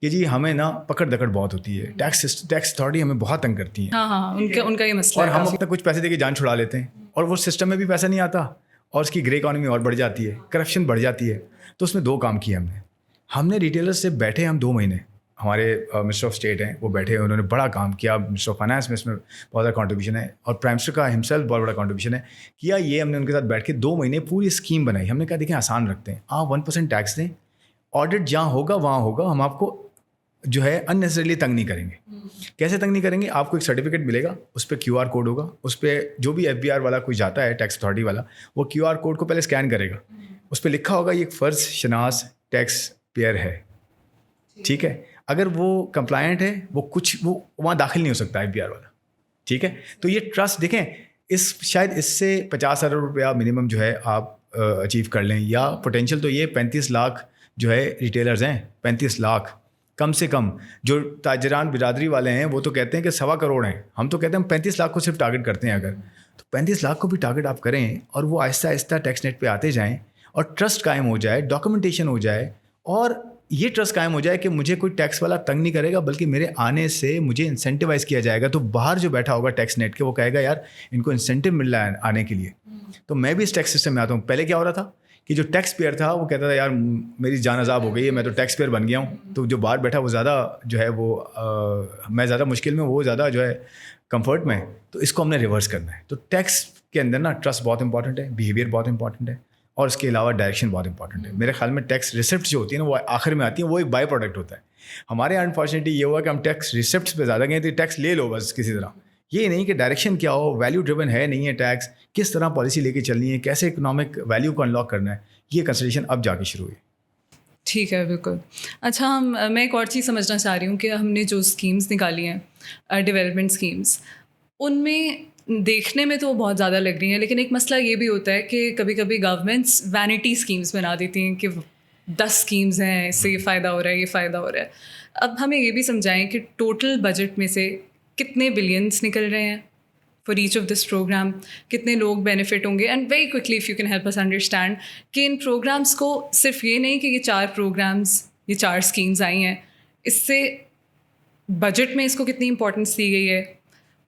کہ جی ہمیں نا پکڑ دکڑ بہت ہوتی ہے, ٹیکس اتھارٹی ہمیں بہت تنگ کرتی ہے. ہاں ان کا یہ مسئلہ اور ہم اپنا کچھ پیسے دے کے جان چھڑا لیتے ہیں, اور وہ سسٹم میں بھی پیسہ نہیں آتا, اور اس کی گرے اکانومی اور بڑھ جاتی ہے, کرپشن بڑھ جاتی ہے. تو اس میں 2 کام کیے ہم نے ریٹیلر سے بیٹھے ہم 2 مہینے, ہمارے منسٹر آف اسٹیٹ ہیں وہ بیٹھے, انہوں نے بڑا کام کیا. منسٹر آف فائنانس میں اس میں بہت زیادہ کنٹریبیوشن ہے, اور پرائم منسٹر کا ہمسیلف بہت بڑا کنٹریبیوشن ہے کیا. یہ ہم نے ان کے ساتھ بیٹھ کے 2 مہینے پوری اسکیم بنائی. ہم نے کہا دیکھیں آسان رکھتے ہیں, آپ 1% ٹیکس دیں, آڈٹ جہاں ہوگا وہاں ہوگا, ہم آپ کو جو ہے اننیسریلی تنگ نہیں کریں گے. کیسے تنگ نہیں کریں گے, آپ کو ایک سرٹیفکیٹ ملے گا, اس پہ QR کوڈ ہوگا, اس پہ جو بھی FBR والا کوئی جاتا ہے ٹیکس اتھارٹی والا, وہ QR کوڈ کو پہلے اسکین کرے گا, اس پہ لکھا ہوگا یہ ایک فرض شناس ٹیکس پیئر ہے, ٹھیک ہے. اگر وہ کمپلائنٹ ہے وہ وہاں داخل نہیں ہو سکتا FBR والا, ٹھیک ہے. تو یہ ٹرسٹ دیکھیں, شاید اس سے 50,000 روپیہ منیمم جو ہے آپ اچیو کر لیں, یا پوٹینشیل تو یہ 35 لاکھ جو ہے ریٹیلرز ہیں, 35 لاکھ کم سے کم. جو تاجران برادری والے ہیں وہ تو کہتے ہیں کہ 1.25 کروڑ ہیں, ہم تو کہتے ہیں ہم 35 لاکھ کو صرف ٹارگٹ کرتے ہیں. اگر تو 35 لاکھ کو بھی ٹارگٹ آپ کریں اور وہ آہستہ آہستہ ٹیکس نیٹ پہ آتے جائیں, اور ٹرسٹ قائم ہو جائے, ڈاکومنٹیشن ہو جائے, اور یہ ٹرسٹ قائم ہو جائے کہ مجھے کوئی ٹیکس والا تنگ نہیں کرے گا, بلکہ میرے آنے سے مجھے انسینٹیوائز کیا جائے گا. تو باہر جو بیٹھا ہوگا ٹیکس نیٹ کے, وہ کہے گا یار ان کو انسینٹیو مل رہا ہے آنے کے لیے, تو میں بھی اس ٹیکس سسٹم میں آتا ہوں. پہلے کیا ہو رہا تھا کہ جو ٹیکس پیئر تھا وہ کہتا تھا یار میری جان عذاب ہو گئی ہے, میں تو ٹیکس پیئر بن گیا ہوں, تو جو باہر بیٹھا وہ زیادہ جو ہے وہ میں زیادہ مشکل میں, وہ زیادہ جو ہے کمفرٹ میں. تو اس کو ہم نے ریورس کرنا ہے. تو ٹیکس کے اندر نا ٹرسٹ بہت امپورٹنٹ ہے, بیہیویئر بہت امپورٹنٹ ہے, اور اس کے علاوہ ڈائریکشن بہت امپورٹنٹ ہے. میرے خیال میں ٹیکس ریسپٹ جو ہوتی ہے نا وہ آخر میں آتی ہیں, وہ ایک بائی پروڈکٹ ہوتا ہے. ہمارے یہاں انفارچونیٹلی یہ ہوا کہ ہم ٹیکس ریسپٹس پہ زیادہ گئے, تو ٹیکس لے لو بس کسی طرح, یہ نہیں کہ ڈائریکشن کیا ہو, ویلیو ڈریون ہے نہیں ہے ٹیکس, کس طرح پالیسی لے کے چلنی ہے, کیسے اکنامک ویلیو کو انلاک کرنا ہے, یہ کنسیڈریشن اب جا کے شروع ہوئی. ٹھیک ہے, بالکل. اچھا, میں ایک اور چیز سمجھنا چاہ رہی ہوں کہ ہم نے جو اسکیمس نکالی ہیں ڈیولپمنٹ اسکیمس, ان میں دیکھنے میں تو بہت زیادہ لگ رہی ہیں, لیکن ایک مسئلہ یہ بھی ہوتا ہے کہ کبھی کبھی گورنمنٹس وینٹی اسکیمس بنا دیتی ہیں کہ 10 اسکیمز ہیں, اس سے یہ فائدہ ہو رہا ہے, یہ فائدہ ہو رہا ہے. اب ہمیں یہ بھی سمجھائیں کہ ٹوٹل بجٹ میں سے کتنے بلینس نکل رہے ہیں for each of this program, کتنے لوگ بینیفٹ ہوں گے, and very quickly if you can help us understand کہ ان پروگرامس کو صرف یہ نہیں کہ یہ 4 پروگرامس, یہ 4 اسکیمز آئی ہیں, اس سے بجٹ میں اس کو کتنی امپورٹنس دی گئی ہے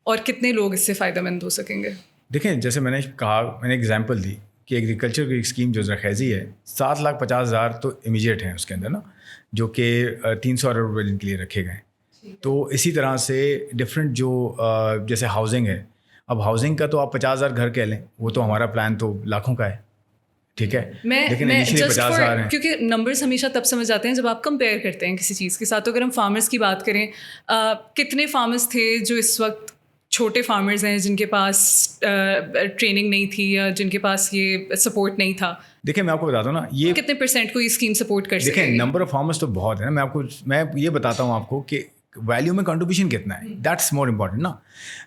اور کتنے لوگ اس سے فائدہ مند ہو سکیں گے. دیکھیں جیسے میں نے کہا, میں نے ایگزامپل دی کہ ایگریکلچر کی اسکیم جو زرخیزی ہے 7,50,000 تو امیجیٹ ہیں اس کے اندر نا, جو کہ 300 ارب روپے جن کے لیے رکھے گئے. تو اسی طرح سے ڈفرینٹ جو جیسے ہاؤسنگ ہے, اب ہاؤسنگ کا تو آپ 50,000 گھر کہہ لیں, وہ تو ہمارا پلان تو لاکھوں کا ہے, ٹھیک ہے, لیکن انیشلی 50,000 ہیں. کیونکہ نمبرز ہمیشہ تب سمجھ آتے ہیں جب آپ کمپیئر کرتے ہیں کسی چیز کے ساتھ. تو اگر ہم فارمرز کی بات کریں, کتنے فارمرز تھے جو اس وقت چھوٹے فارمرز ہیں جن کے پاس ٹریننگ نہیں تھی یا جن کے پاس یہ سپورٹ نہیں تھا؟ دیکھیں میں آپ کو بتاتا ہوں نا, یہ کتنے پرسینٹ کو یہ اسکیم سپورٹ کر سکے؟ دیکھیں نمبر آف فارمرز تو بہت ہے نا, میں یہ بتاتا ہوں آپ کو کہ ویلیو میں کنٹریبیوشن کتنا ہے, دیٹس مور امپورٹنٹ نا.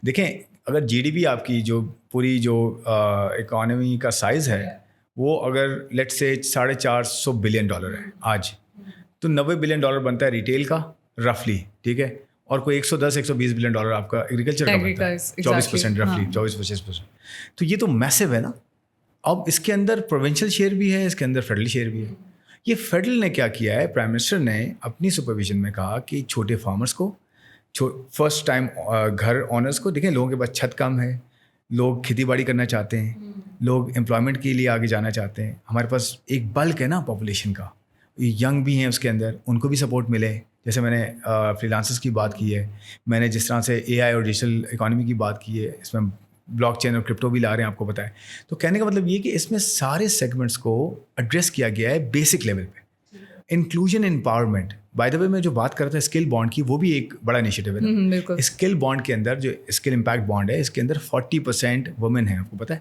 دیکھیں اگر جی ڈی پی آپ کی جو پوری جو اکانومی کا سائز ہے وہ اگر لیٹ سے $450 بلین ہے آج, تو $90 بلین بنتا ہے ریٹیل کا رفلی, ٹھیک ہے, اور کوئی 110-120 بلین آپ کا ایگریکلچر کا بنتا ہے, 24% رفلی 24-25%. تو یہ تو میسو ہے نا. اب اس کے اندر پروونشل شیئر بھی ہے, اس کے اندر فیڈرل شیئر بھی ہے. یہ فیڈرل نے کیا کیا ہے, پرائم منسٹر نے اپنی سپرویژن میں کہا کہ چھوٹے فارمرس کو, فرسٹ ٹائم گھر آنرس کو, دیکھیں لوگوں کے پاس چھت کم ہے, لوگ کھیتی باڑی کرنا چاہتے ہیں, لوگ امپلائمنٹ کے لیے آگے جانا چاہتے ہیں. ہمارے پاس ایک بلک ہے نا پاپولیشن کا, ینگ بھی ہیں اس کے اندر, ان کو بھی سپورٹ ملے. جیسے میں نے فری لانسرس کی بات کی ہے, میں نے جس طرح سے اے آئی اور ڈیجیٹل اکانومی کی بات کی ہے, اس میں بلاک چین اور کرپٹو بھی لا رہے ہیں, آپ کو پتہ ہے. تو کہنے کا مطلب یہ کہ اس میں سارے سیگمنٹس کو ایڈریس کیا گیا ہے بیسک لیول پہ. انکلوژن امپاورمنٹ, بائی دا وے میں جو بات کر رہا تھا اسکل بانڈ کی, وہ بھی ایک بڑا انیشیٹو ہے. اسکل بانڈ کے اندر جو اسکل امپیکٹ بانڈ ہے, اس کے اندر 40% وومن ہیں, آپ کو پتہ ہے,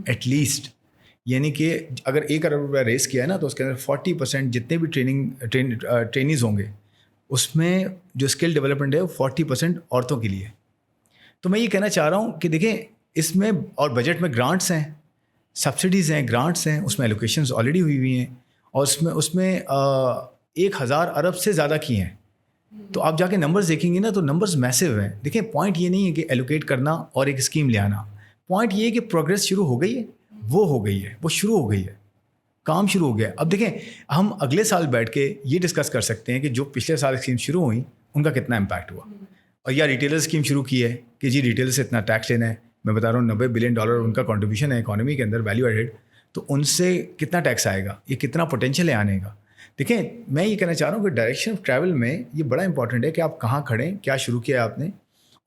ایٹ لیسٹ. یعنی کہ اگر 1 ارب روپیہ ریز کیا ہے نا, تو اس کے اندر 40% جتنے بھی ٹرینیز ہوں گے, اس میں جو اسکل ڈیولپمنٹ ہے وہ 40% عورتوں کے لیے. تو میں یہ کہنا چاہ رہا ہوں کہ دیکھیں اس میں, اور بجٹ میں گرانٹس ہیں, سبسڈیز ہیں, گرانٹس ہیں, اس میں ایلوکیشنز آلریڈی ہوئی ہیں, اور اس میں 1,000 ارب سے زیادہ کی ہیں. تو آپ جا کے نمبرز دیکھیں گے نا, تو نمبرز میسو ہیں. دیکھیں پوائنٹ یہ نہیں ہے کہ ایلوکیٹ کرنا اور ایک اسکیم لے آنا, پوائنٹ یہ ہے کہ پروگرس شروع ہو گئی ہے, وہ ہو گئی ہے, وہ شروع ہو گئی ہے, کام شروع ہو گیا. اب دیکھیں ہم اگلے سال بیٹھ کے یہ ڈسکس کر سکتے ہیں کہ جو پچھلے سال اسکیم شروع ہوئیں ان کا کتنا امپیکٹ ہوا, اور یا ریٹیلر اسکیم شروع کی ہے کہ جی ریٹیلر سے اتنا ٹیکس لینا ہے. میں بتا رہا ہوں $90 بلین ان کا کنٹریبیوشن ہے اکانومی کے اندر, ویلیو ایڈیڈ, تو ان سے کتنا ٹیکس آئے گا, یہ کتنا پوٹینشیل ہے آنے کا. دیکھیں میں یہ کہنا چاہ رہا ہوں کہ ڈائریکشن آف ٹریول میں یہ بڑا امپورٹنٹ ہے کہ آپ کہاں کھڑیں, کیا شروع کیا ہے آپ نے,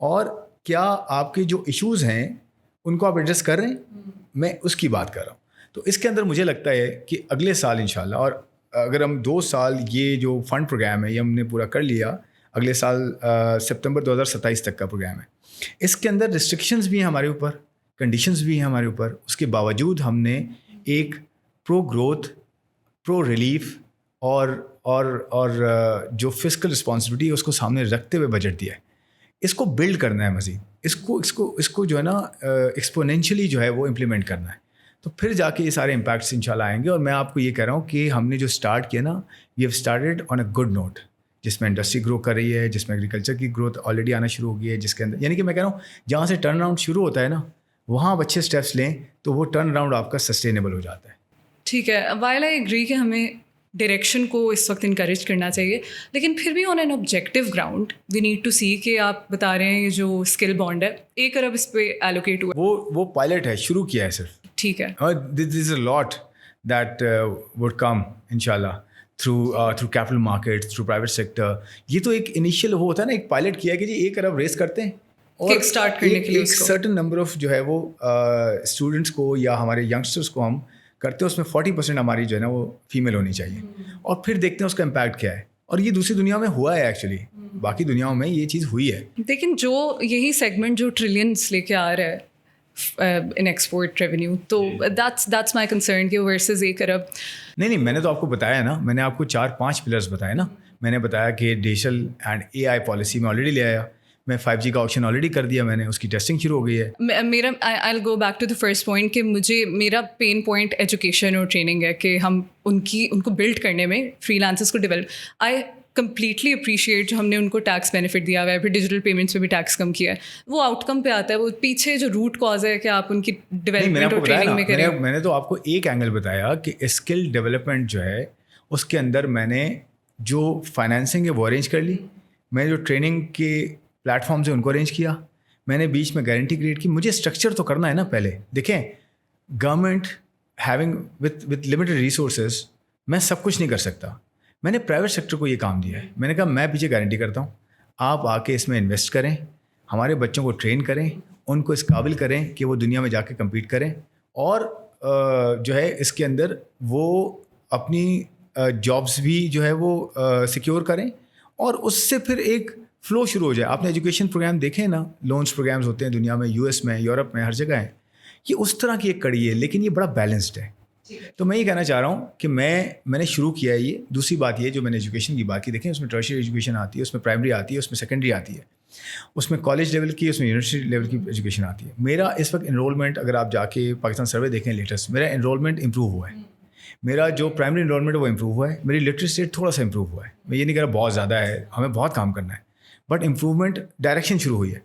اور کیا آپ کے جو ایشوز ہیں ان کو آپ ایڈریس کر رہے ہیں. میں اس کی بات کر رہا ہوں. تو اس کے اندر مجھے لگتا ہے کہ اگلے سال انشاءاللہ, اور اگر ہم 2 سال یہ جو فنڈ پروگرام ہے یہ ہم نے پورا کر لیا, اگلے سال سپتمبر 2027 تک کا پروگرام ہے. اس کے اندر ریسٹرکشنز بھی ہیں ہمارے اوپر, کنڈیشنز بھی ہیں ہمارے اوپر. اس کے باوجود ہم نے ایک پرو گروتھ, پرو ریلیف اور جو فسکل رسپانسبلٹی ہے اس کو سامنے رکھتے ہوئے بجٹ دیا ہے. اس کو بلڈ کرنا ہے مزید, اس کو جو ہے نا ایکسپونینشلی جو ہے وہ امپلیمنٹ کرنا ہے. تو پھر جا کے یہ سارے امپیکٹس انشاءاللہ آئیں گے. اور میں آپ کو یہ کہہ رہا ہوں کہ ہم نے جو اسٹارٹ کیا نا, we have started on a good note, جس میں انڈسٹری گرو کر رہی ہے, جس میں ایگریکلچر کی گروتھ آلریڈی آنا شروع ہو گئی ہے, جس کے اندر یعنی کہ میں کہہ رہا ہوں جہاں سے ٹرن اراؤنڈ شروع ہوتا ہے نا, وہاں آپ اچھے اسٹیپس لیں تو وہ ٹرن اراؤنڈ آپ کا سسٹینیبل ہو جاتا ہے. ٹھیک ہے, وائل آئی ایگری کہ ہمیں ڈائریکشن کو اس وقت انکریج کرنا چاہیے, لیکن پھر بھی on an objective ground we need to see کہ آپ بتا رہے ہیں یہ جو اسکل بانڈ ہے 1 ارب اس پہ ایلوکیٹ ہوا, وہ پائلٹ ہے, شروع کیا ہے صرف. ٹھیک ہے, دس از اے لاٹ دیٹ وڈ کم انشاءاللہ through capital market, through private sector. یہ تو ایک انیشیل وہ ہوتا ہے نا, ایک پائلٹ کیا کہ جی 1 ارب ریز کرتے ہیں, اور اسٹارٹ کرنے کے لیے ایک سرٹن نمبر آف جو ہے وہ اسٹوڈنٹس کو یا ہمارے ینگسٹرس کو ہم کرتے ہیں, اس میں 40% ہماری جو ہے نا وہ فیمیل ہونی چاہیے, اور پھر دیکھتے ہیں اس کا امپیکٹ کیا ہے. اور یہ دوسری دنیا میں ہوا ہے ایکچولی, باقی دنیاؤں میں یہ چیز ہوئی ہے. لیکن جو یہی سیگمنٹ جو ٹریلینس لے کے آ رہا ہے ان ایکسپورٹ ریونیو, تو دیٹس مائی کنسرن کہ ورسز 1 ارب. نہیں میں نے تو آپ کو بتایا نا, میں نے آپ کو 4-5 پلرز بتائے نا. میں نے بتایا کہ digital and a I policy میں آلریڈی لے آیا. میں 5G کا آپشن آلریڈی کر دیا میں نے, اس کی ٹیسٹنگ شروع ہو گئی ہے. میرا I go back to the first point کہ مجھے میرا پین پوائنٹ ایجوکیشن اور ٹریننگ ہے کہ ہم ان کو بلڈ کرنے میں فری لانسرس کو ڈیولپ. آئی کمپلیٹلی اپریشیٹ جو ہم نے ان کو ٹیکس بینیفٹ دیا ہوا ہے, پھر ڈیجیٹل پیمنٹس میں بھی ٹیکس کم کیا ہے, وہ آؤٹ کم پہ آتا ہے, وہ پیچھے جو روٹ کاز ہے کہ آپ ان کی ڈیولپمنٹ اور ٹریننگ میں کریں. میں نے تو آپ کو ایک اینگل بتایا کہ اسکل ڈیولپمنٹ جو ہے اس کے اندر میں نے جو فائنینسنگ ہے وہ ارینج کر لی, میں نے جو ٹریننگ کے پلیٹ فارمز ہیں ان کو ارینج کیا, میں نے بیچ میں گارنٹی کریٹ کی. مجھے اسٹرکچر تو کرنا ہے نا پہلے. دیکھیں government having with limited resources میں سب کچھ نہیں کر سکتا. میں نے پرائیویٹ سیکٹر کو یہ کام دیا ہے, میں نے کہا میں پیچھے گارنٹی کرتا ہوں, آپ آ کے اس میں انویسٹ کریں, ہمارے بچوں کو ٹرین کریں, ان کو اس قابل کریں کہ وہ دنیا میں جا کے کمپیٹ کریں, اور جو ہے اس کے اندر وہ اپنی جابس بھی جو ہے وہ سیکیور کریں, اور اس سے پھر ایک فلو شروع ہو جائے. آپ نے ایجوکیشن پروگرام دیکھیں نا, لونس پروگرامز ہوتے ہیں دنیا میں, US میں, یورپ میں, ہر جگہ ہیں. یہ اس طرح کی ایک کڑی ہے, لیکن یہ بڑا بیلنسڈ ہے. تو میں یہ کہنا چاہ رہا ہوں کہ میں نے شروع کیا ہے یہ. دوسری بات یہ جو میں نے ایجوکیشن کی بات کی, دیکھیں اس میں ٹرشری ایجوکیشن آتی ہے, اس میں پرائمری آتی ہے, اس میں سیکنڈری آتی ہے, اس میں کالج لیول کی, اس میں یونیورسٹی لیول کی ایجوکیشن آتی ہے. میرا اس وقت انرولمنٹ اگر آپ جا کے پاکستان سروے دیکھیں لیٹسٹ, میرا انرولمنٹ امپروو ہوا ہے. میرا جو پرائمری انرولمنٹ ہے وہ امپروو ہوا ہے, میری لٹریسی ریٹ تھوڑا سا امپروو ہوا ہے. میں یہ نہیں کہہ رہا بہت زیادہ ہے, ہمیں بہت کام کرنا ہے, بٹ امپروومنٹ ڈائریکشن شروع ہوئی ہے.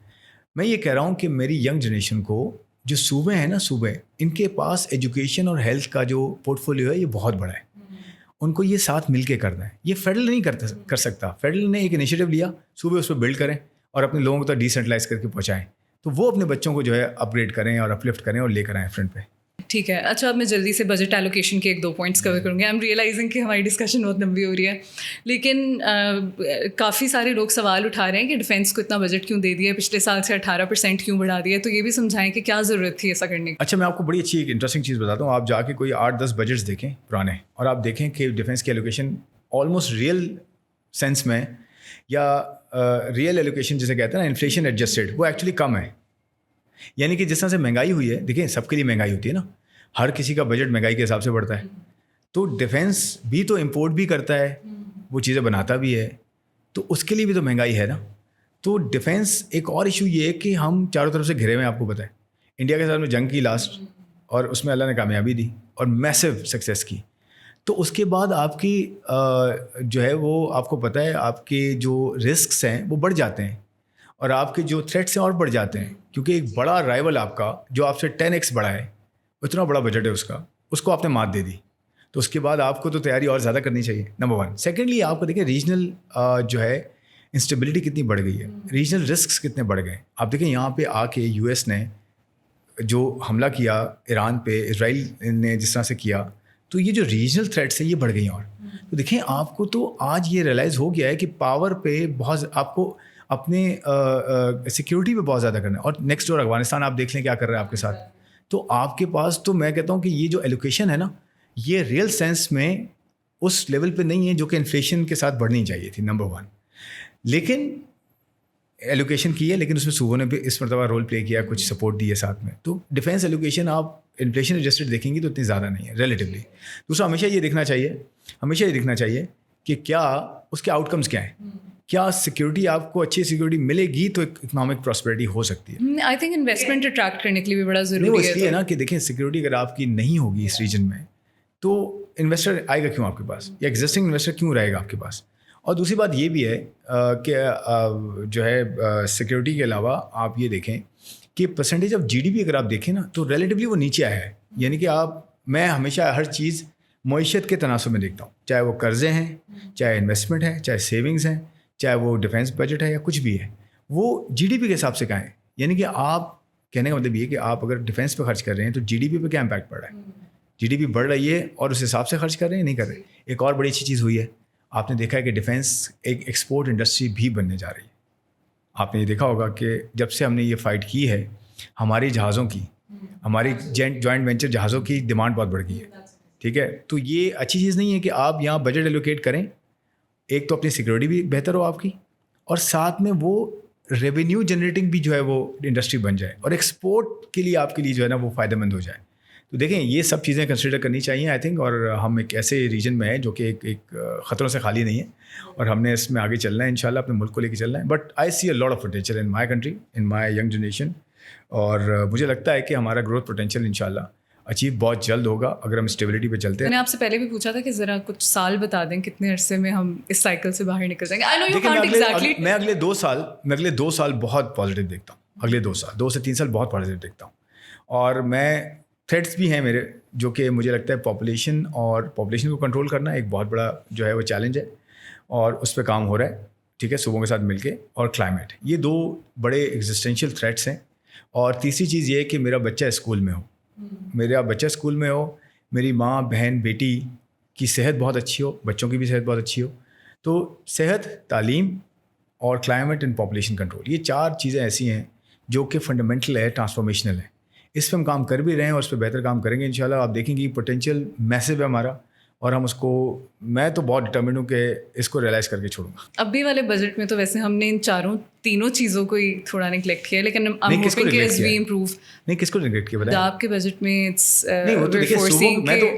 میں یہ کہہ رہا ہوں کہ میری ینگ جنریشن کو جو صوبے ہیں نا, صوبے ان کے پاس ایجوکیشن اور ہیلتھ کا جو پورٹ فولیو ہے یہ بہت بڑا ہے. ان کو یہ ساتھ مل کے کرنا ہے. یہ فیڈرل نہیں کر سکتا. فیڈرل نے ایک انیشیٹو لیا, صوبے اس پہ بلڈ کریں اور اپنے لوگوں کو تو ڈیسینٹرلائز کر کے پہنچائیں, تو وہ اپنے بچوں کو جو ہے اپ گریڈ کریں اور اپلفٹ کریں اور لے کر آئیں فرنٹ پہ. ٹھیک ہے. اچھا اب میں جلدی سے بجٹ ایلوکیشن کے 1-2 پوائنٹس کور کروں گی. آئی ایم ریئلائزنگ کہ ہماری ڈسکشن بہت لمبی ہو رہی ہے, لیکن کافی سارے لوگ سوال اٹھا رہے ہیں کہ ڈیفینس کو اتنا بجٹ کیوں دے دیا ہے, پچھلے سال سے 18% کیوں بڑھا دیا ہے, تو یہ بھی سمجھائیں کہ کیا ضرورت تھی ایسا کرنے کی. اچھا میں آپ کو بڑی اچھی ایک انٹرسٹنگ چیز بتاتا ہوں. آپ جا کے کوئی 8-10 بجٹس دیکھیں پرانے, اور آپ دیکھیں کہ ڈیفینس کی ایلوکیشن آلموسٹ ریئل سینس میں, یا ریئل ایلوکیشن جسے کہتے ہیں نا انفلیشن ایڈجسٹڈ, وہ ایکچولی کم ہے. یعنی کہ جس طرح سے مہنگائی ہوئی ہے, دیکھیں سب کے لیے مہنگائی ہوتی ہے نا, ہر کسی کا بجٹ مہنگائی کے حساب سے بڑھتا ہے. تو ڈیفینس بھی تو امپورٹ بھی کرتا ہے, وہ چیزیں بناتا بھی ہے, تو اس کے لیے بھی تو مہنگائی ہے نا. تو ڈیفینس ایک اور ایشو یہ ہے کہ ہم چاروں طرف سے گھرے ہوئے ہیں. آپ کو پتہ ہے انڈیا کے ساتھ میں جنگ کی لاسٹ, اور اس میں اللہ نے کامیابی دی اور میسو سکسیس کی. تو اس کے بعد آپ کی جو ہے وہ آپ کو پتہ ہے آپ کے جو رسکس ہیں وہ بڑھ جاتے ہیں, اور آپ کے جو تھریٹس ہیں اور بڑھ جاتے ہیں, کیونکہ ایک بڑا رائیول آپ کا جو آپ سے 10x بڑا ہے, اتنا بڑا بجٹ ہے اس کو آپ نے مات دے دی. تو اس کے بعد آپ کو تو تیاری اور زیادہ کرنی چاہیے, نمبر 1. سیکنڈلی آپ کو دیکھیں ریجنل جو ہے انسٹیبلٹی کتنی بڑھ گئی ہے, ریجنل رسکس کتنے بڑھ گئے. آپ دیکھیں یہاں پہ آ کے US نے جو حملہ کیا ایران پہ, اسرائیل نے جس طرح سے کیا, تو یہ جو ریجنل تھریٹس ہیں یہ بڑھ گئی ہیں. اور تو دیکھیں آپ کو تو آج یہ ریئلائز ہو گیا ہے کہ پاور پہ بہت آپ کو اپنے سیکیورٹی پہ بہت زیادہ کرنا ہے. اور نیکسٹ ڈور افغانستان آپ دیکھ لیں کیا کر رہا ہے آپ کے ساتھ. تو آپ کے پاس تو میں کہتا ہوں کہ یہ جو ایلوکیشن ہے نا, یہ ریئل سینس میں اس لیول پہ نہیں ہے جو کہ انفلیشن کے ساتھ بڑھنی چاہیے تھی, نمبر 1. لیکن ایلوکیشن کی ہے, لیکن اس میں صوبوں نے بھی اس مرتبہ رول پلے کیا, کچھ سپورٹ دی ہے ساتھ میں. تو ڈیفینس ایلوکیشن آپ انفلیشن ایڈجسٹڈ دیکھیں گی تو اتنی زیادہ نہیں ہے ریلیٹیولی. دوسرا ہمیشہ یہ دیکھنا چاہیے کہ کیا اس کے آؤٹ کمس کیا ہیں. کیا سیکورٹی آپ کو اچھی سیکورٹی ملے گی تو اکنامک پراسپیرٹی ہو سکتی ہے. آئی تھنک انویسٹمنٹ اٹریکٹ کرنے کے لیے بھی بڑا ضروری ہے. وہ اس لیے نا کہ دیکھیں سیکورٹی اگر آپ کی نہیں ہوگی اس ریجن میں تو انویسٹر آئے گا کیوں آپ کے پاس, یا ایگزسٹنگ انویسٹر کیوں رہے گا آپ کے پاس. اور دوسری بات یہ بھی ہے کہ جو ہے سیکورٹی کے علاوہ آپ یہ دیکھیں کہ پرسنٹیج آف GDP اگر آپ دیکھیں نا تو ریلیٹیولی وہ نیچے آیا ہے. یعنی کہ میں ہمیشہ ہر چیز معیشت کے تناسب میں دیکھتا ہوں, چاہے وہ قرضے ہیں, چاہے انویسٹمنٹ ہے, چاہے سیونگز ہیں, چاہے وہ ڈیفینس بجٹ ہے یا کچھ بھی ہے, وہ GDP کے حساب سے کہاں ہے. یعنی کہ آپ کہنے کا مطلب یہ کہ آپ اگر ڈیفینس پہ خرچ کر رہے ہیں تو GDP پہ کیا امپیکٹ پڑ رہا ہے. GDP بڑھ رہی ہے اور اس حساب سے خرچ کر رہے ہیں, نہیں کر رہے. ایک اور بڑی اچھی چیز ہوئی ہے, آپ نے دیکھا ہے کہ ڈیفینس ایک ایکسپورٹ انڈسٹری بھی بننے جا رہی ہے. آپ نے یہ دیکھا ہوگا کہ جب سے ہم نے یہ فائٹ کی ہے, ہماری جہازوں کی, ہماری جوائنٹ وینچر جہازوں کی ڈیمانڈ بہت بڑھ گئی ہے. ٹھیک ہے, تو یہ اچھی چیز نہیں ہے کہ آپ یہاں بجٹ ایلوکیٹ کریں, ایک تو اپنی سیکورٹی بھی بہتر ہو آپ کی, اور ساتھ میں وہ ریونیو جنریٹنگ بھی جو ہے وہ انڈسٹری بن جائے, اور ایکسپورٹ کے لیے آپ کے لیے جو ہے نا وہ فائدہ مند ہو جائے. تو دیکھیں یہ سب چیزیں کنسیڈر کرنی چاہیے آئی تھنک, اور ہم ایک ایسے ریجن میں ہیں جو کہ ایک خطروں سے خالی نہیں ہے, اور ہم نے اس میں آگے چلنا ہے انشاءاللہ, اپنے ملک کو لے کے چلنا ہے. But I see a lot of potential in my country, in my young generation, اور مجھے لگتا ہے کہ ہمارا گروتھ پوٹینشیل انشاءاللہ اچیو بہت جلد ہوگا اگر ہم اسٹیبلٹی پہ چلتے ہیں. میں نے آپ سے پہلے بھی پوچھا تھا کہ ذرا کچھ سال بتا دیں کتنے عرصے میں ہم اس سائیکل سے باہر نکل جائیں گے. میں اگلے 2 سال بہت پازیٹیو دیکھتا ہوں, اگلے 2 سے 3 سال بہت پازیٹیو دیکھتا ہوں. اور میں تھریٹس بھی ہیں میرے, جو کہ مجھے لگتا ہے پاپولیشن کو کنٹرول کرنا ایک بہت بڑا جو ہے وہ چیلنج ہے, اور اس پہ کام ہو رہا ہے, ٹھیک ہے, صوبوں کے ساتھ مل کے. اور کلائمیٹ, یہ 2 بڑے ایگزسٹینشیل تھریٹس ہیں. اور تیسری چیز یہ ہے کہ میرا بچہ اسکول میں ہو, میری ماں بہن بیٹی کی صحت بہت اچھی ہو, بچوں کی بھی صحت بہت اچھی ہو. تو صحت, تعلیم اور کلائمیٹ اینڈ پاپولیشن کنٹرول, یہ 4 چیزیں ایسی ہیں جو کہ فنڈامنٹل ہے, ٹرانسفارمیشنل ہے. اس پہ ہم کام کر بھی رہے ہیں اور اس پہ بہتر کام کریں گے انشاءاللہ. آپ دیکھیں گے پوٹینشیل میسو ہے ہمارا, اور ہم اس کو, میں تو بہت ڈٹرمنڈ ہوں کہ اس کو ریئلائز کر کے چھوڑوں گا. ابھی والے بجٹ میں تو ویسے ہم نے ان تینوں چیزوں کو ہی تھوڑا نیگلیکٹ کیا, لیکن کس کو نیگلیکٹ کیا بتائیں. آپ کے بجٹ میں نہیں, وہ تو دیکھیے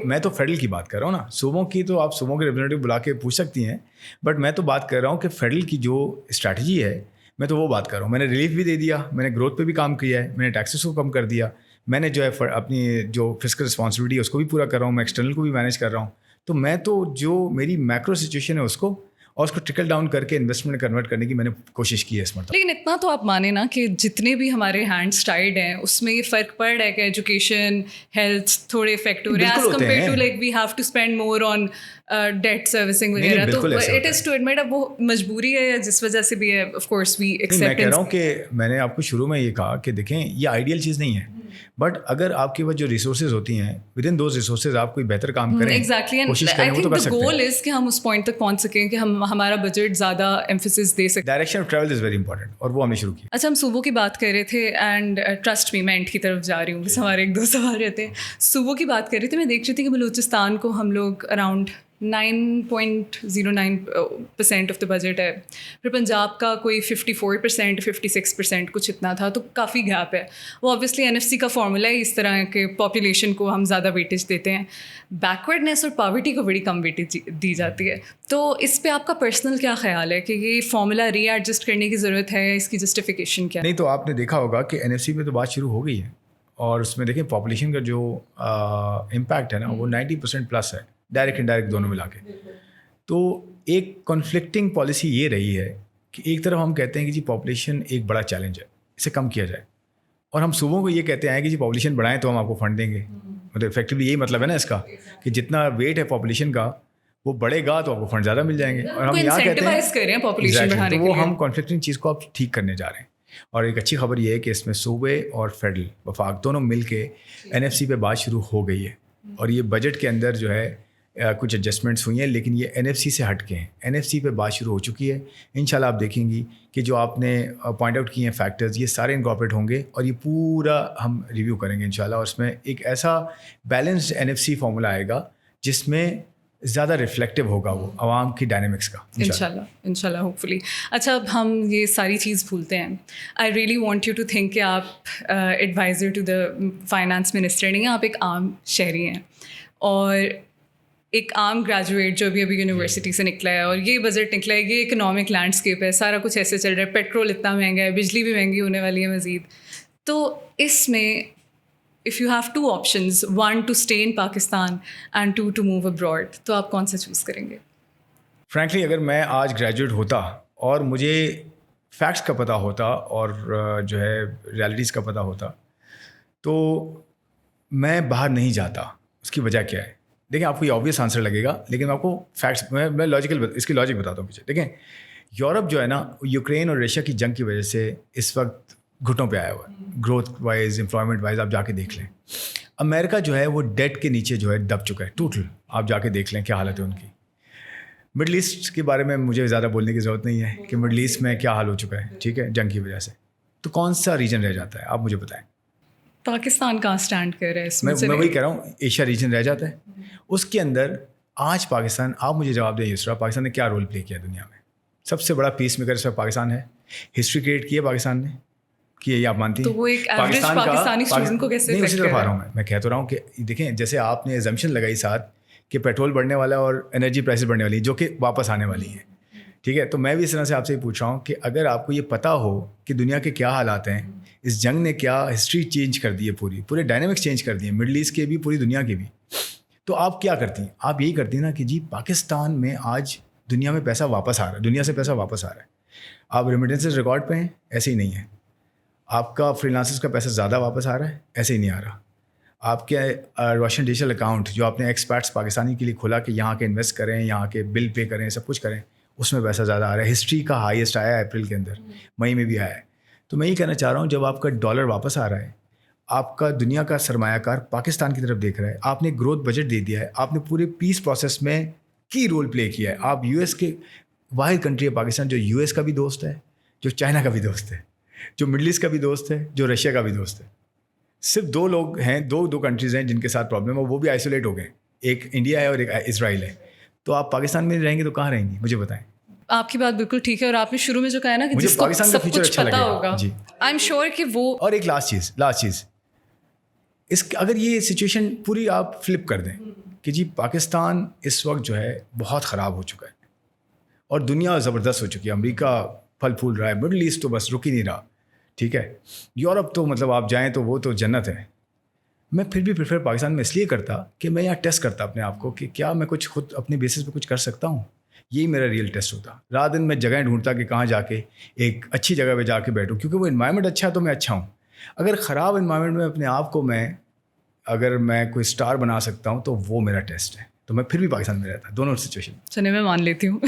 میں تو فیڈرل کی بات کر رہا ہوں نا, صوبوں کی تو آپ صوبوں کے ریپرزینٹیو بلا کے پوچھ سکتی ہیں, بٹ میں تو بات کر رہا ہوں کہ فیڈرل کی جو اسٹریٹجی ہے, میں تو وہ بات کر رہا ہوں. میں نے ریلیف بھی دے دیا, میں نے گروتھ پہ بھی کام کیا ہے, میں نے ٹیکسز کو کم کر دیا, میں نے جو ہے اپنی جو فسکل رسپانسبلٹی ہے اس کو بھی پورا کر رہا ہوں, میں ایکسٹرنل کو بھی مینیج کر رہا ہوں. تو میں تو جو میری میکرو سچویشن ہے اس کو, اور اس کو ٹرکل ڈاؤن کر کے انویسٹمنٹ کنورٹ کرنے کی میں نے کوشش کی ہے اس مرتبہ. لیکن اتنا تو آپ مانیں نا کہ جتنے بھی ہمارے ہینڈس ٹائڈ ہیں اس میں یہ فرق پڑ رہا ہے کہ ایجوکیشن, ہیلتھ تھوڑے افیکٹ ہو رہے ہیں as compare to like we have to spend more on debt servicing وغیرہ. تو اٹ از ٹو ایڈمٹ, اب وہ مجبوری ہے جس وجہ سے بھی ہے, آف کورس وی ایکسیپٹ. میں کہہ رہا ہوں کہ میں نے آپ کو شروع میں یہ کہا کہ دیکھیں یہ آئیڈیل چیز نہیں ہے, بٹ اگر آپ کے پاس جو ریسورسز ہوتی ہیں ود ان دوز ریسورسز آپ کوئی بہتر کام کریں, کوشش کریں, وہ تو کر سکتے ہیں. گول از کہ ہم اس پوائنٹ تک پہنچ سکیں کہ ہمارا بجٹ زیادہ ایمفیسس دے سکیں. Direction of travel is very important, اور وہ ہم نے شروع کی. اچھا, ہم صوبوں کی بات کر رہے تھے, اینڈ ٹرسٹ می میں اینڈ کی طرف جا رہی ہوں, بس ہمارے 1-2 سوال رہتے ہیں. صوبوں کی بات کر رہے تھے, میں دیکھ رہی تھی کہ بلوچستان کو ہم لوگ اراؤنڈ 9.09% آف دا بجٹ ہے, پھر پنجاب کا کوئی 54%, 56% کچھ اتنا تھا, تو کافی گیپ ہے. وہ آبویسلی NFC کا فارمولا ہے اس طرح کہ پاپولیشن کو ہم زیادہ ویٹیج دیتے ہیں, بیکورڈنیس اور پاورٹی کو بڑی کم ویٹیج دی جاتی ہے. تو اس پہ آپ کا پرسنل کیا خیال ہے کہ یہ فارمولا ری ایڈجسٹ کرنے کی ضرورت ہے, اس کی جسٹیفیکیشن کیا؟ نہیں, تو آپ نے دیکھا ہوگا کہ NFC پہ تو بات شروع ہو گئی ہے, اور اس میں دیکھیں پاپولیشن کا جو امپیکٹ ہے نا وہ 90% پلس ہے, ڈائریکٹ انڈائریکٹ دونوں ملا کے. تو ایک کنفلکٹنگ پالیسی یہ رہی ہے کہ ایک طرف ہم کہتے ہیں کہ جی پاپولیشن ایک بڑا چیلنج ہے, اسے کم کیا جائے, اور ہم صوبوں کو یہ کہتے ہیں کہ جی پاپولیشن بڑھائیں تو ہم آپ کو فنڈ دیں گے. مطلب افیکٹولی یہی مطلب ہے نا اس کا, کہ جتنا ویٹ ہے پاپولیشن کا وہ بڑھے گا تو آپ کو فنڈ زیادہ مل جائیں گے. اور ہم یہاں کہتے ہیں پاپولیشن بڑھانے کے لیے, وہ ہم کنفلکٹنگ چیز کو اب ٹھیک کرنے جا رہے ہیں. اور ایک اچھی خبر یہ ہے کہ اس میں صوبے اور فیڈرل وفاق دونوں مل کے NFC پہ بات شروع ہو گئی ہے, اور یہ بجٹ کے اندر جو ہے کچھ ایڈجسٹمنٹس ہوئی ہیں, لیکن یہ NFC سے ہٹ کے ہیں. NFC پہ بات شروع ہو چکی ہے. انشاءاللہ آپ دیکھیں گی کہ جو آپ نے پوائنٹ آؤٹ کیے ہیں فیکٹرز, یہ سارے انکارپوریٹ ہوں گے, اور یہ پورا ہم ریویو کریں گے انشاءاللہ. اور اس میں ایک ایسا بیلنسڈ NFC فارمولا آئے گا جس میں زیادہ ریفلیکٹیو ہوگا وہ عوام کی ڈائنامکس کا انشاءاللہ ہوپ فلی. اچھا, اب ہم یہ ساری چیز بھولتے ہیں. I really want you to think کہ آپ adviser to the finance minister نہیں ہیں, آپ ایک عام شہری ہیں اور ایک عام گریجویٹ جو ابھی یونیورسٹی سے نکلا ہے, اور یہ بجٹ نکلا ہے, یہ اکنامک لینڈسکیپ ہے, سارا کچھ ایسے چل رہا ہے, پیٹرول اتنا مہنگا ہے, بجلی بھی مہنگی ہونے والی ہے مزید. تو اس میں if you have 2 options, 1 to stay in Pakistan and 2 to move abroad, تو آپ کون سا چوز کریں گے؟ فرینکلی اگر میں آج گریجویٹ ہوتا اور مجھے فیکٹس کا پتہ ہوتا اور جو ہے ریالٹیز کا پتہ ہوتا, تو میں باہر نہیں جاتا. اس کی وجہ کیا ہے؟ دیکھیں, آپ کو یہ آبویس آنسر لگے گا, لیکن میں آپ کو فیکٹس, میں لاجیکل اس کی لاجک بتاتا ہوں پیچھے. دیکھیں, یورپ جو ہے نا, یوکرین اور رشیا کی جنگ کی وجہ سے اس وقت گھٹوں پہ آیا ہوا ہے, گروتھ وائز, امپلائمنٹ وائز. آپ جا کے دیکھ لیں, امریکہ جو ہے وہ ڈیٹ کے نیچے جو ہے دب چکا ہے ٹوٹل. آپ جا کے دیکھ لیں کیا حالت ہے ان کی. مڈل ایسٹ کے بارے میں مجھے زیادہ بولنے کی ضرورت نہیں ہے کہ مڈل ایسٹ میں کیا حال ہو چکا ہے, ٹھیک ہے, جنگ کی وجہ سے. تو کون سا ریجن رہ جاتا ہے, آپ مجھے بتائیں. پاکستان کہاں اسٹینڈ کر رہا ہے اس میں؟ میں وہی کہہ رہا ہوں, ایشیا ریجن رہ جاتا ہے. اس کے اندر آج پاکستان, آپ مجھے جواب دیں یسرا, پاکستان نے کیا رول پلے کیا دنیا میں؟ سب سے بڑا پیس میکر اس وقت پاکستان ہے. ہسٹری کریٹ کی ہے پاکستان نے, کہ یہ آپ مانتی ہیں؟ تو وہ ایک ایوریج پاکستانی اسٹوڈنٹ کو کیسے نہیں، اسی طرف آ رہا ہوں میں کہہ تو رہا ہوں کہ دیکھیں جیسے آپ نے ایگزمپشن لگائی ساتھ کہ پیٹرول بڑھنے والا ہے اور انرجی پرائسز بڑھنے والی ہیں جو کہ واپس آنے والی ہیں. ٹھیک ہے, تو میں بھی اس طرح سے آپ سے پوچھ رہا ہوں کہ اگر آپ کو یہ پتہ ہو کہ دنیا کے کیا حالات ہیں, اس جنگ نے کیا ہسٹری چینج کر دی ہے, پورے ڈائنامکس چینج کر دیے, مڈل ایسٹ کے بھی, پوری دنیا کے بھی, تو آپ کیا کرتی ہیں؟ آپ یہی کرتی ہیں نا کہ جی پاکستان میں آج دنیا میں پیسہ واپس آ رہا ہے, دنیا سے پیسہ واپس آ رہا ہے. آپ ریمیٹنسز ریکارڈ پہ ہیں, ایسے ہی نہیں ہے. آپ کا فری لانسرز کا پیسہ زیادہ واپس آ رہا ہے, ایسے ہی نہیں آ رہا. آپ کے روشن ڈیجیٹل اکاؤنٹ جو آپ نے ایکسپیٹس پاکستانی کے لیے کھولا کہ یہاں کے انویسٹ کریں, یہاں کے بل پے کریں, سب کچھ کریں, اس میں پیسہ زیادہ آ رہا ہے. ہسٹری کا ہائیسٹ آیا ہے اپریل کے اندر, مئی میں بھی آیا ہے. تو میں یہ کہنا چاہ رہا ہوں جب آپ کا ڈالر واپس آ رہا ہے, آپ کا دنیا کا سرمایہ کار پاکستان کی طرف دیکھ رہا ہے, آپ نے گروتھ بجٹ دے دیا ہے, آپ نے پورے پیس پروسیس میں کی رول پلے کیا ہے. آپ یو ایس کے واحد کنٹری ہے پاکستان جو یو ایس کا بھی دوست ہے, جو چائنا کا بھی دوست ہے, جو مڈل ایسٹ کا بھی دوست ہے, جو رشیا کا بھی دوست ہے. صرف 2 لوگ ہیں, دو کنٹریز ہیں جن کے ساتھ پرابلم ہے, وہ بھی آئسولیٹ ہو گئے, ایک انڈیا ہے اور ایک اسرائیل ہے. تو آپ پاکستان میں رہیں گے تو کہاں رہیں گی, مجھے بتائیں. آپ کی بات بالکل ٹھیک ہے, اور آپ نے شروع میں جو کہا ہے نا کہ مجھے جس کو پاکستان کا سب فیوچر کچھ اچھا پتہ لگے ہوگا, جی. آئی ایم شیور کہ وہ. اور ایک لاسٹ چیز اگر یہ سچویشن پوری آپ فلپ کر دیں کہ جی پاکستان اس وقت جو ہے بہت خراب ہو چکا ہے اور دنیا زبردست ہو چکی ہے, امریکہ پھل پھول رہا ہے, مڈل ایسٹ تو بس رک ہی نہیں رہا, ٹھیک ہے, یورپ تو مطلب آپ جائیں تو وہ تو جنت ہے. میں پھر بھی پریفر پاکستان میں اس لیے کرتا کہ میں یہاں ٹیسٹ کرتا اپنے آپ کو کہ کیا میں کچھ خود اپنے بیسس پہ کچھ کر سکتا ہوں. یہی میرا ریئل ٹیسٹ ہوتا. رات دن میں جگہیں ڈھونڈتا کہ کہاں جا کے ایک اچھی جگہ پہ جا کے بیٹھوں, کیونکہ وہ انوائرمنٹ اچھا ہے تو میں اچھا ہوں. اگر خراب انوائرمنٹ میں اپنے آپ کو اگر میں کوئی اسٹار بنا سکتا ہوں تو وہ میرا ٹیسٹ ہے. تو میں پھر بھی پاکستان میں رہتا, دونوں سچویشن. چلے میں مان لیتی ہوں.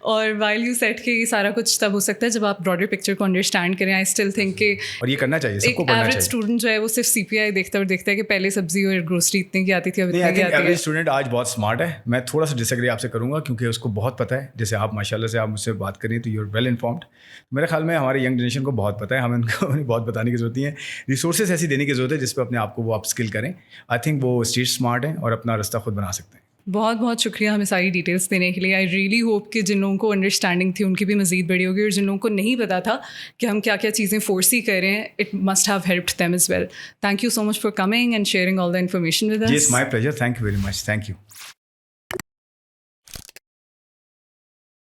اور وائل یو سیٹ کہ یہ سارا کچھ تب ہو سکتا ہے جب آپ براڈر پکچر کو انڈرسٹینڈ کریں. آئی اسٹل تھنک کہ اور یہ کرنا چاہیے, سب کو کرنا چاہیے. ایوریج اسٹوڈنٹ جو ہے وہ صرف CPI دیکھتا ہے کہ پہلے سبزی اور گروسری اتنے کی آتی تھی, اب اتنے کی آتی ہے. ایوریج اسٹوڈنٹ آج بہت اسمارٹ ہے. میں تھوڑا سا ڈس ایگری آپ سے کروں گا کیونکہ اس کو بہت پتہ ہے. جیسے آپ ماشاء اللہ سے آپ مجھ سے بات کریں تو یو آر ویل انفارمڈ. میرے خیال میں ہمارے ینگ جنریشن کو بہت پتہ ہے, ہمیں ان کو بہت بتانے کی ضرورت نہیں ہے. ریسورسز ایسی دینے کی ضرورت ہے جس پہ اپنے آپ کو وہ اپ اسکل کریں. آئی تھنک وہ اسٹریٹ اسمارٹ ہیں اور اپنا رستہ خود بنا سکتے ہیں. بہت بہت شکریہ ہمیں ساری ڈیٹیلس دینے کے لیے. آئی ریئلی ہوپ کہ جن لوگوں کو انڈرسٹینڈنگ تھی ان کی بھی مزید بڑی ہوگی, اور جن لوگوں کو نہیں پتا تھا کہ ہم کیا کیا چیزیں فورسی کر رہے ہیں, it must have helped them as well. Thank you so much for coming and sharing all the information with us. Yes, my pleasure. Thank you very much. Thank you.